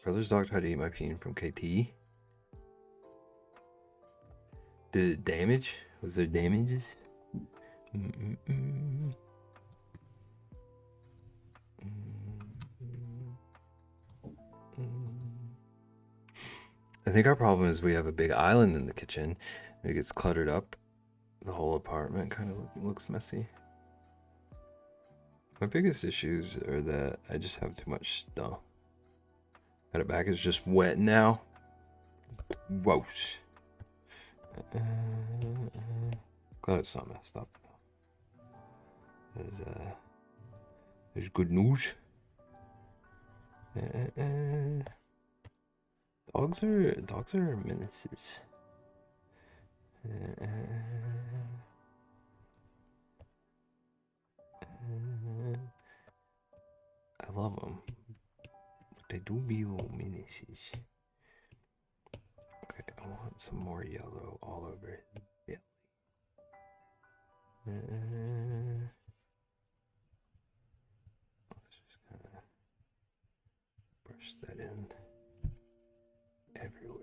Brother's dog tried to eat my peen from KT. Did it damage? Was there damages? I think our problem is we have a big island in the kitchen. It gets cluttered up. The whole apartment kind of looks messy. My biggest issues are that I just have too much stuff. That back is just wet now. Gross. Glad it's not messed up. There's good news. Dogs are menaces. I love them. They do be little menaces. Okay, I want some more yellow all over his belly. Let's just kind of brush that in everywhere.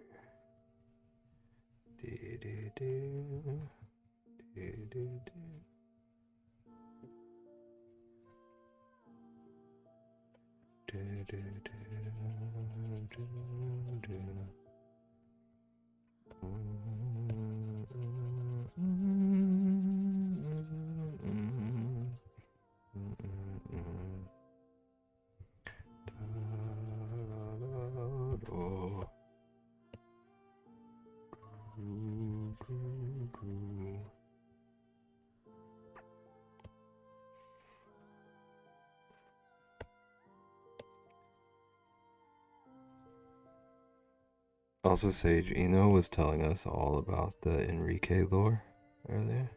Also, Sage Eno was telling us all about the Enrique lore earlier.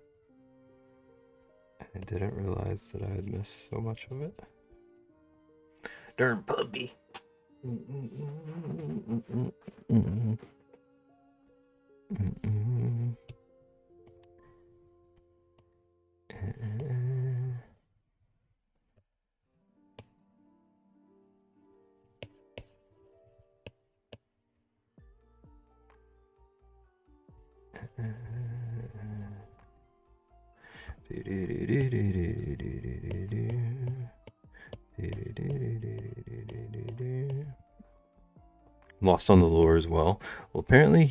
I didn't realize that I had missed so much of it. Darn puppy. Lost on the lore as well. Well, apparently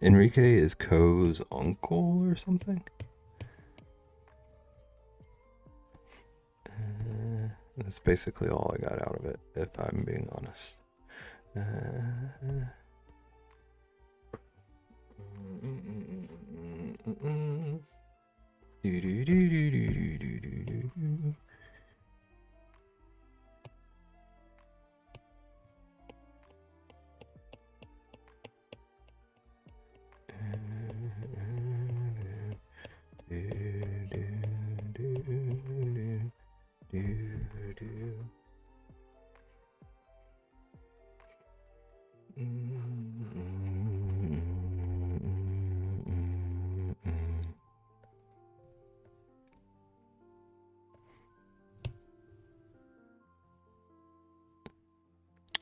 Enrique is Ko's uncle or something. That's basically all I got out of it, if I'm being honest.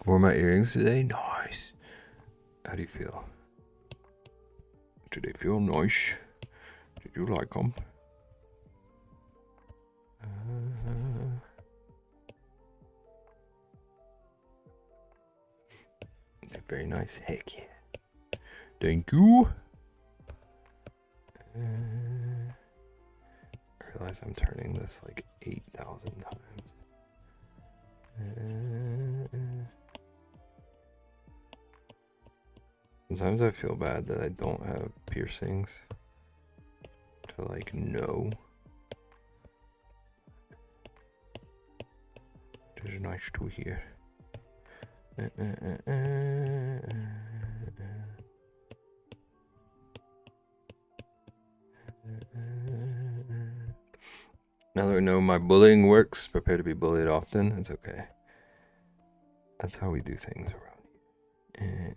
Wore my earrings today. Nice. How do you feel? Do they feel nice? Did you like them? They're very nice. Heck yeah. Thank you. I realize I'm turning this like 8,000 times. Sometimes I feel bad that I don't have piercings to like know. It's nice to hear. Now that we know my bullying works, prepare to be bullied often. It's okay. That's how we do things around here.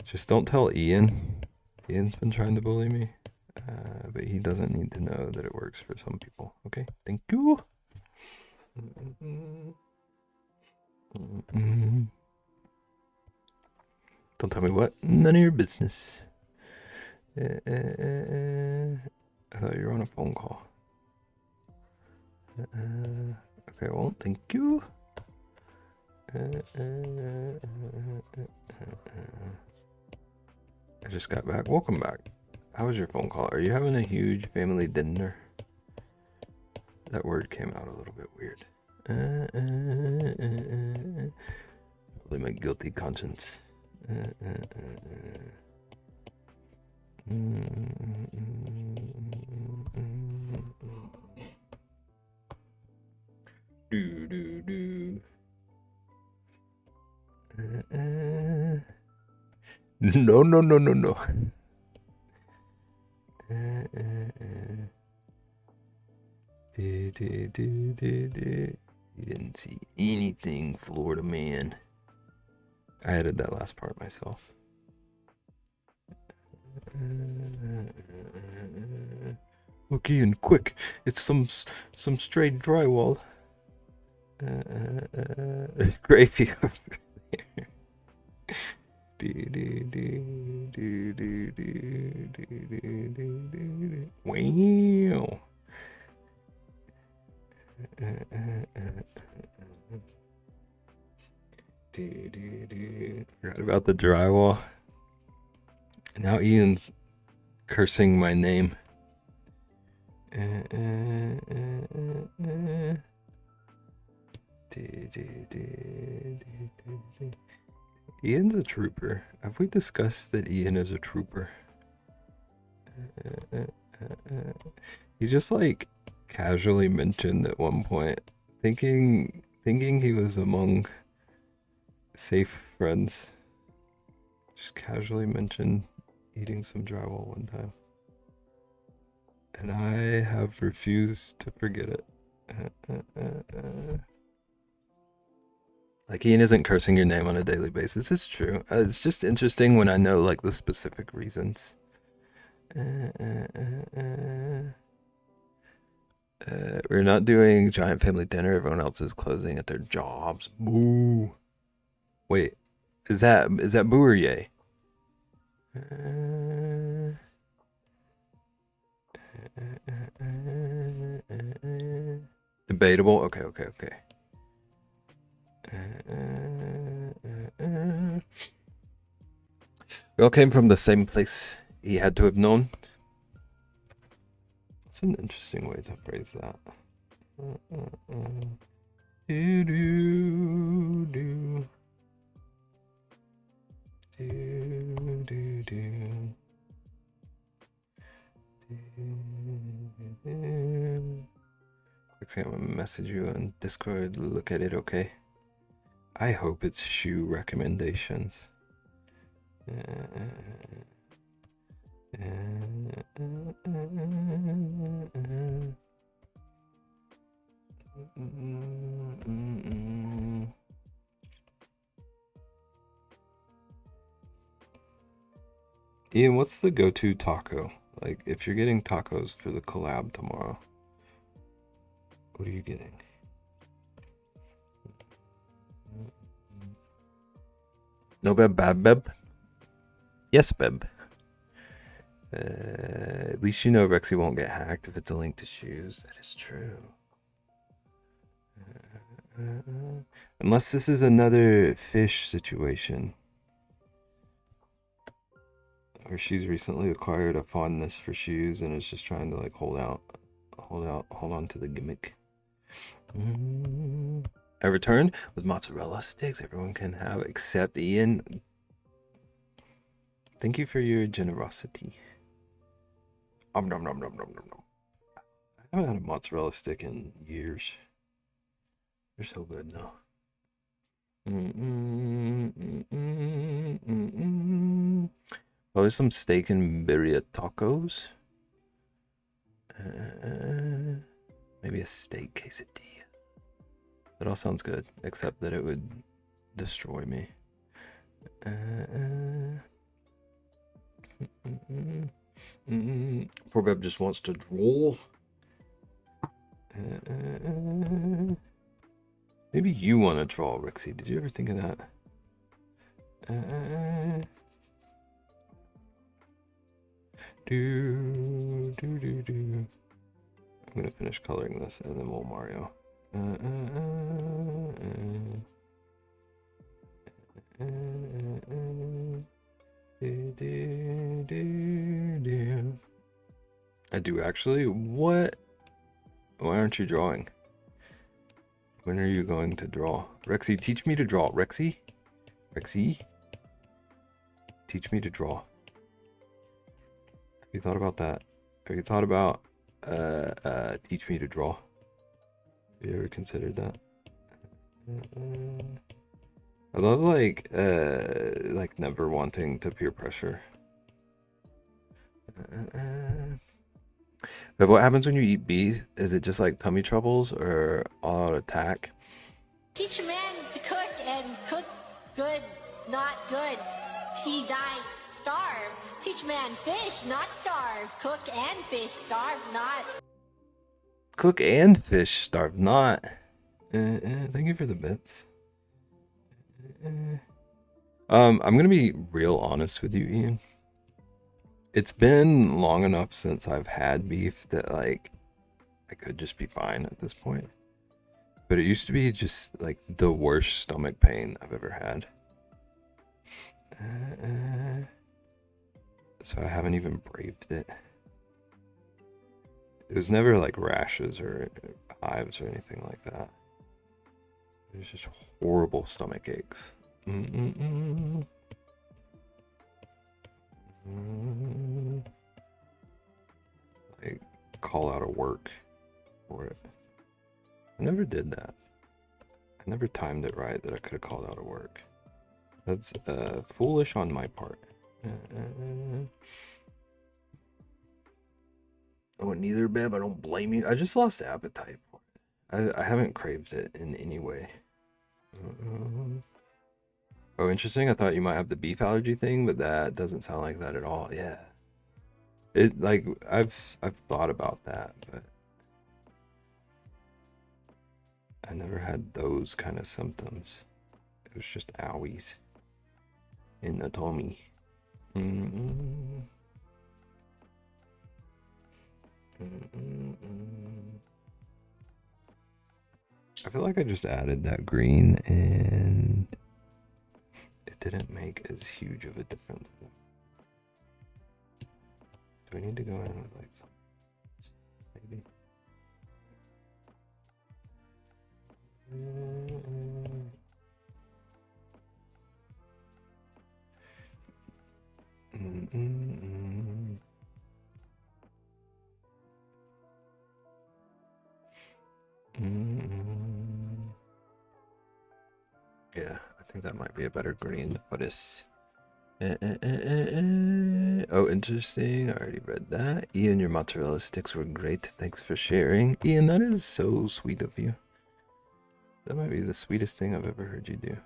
Just don't tell Ian. Ian's been trying to bully me. But he doesn't need to know that it works for some people. Okay, thank you. Don't tell me what. None of your business. I thought you were on a phone call. Okay, well, thank you. I just got back. Welcome back. How was your phone call? Are you having a huge family dinner? That word came out a little bit weird. Probably my guilty conscience. Do do do. No, no, no, no, no. You didn't see anything, Florida man. I added that last part myself. Okay, and quick. It's some straight drywall. It's gravy over there. Wow. Forgot about the drywall. Now Ian's cursing my name. Ian's a trooper. Have we discussed that Ian is a trooper? He just like casually mentioned at one point, thinking he was among safe friends. Just casually mentioned eating some drywall one time. And I have refused to forget it. Like, Ian isn't cursing your name on a daily basis. It's true. It's just interesting when I know, like, the specific reasons. We're not doing giant family dinner. Everyone else is closing at their jobs. Boo. Wait, is that boo or yay? Debatable. Okay. We all came from the same place. He had to have known. That's an interesting way to phrase that. Quick, I'm gonna message you on Discord. Look at it, okay? I hope it's shoe recommendations. Ian, what's the go-to taco? Like, if you're getting tacos for the collab tomorrow, what are you getting? No Beb, bad Beb? Yes, Beb. At least you know Rexy won't get hacked if it's a link to shoes. That is true. Unless this is another fish situation. Where she's recently acquired a fondness for shoes and is just trying to like hold on to the gimmick. I returned with mozzarella sticks everyone can have except Ian. Thank you for your generosity. Nom, nom, nom, nom, nom, nom. I haven't had a mozzarella stick in years. They're so good now. Oh, there's some steak and birria tacos. Maybe a steak quesadilla. That all sounds good, except that it would destroy me. Poor Beb just wants to draw. Maybe you want to draw, Rexy. Did you ever think of that? I'm gonna finish coloring this and then we'll Mario. I do actually. What? Why aren't you drawing? When are you going to draw? Rexy, teach me to draw. Rexy? Rexy? Teach me to draw. Have you thought about that? Have you thought about teach me to draw? Have you ever considered that? I love like never wanting to peer pressure. But what happens when you eat beef? Is it just like tummy troubles or all out attack? Teach a man to cook and cook good, not good. He died starved. Teach a man fish, not starve. Cook and fish, starve not. Cook and fish, starve not. Thank you for the bits. I'm gonna be real honest with you, Ian. It's been long enough since I've had beef that like I could just be fine at this point. But it used to be just like the worst stomach pain I've ever had. So I haven't even braved it. It was never like rashes or hives or anything like that. It was just horrible stomach aches. Like call out of work for it. I never did that. I never timed it right that I could have called out of work. That's foolish on my part. Oh, neither, Beb. I don't blame you. I just lost appetite for it. I haven't craved it in any way. Oh, interesting. I thought you might have the beef allergy thing, but that doesn't sound like that at all. Yeah. It like I've thought about that, but I never had those kind of symptoms. It was just owies in the tummy. I feel like I just added that green and it didn't make as huge of a difference. Do I need to go in with like some? Maybe. Yeah, I think that might be a better green for this. Oh, interesting. I already read that. Ian, your mozzarella sticks were great. Thanks for sharing. Ian, that is so sweet of you. That might be the sweetest thing I've ever heard you do.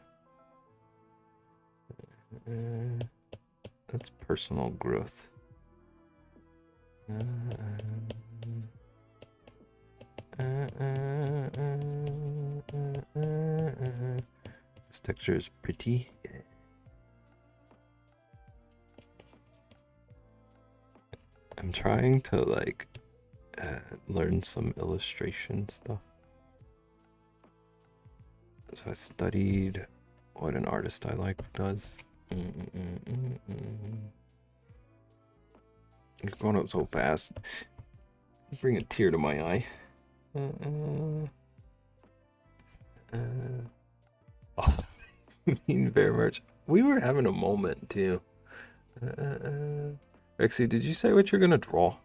That's personal growth. This texture is pretty. I'm trying to like learn some illustration stuff. So I studied what an artist I like does. He's growing up so fast. Bring a tear to my eye. Awesome. Mean very much. We were having a moment too. Rexy, did you say what you're gonna draw?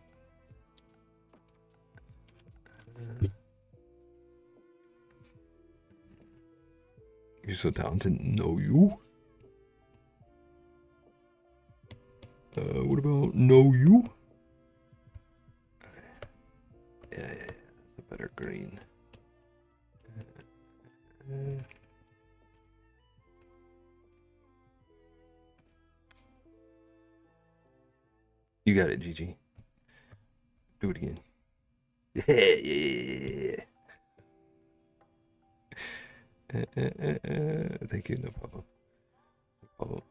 You're so talented. No, you. What about no you? Okay. Yeah. That's a better green. You got it, GG. Do it again. Yeah. Thank you, no problem. No problem.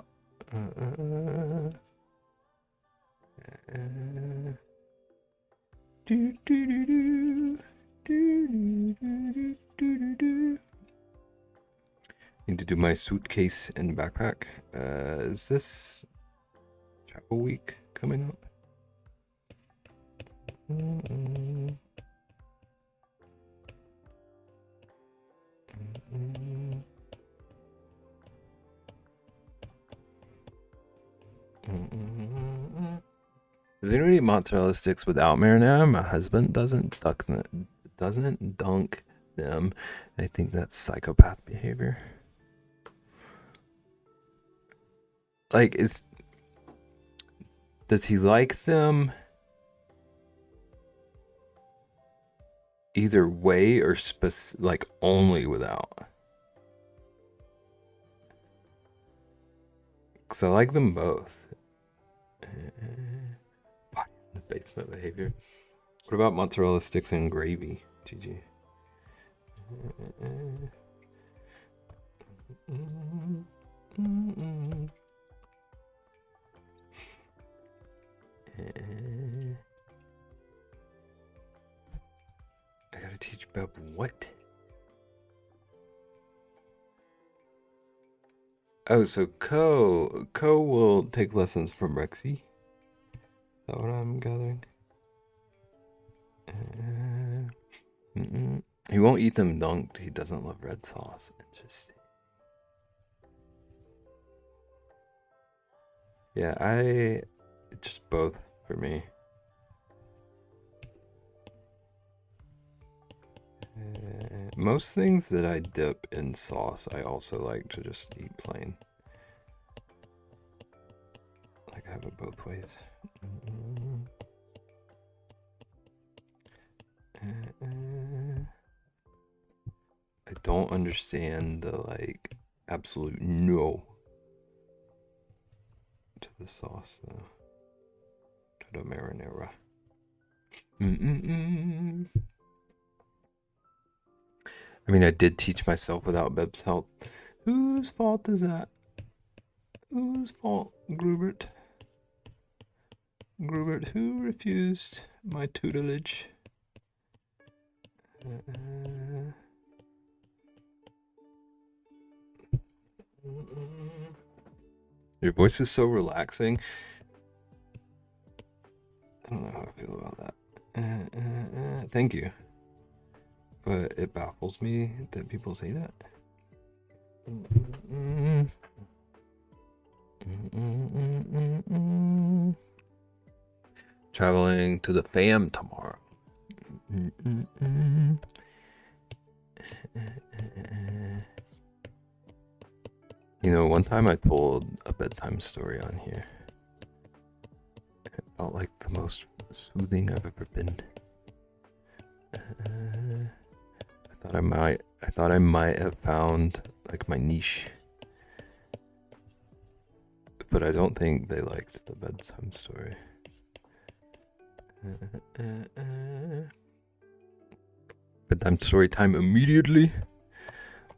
Need to do my suitcase and backpack. Is this travel week coming up? Does anybody eat mozzarella sticks without marinara? My husband doesn't dunk them. I think that's psychopath behavior. Like, does he like them either way or like only without? Because I like them both. The basement behavior. What about mozzarella sticks and gravy, GG? I gotta teach Beb what? Oh, so Ko will take lessons from Rexy. Is that what I'm gathering? He won't eat them dunked. He doesn't love red sauce. Interesting. Yeah, just both for me. Most things that I dip in sauce, I also like to just eat plain. Like I have it both ways. I don't understand the like absolute no to the sauce though. To the marinara. I mean, I did teach myself without Beb's help. Whose fault is that? Whose fault, Grubert? Grubert, who refused my tutelage? Your voice is so relaxing. I don't know how I feel about that. Thank you. But it baffles me that people say that. Traveling to the fam tomorrow. You know, one time I told a bedtime story on here. It felt like the most soothing I've ever been. I thought I might have found like my niche. But I don't think they liked the bedtime story. Bedtime story time immediately.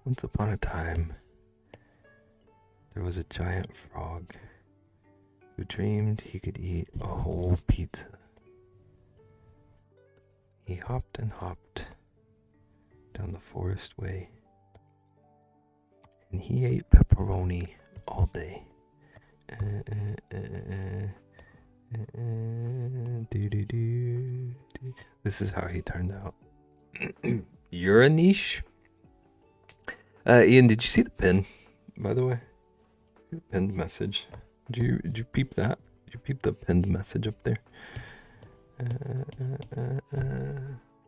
Once upon a time, there was a giant frog who dreamed he could eat a whole pizza He hopped and hopped down the forest way, and he ate pepperoni all day. This is how he turned out. You're a niche. Ian, did you see the pin, by the way? See the pinned message? Did you peep that? Did you peep the pinned message up there?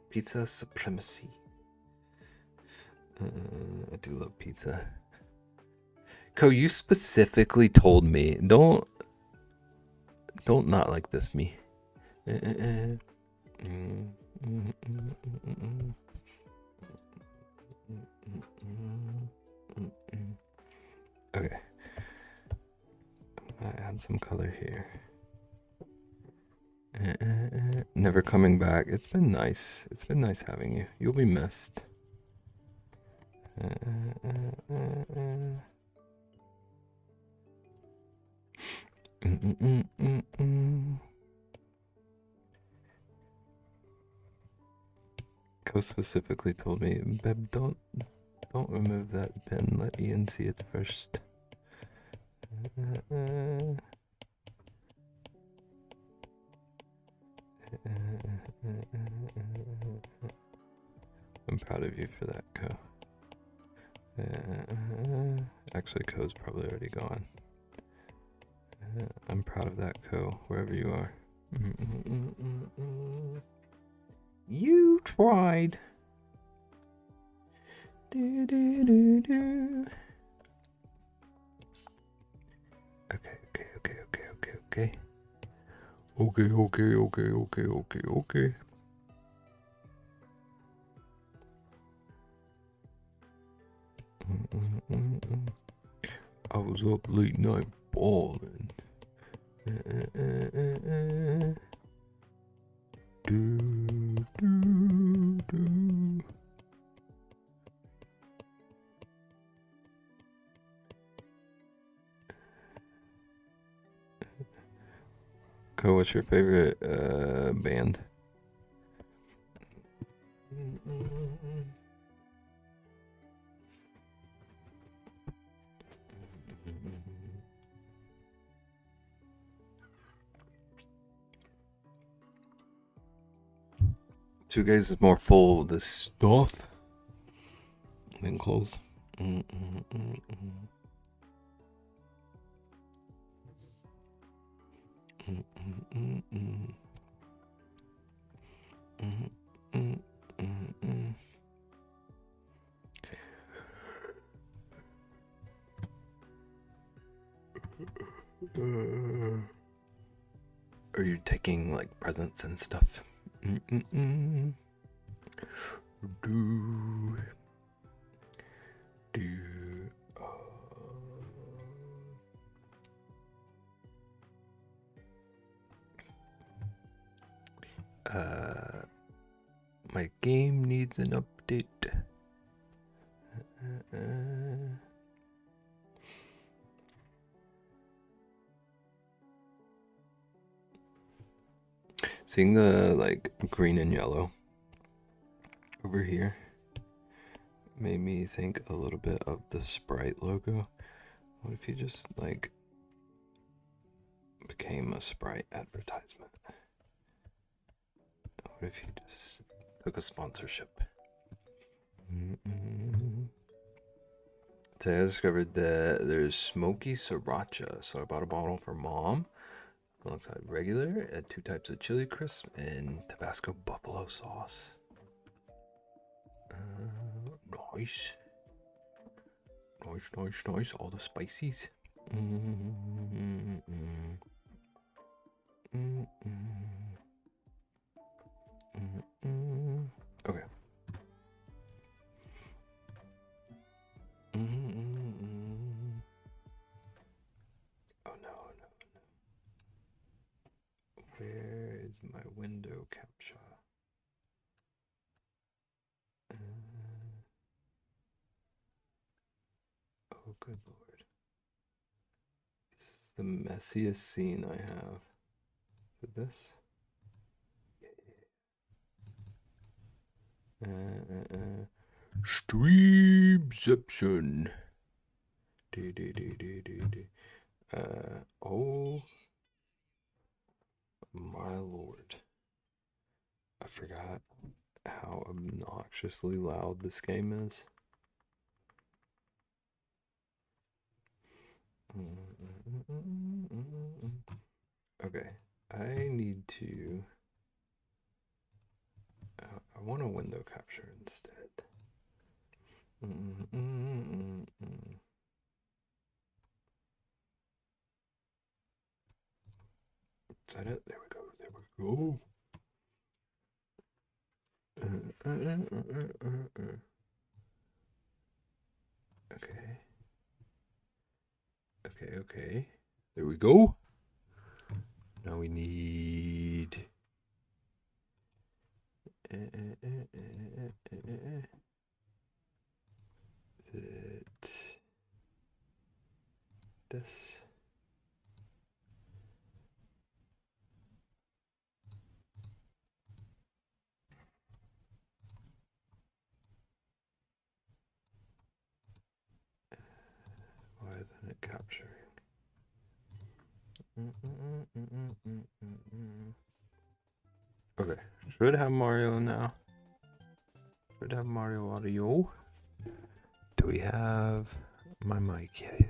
Pizza supremacy. I do love pizza. Ko, you specifically told me don't not like this me. Okay. I add some color here. Never coming back. It's been nice. It's been nice having you. You'll be missed. Co specifically told me, Beb, don't remove that pin. Let Ian see it first. I'm proud of you for that, Co. Actually, Co's probably already gone. I'm proud of that, Co, wherever you are. You tried. Okay. Okay. I was up late night balling. Co, what's your favorite band? Two guys is more full of this stuff than clothes. Are you taking like presents and stuff? My game needs an update. Seeing the like green and yellow over here made me think a little bit of the Sprite logo. What if you just like became a Sprite advertisement? What if you just took a sponsorship? Today I discovered that there's smoky sriracha, so I bought a bottle for Mom alongside regular, 2 types of chili crisp, and Tabasco buffalo sauce. Nice. All the spices. Okay. Oh no. Where is my window capture? Oh, good lord. This is the messiest scene I have. Is it this? Streamception. Oh my lord. I forgot how obnoxiously loud this game is. Okay, I need to. I want a window capture instead. Is that it? There we go. There we go. Okay. Okay, okay. There we go. Now we need. This. Why isn't it capturing? Okay, should have Mario now. Should have Mario audio. Do we have my mic? Yeah.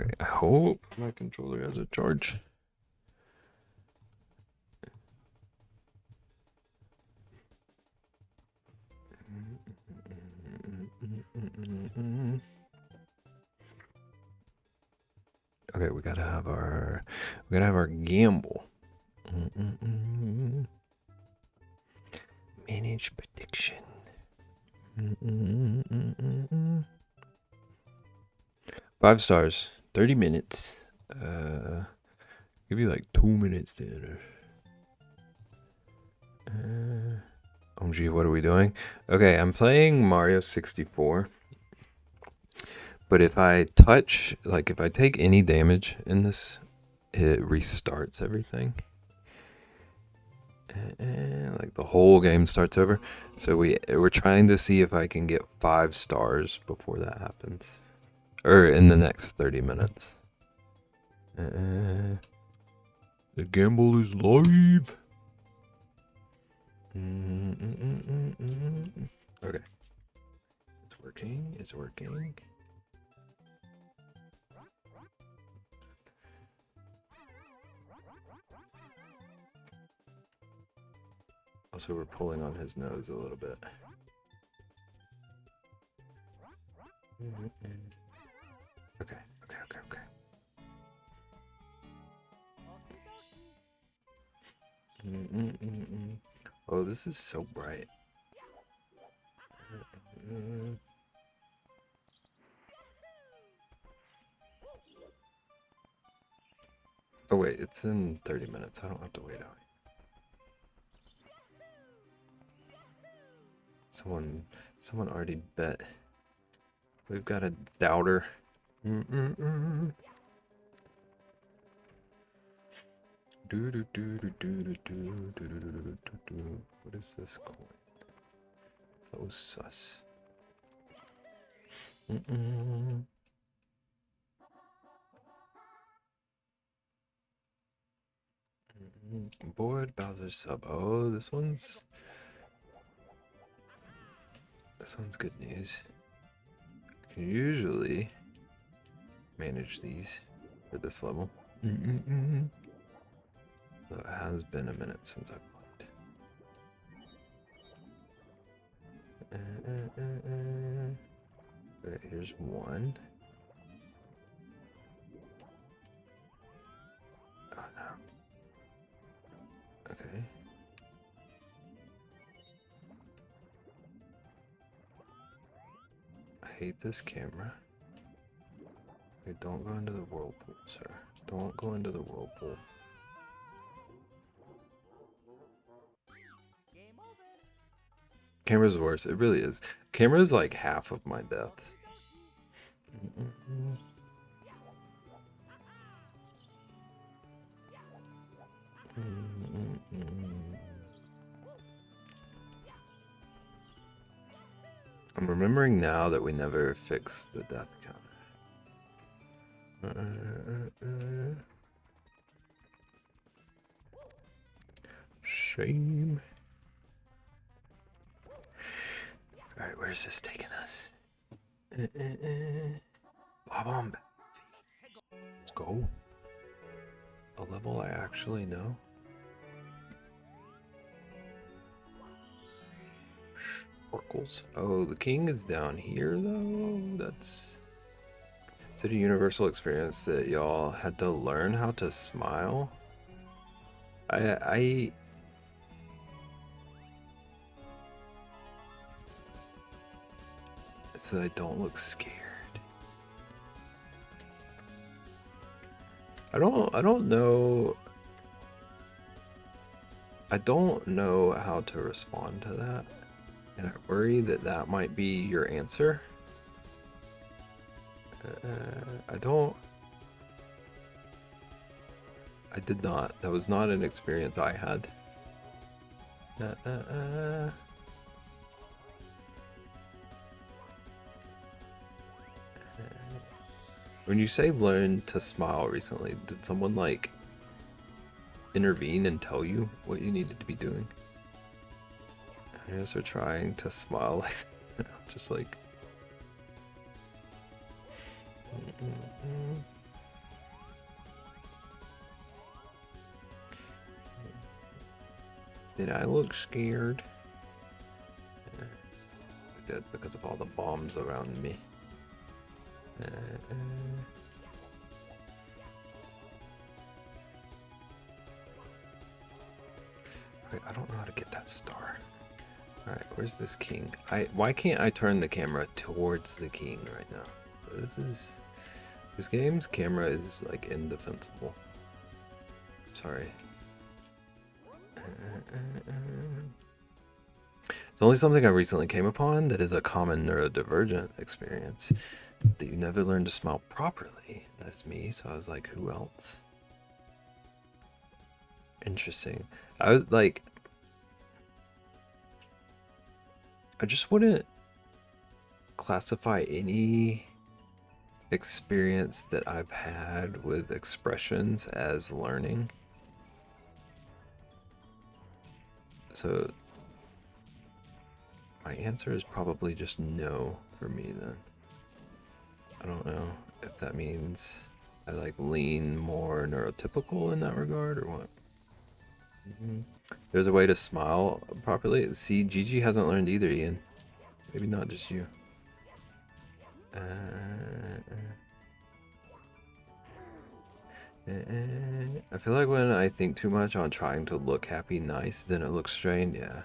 Okay, I hope my controller has a charge. Okay, we gotta have our gamble. Manage prediction. 5 stars, 30 minutes. Give you like 2 minutes to enter. Oh gee, what are we doing? Okay, I'm playing Mario 64. But if I touch, like if I take any damage in this, it restarts everything. Like the whole game starts over. So we're trying to see if I can get 5 stars before that happens. Or in the next 30 minutes. The gamble is live. Okay. It's working. It's working. Also, we're pulling on his nose a little bit. Okay. Oh, this is so bright. Oh wait, it's in 30 minutes. I don't have to wait out. Someone already bet. We've got a doubter. What is this coin? That was sus. Board Bowser sub. Oh, this one's good news. I can usually manage these for this level. Though it has been a minute since I've played. Okay, here's one. Oh no. Okay. I hate this camera. Okay, don't go into the whirlpool, sir. Don't go into the whirlpool. Camera's worse. It really is. Camera's like half of my deaths. I'm remembering now that we never fixed the death counter. Shame. Alright, where's this taking us? Bob on. Let's go. A level I actually know. Oracles. Oh, the king is down here though. That's. Is it a universal experience that y'all had to learn how to smile? I so I don't look scared. I don't know. I don't know how to respond to that. And I worry that that might be your answer. I did not. That was not an experience I had. When you say learn to smile recently, did someone like intervene and tell you what you needed to be doing? I guess they're trying to smile like just like Did I look scared? I did because of all the bombs around me. Wait, I don't know how to get that star. Alright, where's this king? Why can't I turn the camera towards the king right now? This game's camera is like indefensible. Sorry. It's only something I recently came upon that is a common neurodivergent experience. That you never learn to smile properly. That's me, so I was like, who else? Interesting. I was like, I just wouldn't classify any experience that I've had with expressions as learning. So my answer is probably just no for me then. I don't know if that means I like lean more neurotypical in that regard or what. There's a way to smile properly. See, Gigi hasn't learned either, Ian. Maybe not just you. I feel like when I think too much on trying to look happy, nice, then it looks strained. Yeah.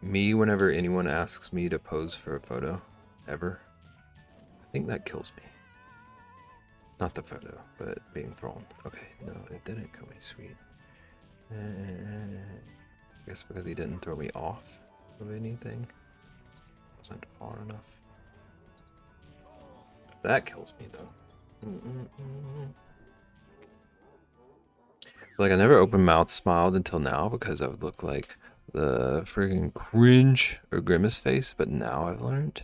Me, whenever anyone asks me to pose for a photo, ever, I think that kills me. Not the photo, but being thrown. Okay, no, it didn't kill me. Sweet. I guess because he didn't throw me off of anything. Wasn't far enough. That kills me though. Like I never open mouth smiled until now because I would look like the friggin' cringe or grimace face, but now I've learned.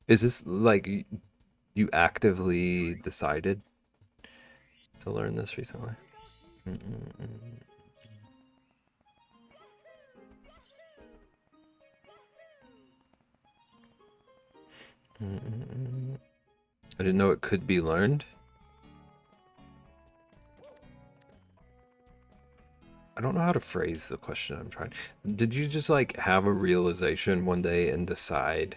Is this like you actively decided to learn this recently? I didn't know it could be learned. I don't know how to phrase the question I'm trying. Did you just like have a realization one day and decide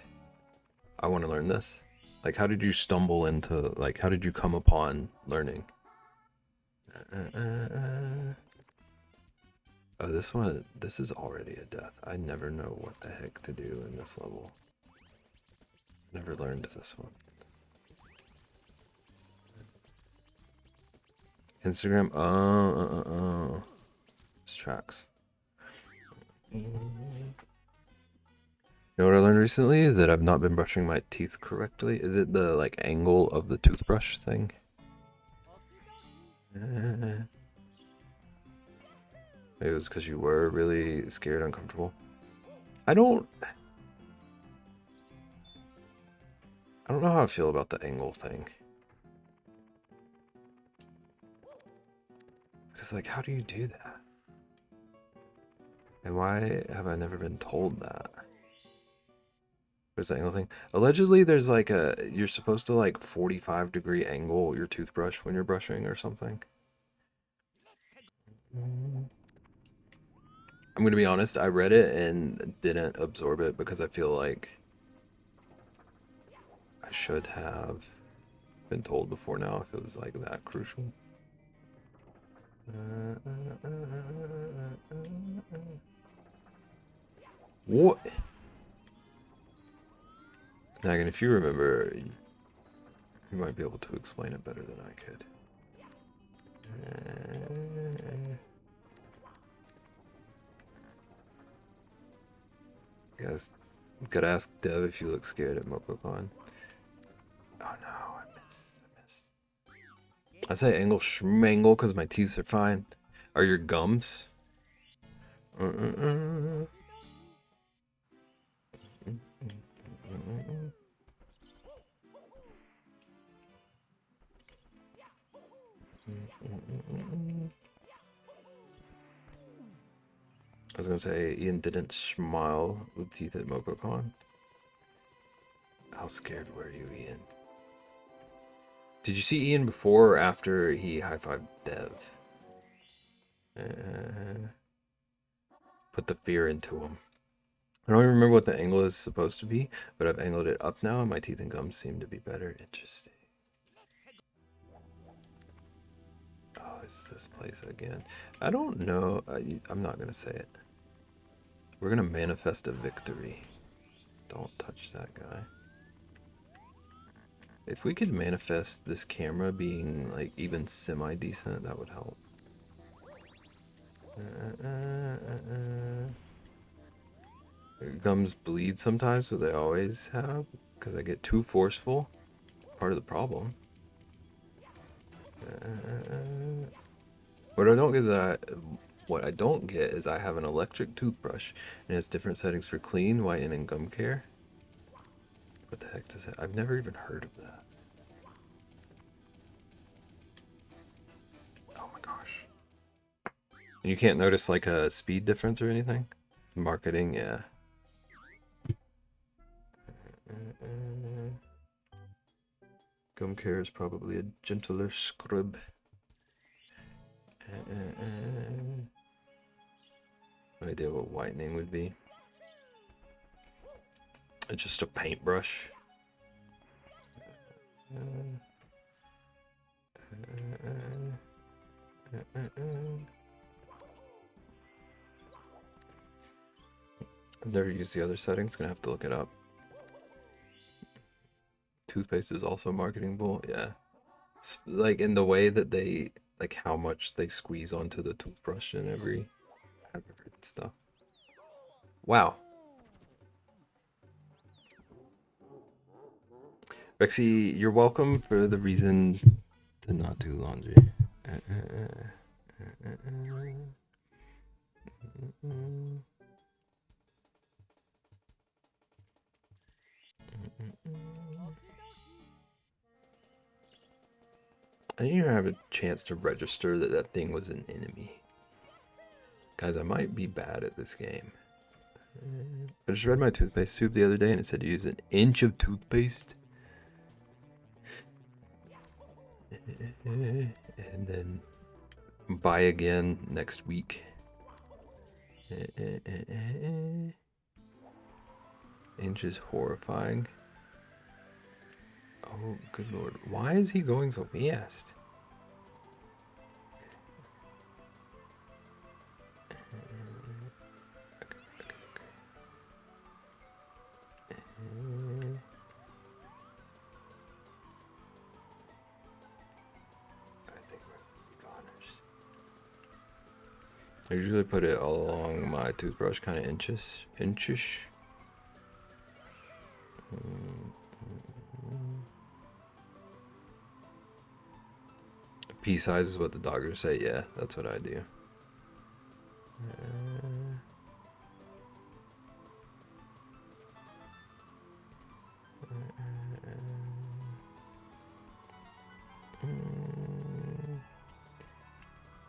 I want to learn this? Like how did you stumble into like how did you come upon learning? Oh, this is already a death. I never know what the heck to do in this level. Never learned this one. Instagram. This tracks. You know what I learned recently is that I've not been brushing my teeth correctly. Is it the like angle of the toothbrush thing? Maybe it was because you were really scared, uncomfortable. I don't know how I feel about the angle thing. Because like, how do you do that? And why have I never been told that? What's the angle thing? Allegedly, there's like you're supposed to like 45-degree angle your toothbrush when you're brushing or something. I'm gonna be honest, I read it and didn't absorb it because I feel like I should have been told before now if it was like that crucial. What? Nagan, if you remember, you might be able to explain it better than I could. You guys gotta ask Dev if you look scared at MokoCon. Oh no, I missed. I say angle schmangle because my teeth are fine. Are your gums? I was gonna say Ian didn't smile with teeth at MokoCon. How scared were you, Ian? Did you see Ian before or after he high-fived Dev? Put the fear into him. I don't even remember what the angle is supposed to be, but I've angled it up now and my teeth and gums seem to be better. Interesting. Oh, it's this place again. I don't know. I'm not gonna say it. We're gonna manifest a victory. Don't touch that guy. If we could manifest this camera being like even semi-decent, that would help. Gums bleed sometimes, so they always have, because I get too forceful. Part of the problem. What I don't get is I have an electric toothbrush and it has different settings for clean, whiten, and gum care. What the heck does that? I've never even heard of that. Oh my gosh. And you can't notice like a speed difference or anything? Marketing, yeah. Gum care is probably a gentler scrub. No idea what whitening would be. It's just a paintbrush. I've never used the other settings, gonna have to look it up. Toothpaste is also marketing bull, yeah. Like in the way that they, like how much they squeeze onto the toothbrush and every stuff. Wow. Rexy, you're welcome for the reason to not do laundry. I didn't even have a chance to register that that thing was an enemy. Guys, I might be bad at this game. I just read my toothpaste tube the other day and it said to use an inch of toothpaste. And then buy again next week. Inch is horrifying. Oh, good lord. Why is he going so fast? I usually put it along my toothbrush, kind of inchish. Pea size is what the doctors say. Yeah, that's what I do.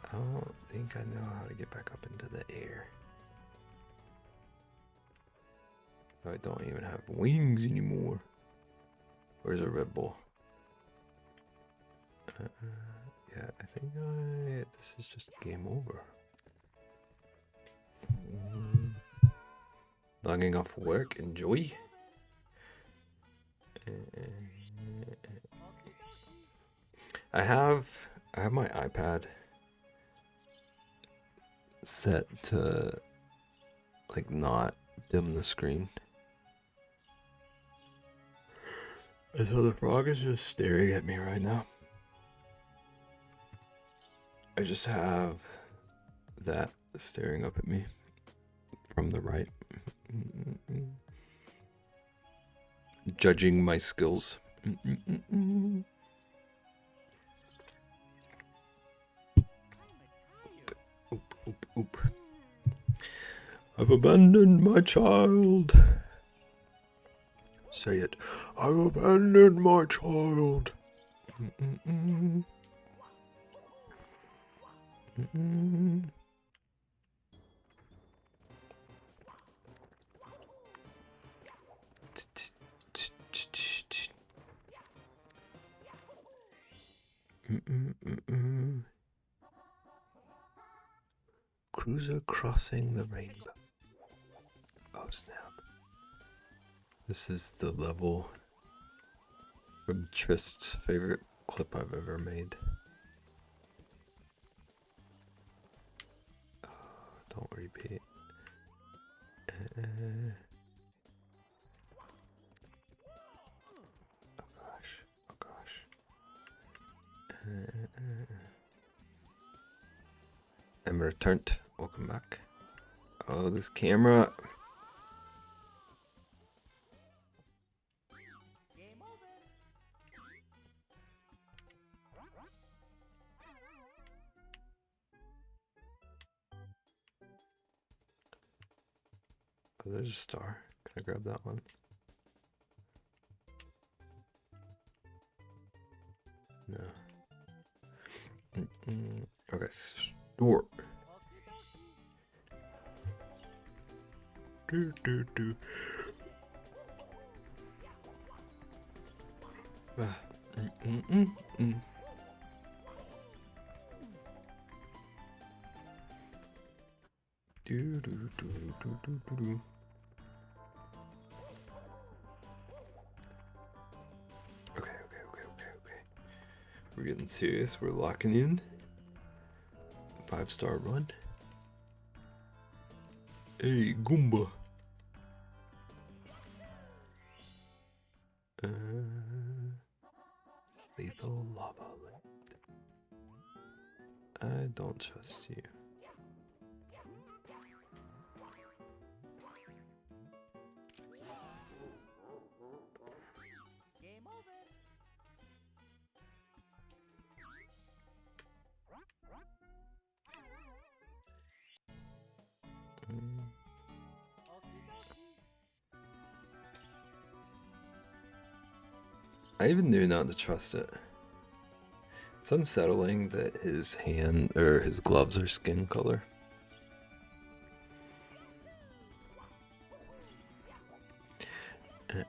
I don't think I know how to get back up into the air. I don't even have wings anymore. Where's a Red Bull? Yeah, I think this is just game over. Logging off work, enjoy. I have my iPad set to like not dim the screen. And so the frog is just staring at me right now. I just have that staring up at me from the right. Judging my skills. Oop. I've abandoned my child. Say it. I've abandoned my child. Cruiser crossing the rainbow. Oh snap. This is the level from Trist's favorite clip I've ever made. Oh, don't repeat. Oh gosh. I'm returned. Welcome back. Oh, this camera. Oh, there's a star. Can I grab that one? No. Okay, store. Do. Do. Okay. We're getting serious. We're locking in. 5-star run. Hey, Goomba. Lethal lava. I don't trust you. I even knew not to trust it. It's unsettling that his hand or his gloves are skin color. It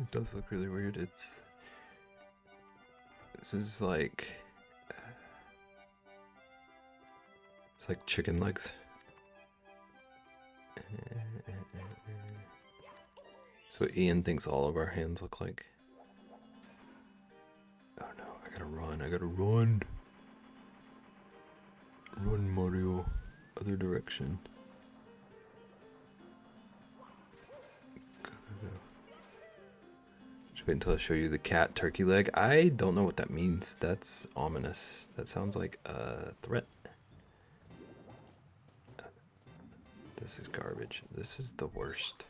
does look really weird. This is like it's like chicken legs. That's what Ian thinks all of our hands look like. Oh no, I gotta run. Run, Mario. Other direction. Just wait until I show you the cat turkey leg. I don't know what that means. That's ominous. That sounds like a threat. This is garbage. This is the worst.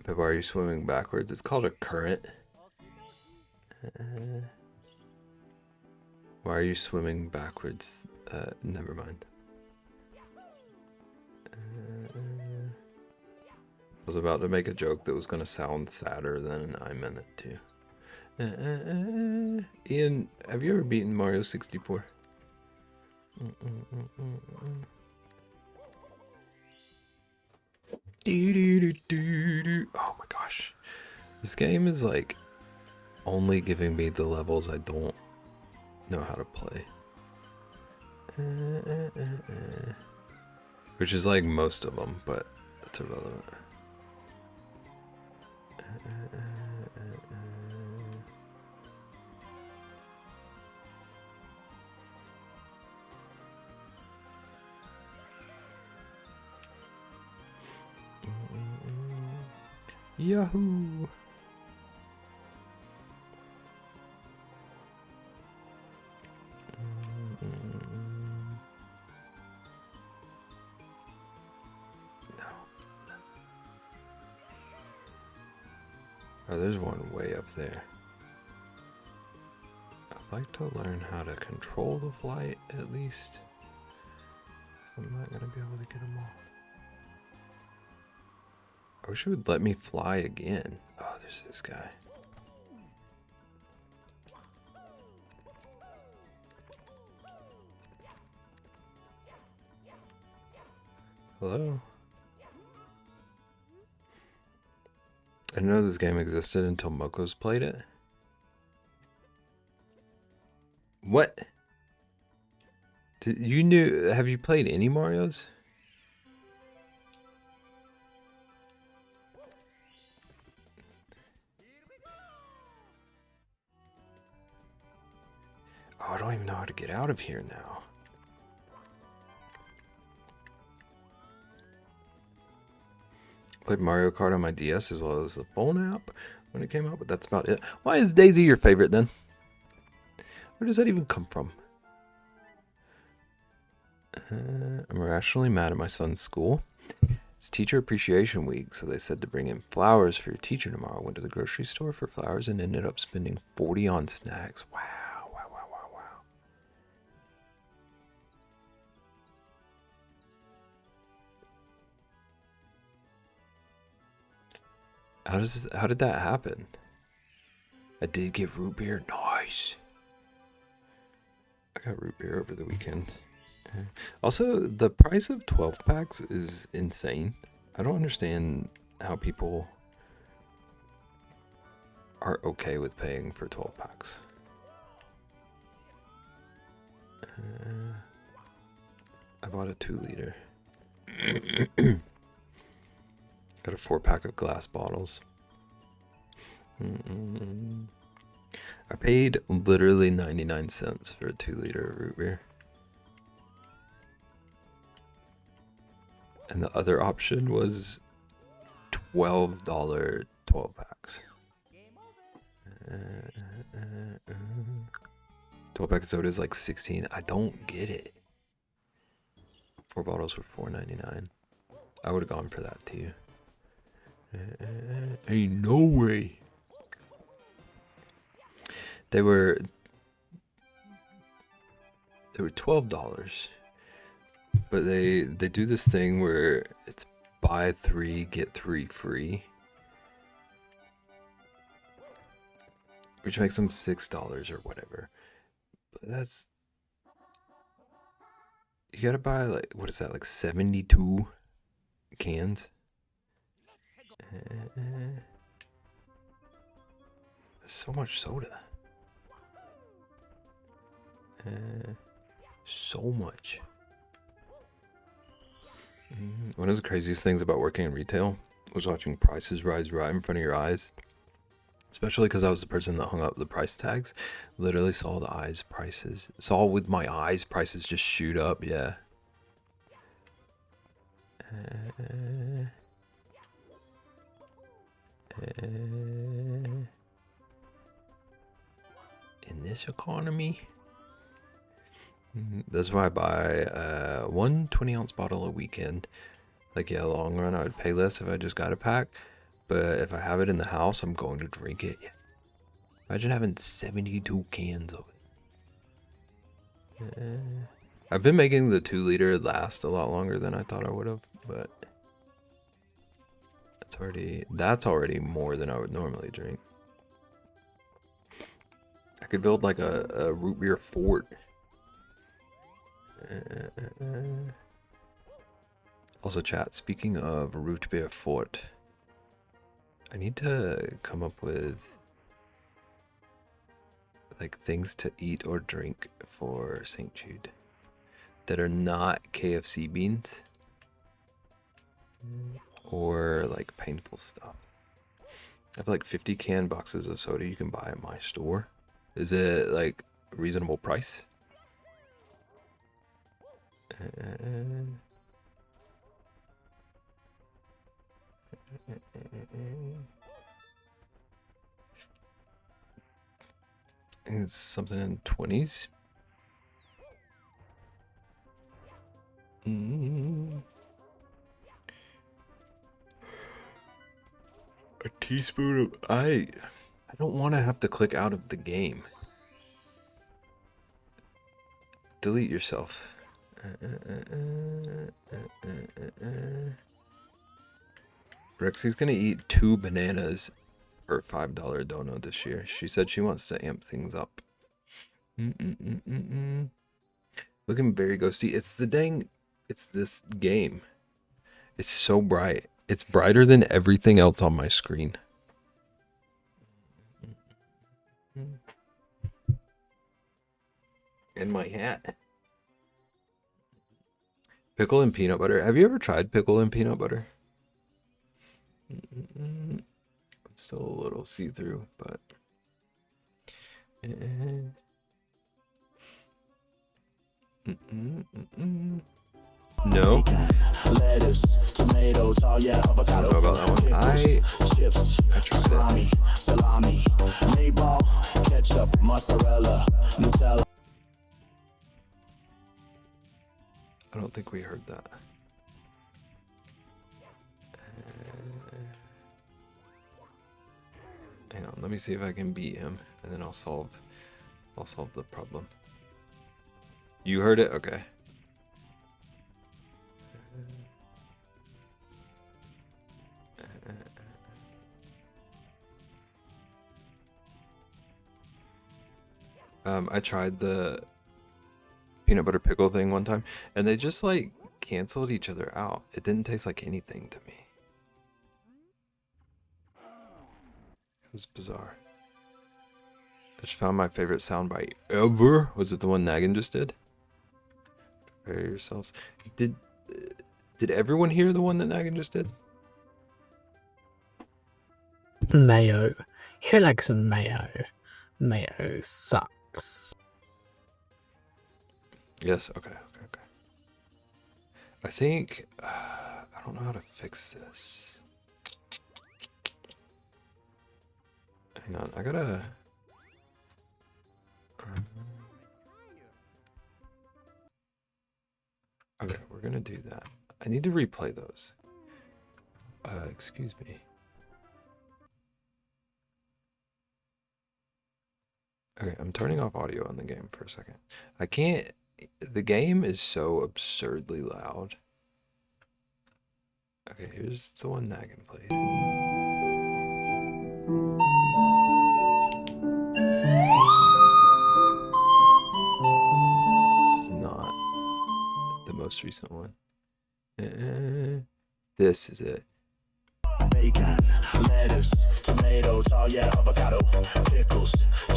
But why are you swimming backwards? It's called a current. Why are you swimming backwards? Never mind. I was about to make a joke that was going to sound sadder than I meant it to. Ian, have you ever beaten Mario 64? Oh my gosh. This game is like only giving me the levels I don't know how to play. Which is like most of them, but that's irrelevant. Yahoo! Oh, there's one way up there. I'd like to learn how to control the flight, at least. I'm not gonna be able to get them all. I wish it would let me fly again. Oh, there's this guy. Hello? I didn't know this game existed until Moko's played it. What? Have you played any Marios? Oh, I don't even know how to get out of here now. Played Mario Kart on my DS as well as the phone app when it came out, but that's about it. Why is Daisy your favorite then? Where does that even come from? I'm irrationally mad at my son's school. It's Teacher Appreciation Week, so they said to bring in flowers for your teacher tomorrow. Went to the grocery store for flowers and ended up spending $40 on snacks. Wow, wow, wow, wow, wow. How did that happen? I did get root beer. Nice. I got root beer over the weekend. Also, the price of 12 packs is insane. I don't understand how people are okay with paying for 12 packs. I bought a 2-liter. Got a 4-pack of glass bottles. I paid literally 99 cents for a 2-liter of root beer. And the other option was $12 12 packs. 12 pack of soda is like 16. I don't get it. 4 bottles for $4.99. I would have gone for that too. Ain't no way. They were $12, but they do this thing where it's buy 3 get 3 free, which makes them $6 or whatever. But that's, you gotta buy like, what is that, like 72 cans? So much soda. So much. One of the craziest things about working in retail was watching prices rise right in front of your eyes. Especially because I was the person that hung up the price tags. Literally saw saw with my eyes prices just shoot up, yeah. In this economy. That's why I buy one 20-ounce bottle a weekend. Like, yeah, long run, I would pay less if I just got a pack. But if I have it in the house, I'm going to drink it. Imagine having 72 cans of it. I've been making the 2-liter last a lot longer than I thought I would have, but that's already more than I would normally drink. I could build like a root beer fort. Also, chat, speaking of root beer fort, I need to come up with like things to eat or drink for St. Jude that are not KFC beans or like painful stuff. I have like 50 can boxes of soda you can buy at my store. Is it like a reasonable price? It's something in 20s. A teaspoon of I don't want to have to click out of the game. Delete yourself. Rexy's gonna eat 2 bananas for a $5 dono this year. She said she wants to amp things up. Looking very ghosty. It's this game. It's so bright. It's brighter than everything else on my screen. And my hat. Pickle and peanut butter. Have you ever tried pickle and peanut butter? It's still a little see-through, but... No. Lettuce, tomatoes, oh yeah, avocado, I don't know about that one. chips, I tried it. salami, meatball, ketchup, mozzarella, Nutella. I don't think we heard that. Hang on, let me see if I can beat him, and then I'll solve the problem. You heard it? Okay. I tried the peanut butter pickle thing one time, and they just like canceled each other out. It didn't taste like anything to me. It was bizarre. I just found my favorite soundbite ever. Was it the one Nagan just did? Prepare yourselves. Did everyone hear the one that Nagan just did? Mayo. Who likes mayo? Mayo sucks. Yes, okay. I think, I don't know how to fix this. Hang on, I gotta... Okay, we're gonna do that. I need to replay those. Excuse me. Okay, I'm turning off audio on the game for a second. I can't... The game is so absurdly loud. Okay, here's the one Nagan played. This is not the most recent one. This is it. Bacon, lettuce, tomatoes, oh yeah, avocado, pickles,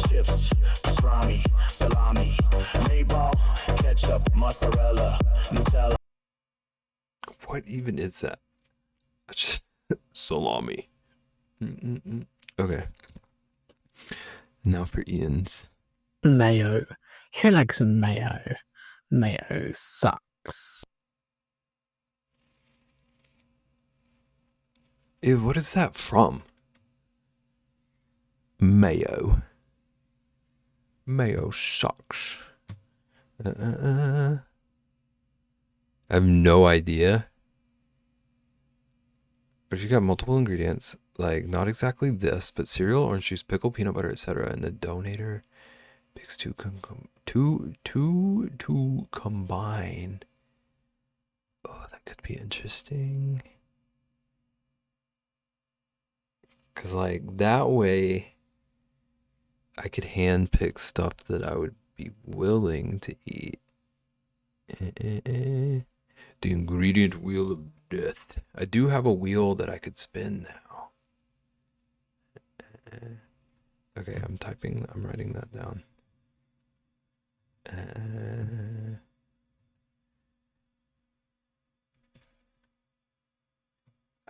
chips, pastrami, salami, meatball, ketchup, mozzarella, Nutella. What even is that? Salami. Okay. Now for Ian's. Mayo. Who likes mayo? Mayo sucks. Ew, what is that from? Mayo. Mayo sucks. I have no idea. But you got multiple ingredients, like not exactly this, but cereal, orange juice, pickle, peanut butter, etc. And the donator picks two to combine. Oh, that could be interesting. Cause like that way, I could hand pick stuff that I would be willing to eat. The ingredient wheel of death. I do have a wheel that I could spin now. Okay, I'm writing that down.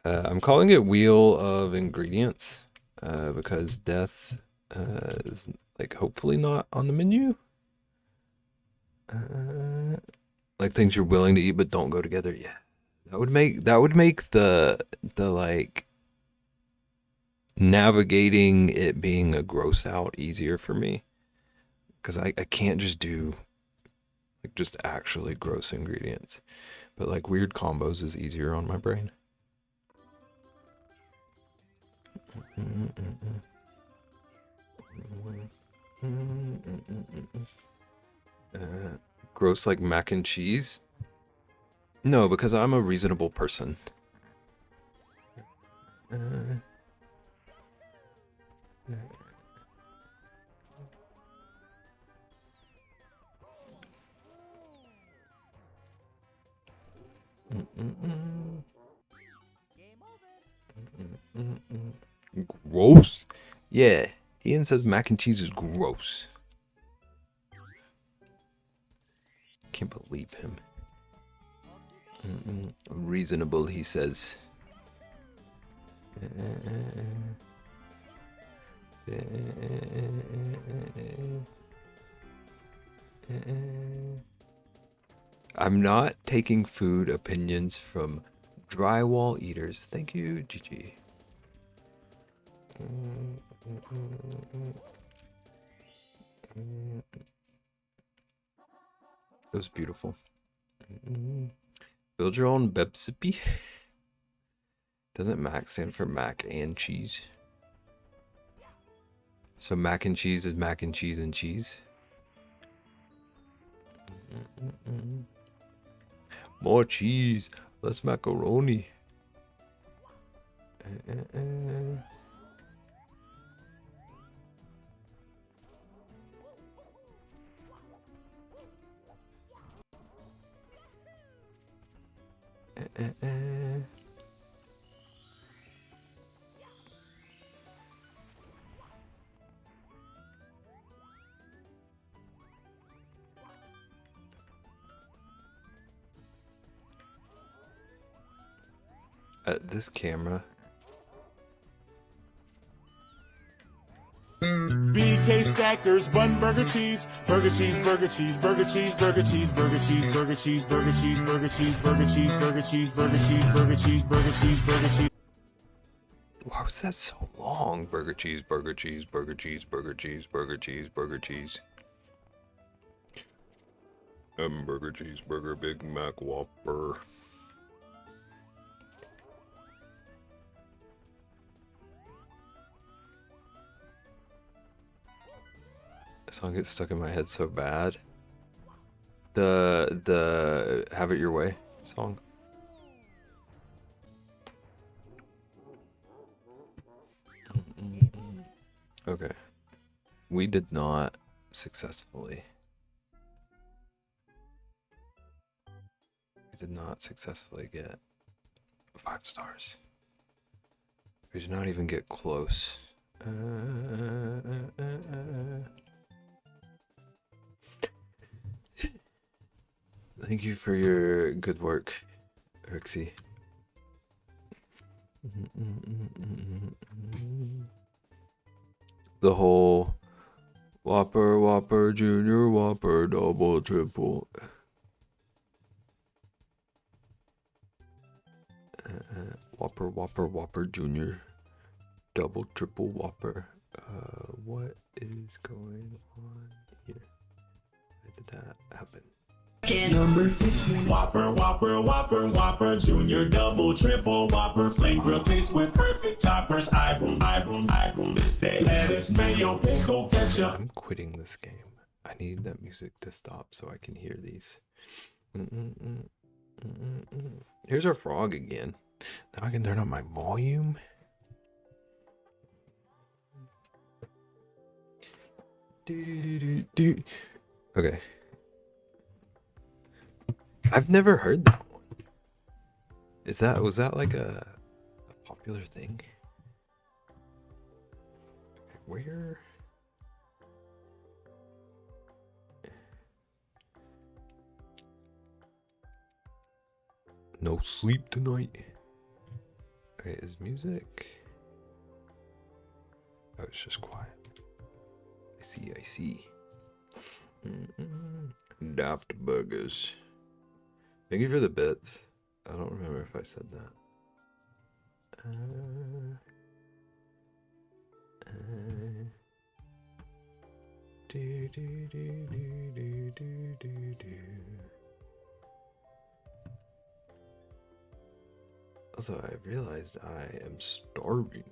I'm calling it wheel of ingredients because death is like hopefully not on the menu. Like things you're willing to eat but don't go together. Yeah, that would make the like navigating it being a gross out easier for me, because I can't just do like just actually gross ingredients, but like weird combos is easier on my brain. Gross like mac and cheese? No, because I'm a reasonable person. Gross? Yeah, Ian says mac and cheese is gross. Can't believe him. Reasonable, he says. I'm not taking food opinions from drywall eaters. Thank you, Gigi. It was beautiful. Build your own Bebsipi. Doesn't mac stand for mac and cheese? So mac and cheese is mac and cheese and cheese. More cheese, less macaroni. This camera. BK Stackers, bun burger cheese, burger cheese, burger cheese, burger cheese, burger cheese, burger cheese, burger cheese, burger cheese, burger cheese, burger cheese, burger cheese, burger cheese, burger cheese, burger cheese, burger cheese. Why was that so long? Burger cheese, burger cheese, burger cheese, burger cheese, burger cheese, burger cheese. Hamburger cheeseburger, Big Mac Whopper. This song gets stuck in my head so bad. The Have It Your Way song. Okay. We did not successfully. We did not successfully get 5 stars. We did not even get close. Thank you for your good work, Rixie. The whole Whopper, Whopper, Junior, Whopper, double, triple. Whopper, Whopper, Whopper, Junior, double, triple, Whopper. What is going on here? Why did that happen? Number 15. Whopper, Whopper, Whopper, Whopper, Junior, double, triple, Whopper, flame grill taste with perfect toppers. I boom this day. Lettuce, mayo, pickle, ketchup. I'm quitting this game. I need that music to stop so I can hear these. Here's our frog again. Now I can turn on my volume. Okay. I've never heard that one. Was that like a popular thing? Where? No sleep tonight. Okay, is music? Oh, it's just quiet. I see. Daft Burgers. Thank you for the bits. I don't remember if I said that. Also, I realized I am starving.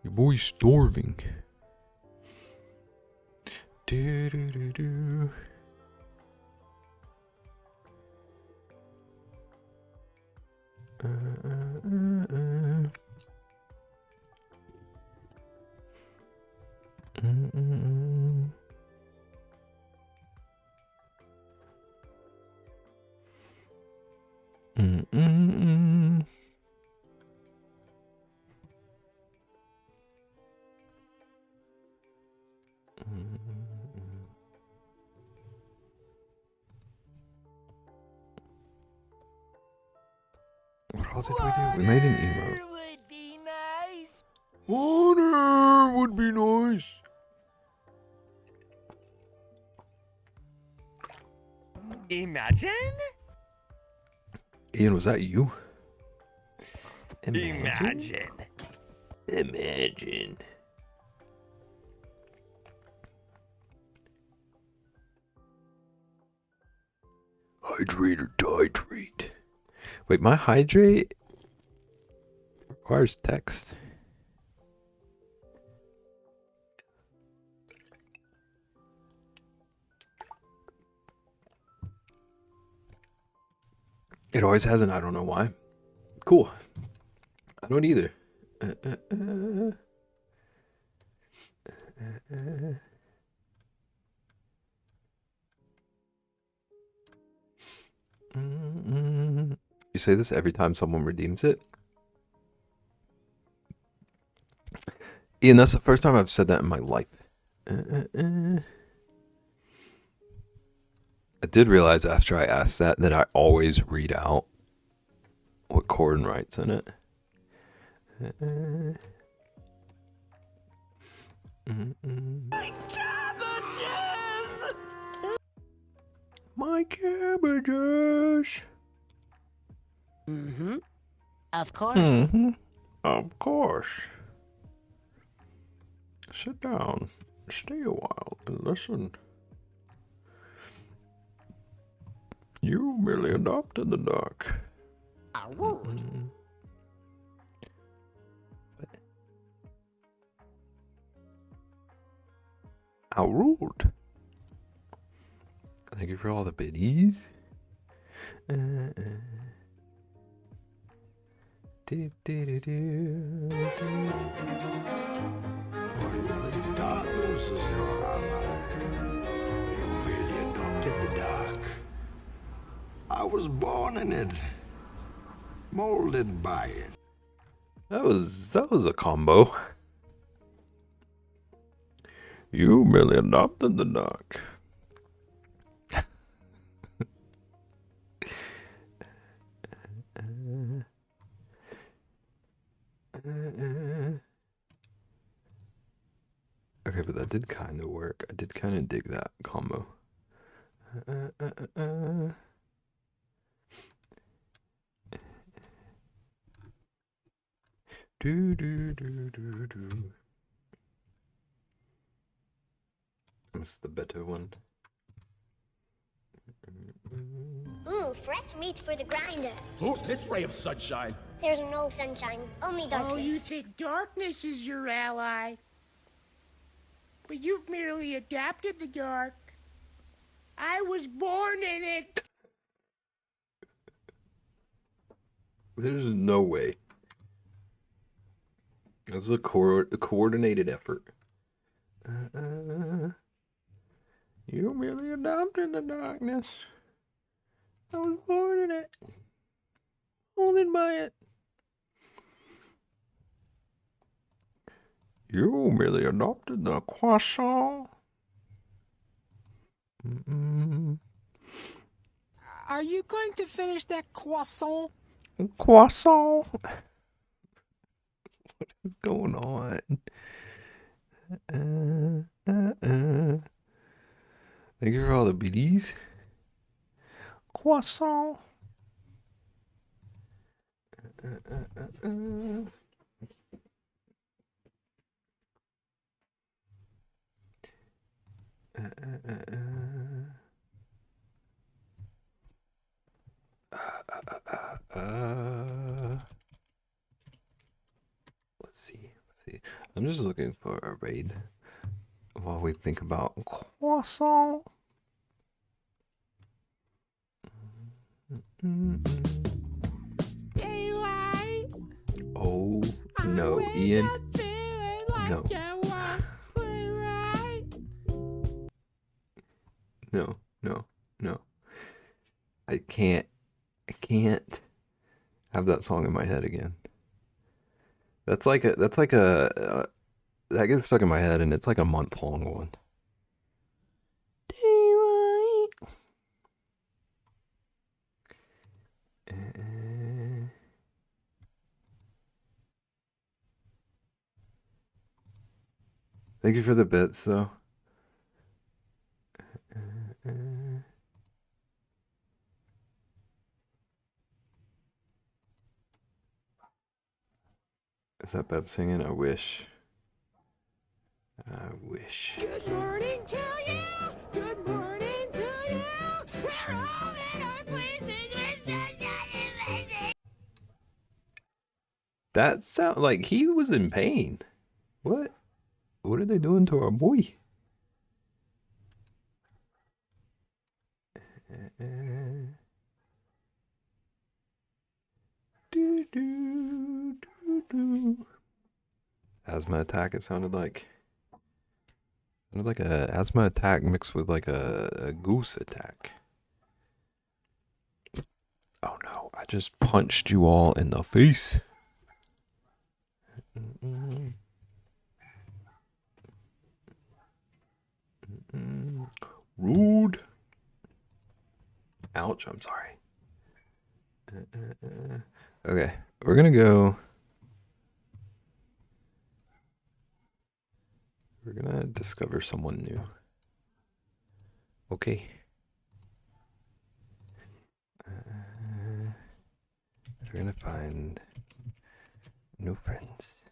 Your boy's starving. What all did we do? We made an emote. Would be nice. Water would be nice. Imagine? Ian, was that you? Imagine. Imagine. Hydrate or dihydrate. Wait, my hydrate requires text. It always hasn't. I don't know why. Cool. I don't either. You say this every time someone redeems it? Ian, that's the first time I've said that in my life. I did realize after I asked that I always read out what Corden writes in it. My cabbages! My cabbages. Mm-hmm. Of course. Mm-hmm. Of course. Sit down. Stay a while and listen. You merely adopted the duck. How rude. How rude. Thank you for all the biddies. Darkness is your ally. You merely adopted the dark. I was born in it, molded by it. That was a combo. You merely adopted the duck. Okay, but that did kind of work. I did kind of dig that combo. Do do do do do. What's the better one? Ooh, fresh meat for the grinder. Who's this ray of sunshine? There's no sunshine, only darkness. Oh, you think darkness is your ally? But you've merely adapted the dark. I was born in it. There's no way. This is a coordinated effort. You merely adopted the darkness. I was born in it. Molded by it. You merely adopted the croissant. Are you going to finish that croissant? Croissant. What is going on? Thank you for all the biddies. Croissant. Let's see. I'm just looking for a raid while we think about croissant. Daylight. Oh no, Ian. No. No. I can't have that song in my head again. That gets stuck in my head, and it's like a month-long one. Daylight. Thank you for the bits, though. Is that Beb singing? I wish. Good morning to you. Good morning to you. We're all in our places. We're amazing. That sound like he was in pain. What? What are they doing to our boy? Asthma attack, it sounded like. Sounded like a asthma attack mixed with like a goose attack. Oh no, I just punched you all in the face. Rude. Ouch, I'm sorry. Okay, we're gonna go. We're gonna discover someone new. Okay. We're gonna find new friends.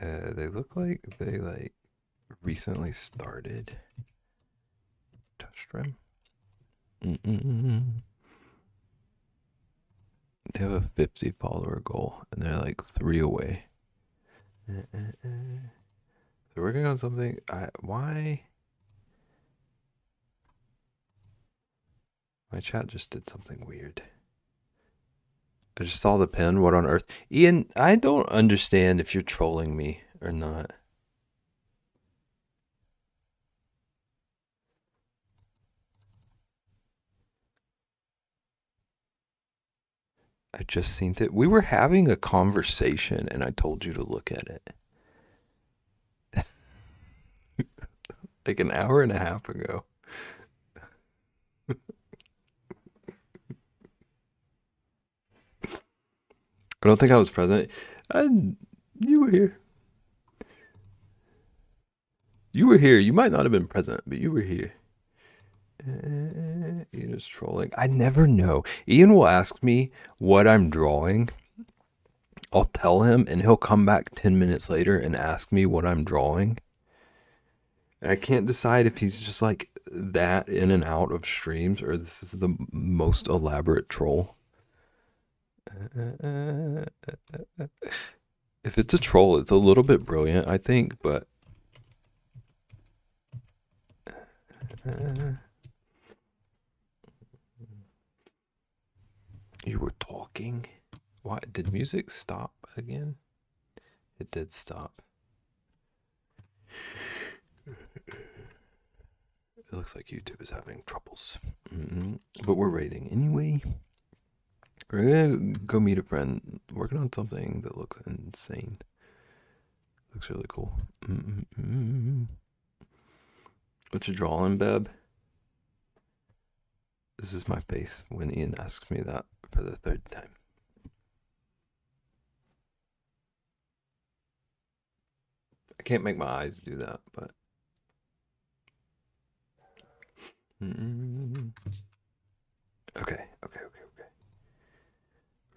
They look like they recently started touch stream. They have a 50 follower goal, and they're like 3 away. So we're working on something. Why? My chat just did something weird. I just saw the pin. What on earth? Ian, I don't understand if you're trolling me or not. I just seen it. We were having a conversation and I told you to look at it. Like an hour and a half ago. I don't think I was present. You were here. You were here. You might not have been present, but you were here. Ian is trolling. I never know. Ian will ask me what I'm drawing. I'll tell him, and he'll come back 10 minutes later and ask me what I'm drawing. And I can't decide if he's just like that in and out of streams or this is the most elaborate troll. If it's a troll, it's a little bit brilliant, I think, but you were talking? Why did music stop again? It did stop. It looks like YouTube is having troubles. But we're rating anyway. We're gonna go meet a friend working on something that looks insane. Looks really cool. What you drawing, Beb? This is my face when Ian asks me that for the third time. I can't make my eyes do that, but... Okay.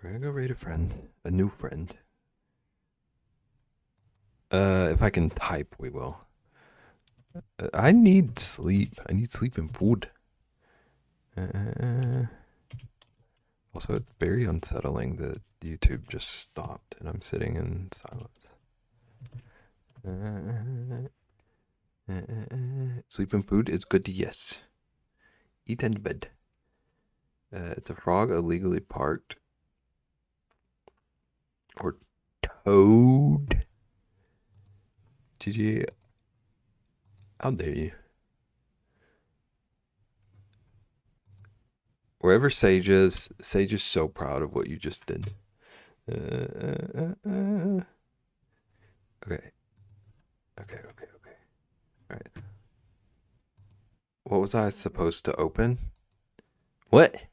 We're gonna go raid a friend. A new friend. If I can type, we will. I need sleep. I need sleep and food. Also, it's very unsettling that YouTube just stopped and I'm sitting in silence. Sleep and food is good, yes. Eat and bed. It's a frog illegally parked. Or toad. GG. How dare you? Wherever Sage is so proud of what you just did. Okay. Alright. What was I supposed to open? What?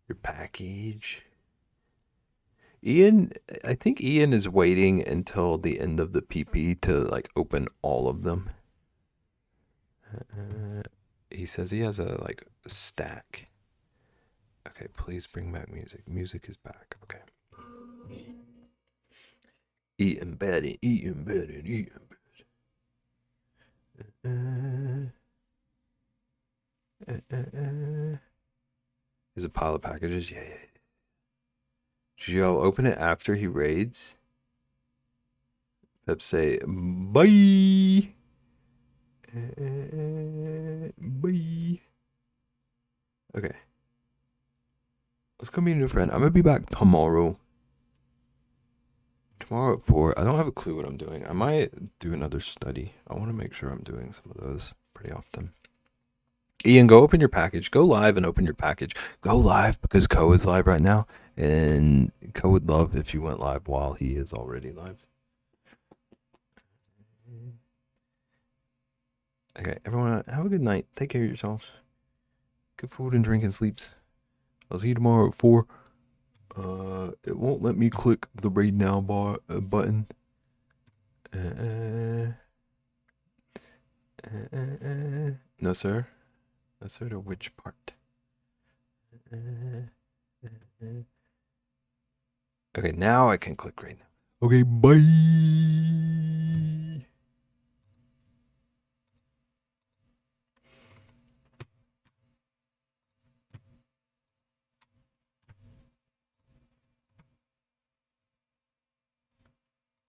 Your package. Ian, I think Ian is waiting until the end of the PP to like open all of them. He says he has a like stack. Okay, please bring back music. Music is back. Okay. Eat in bed and eat in bed and eat in bed. There's a pile of packages. Yeah. Should y'all open it after he raids? Pep say bye. Bye. Okay. Let's go meet a new friend. I'm gonna be back tomorrow. Tomorrow at 4. I don't have a clue what I'm doing. I might do another study. I want to make sure I'm doing some of those pretty often. Ian, go open your package. Go live and open your package. Go live because Ko is live right now. And Ko would love if you went live while he is already live. Okay, everyone, have a good night. Take care of yourselves. Good food and drink and sleeps. I'll see you tomorrow at 4. It won't let me click the raid now button. No, sir. No, sir, to which part? Okay, now I can click right now. Okay, bye.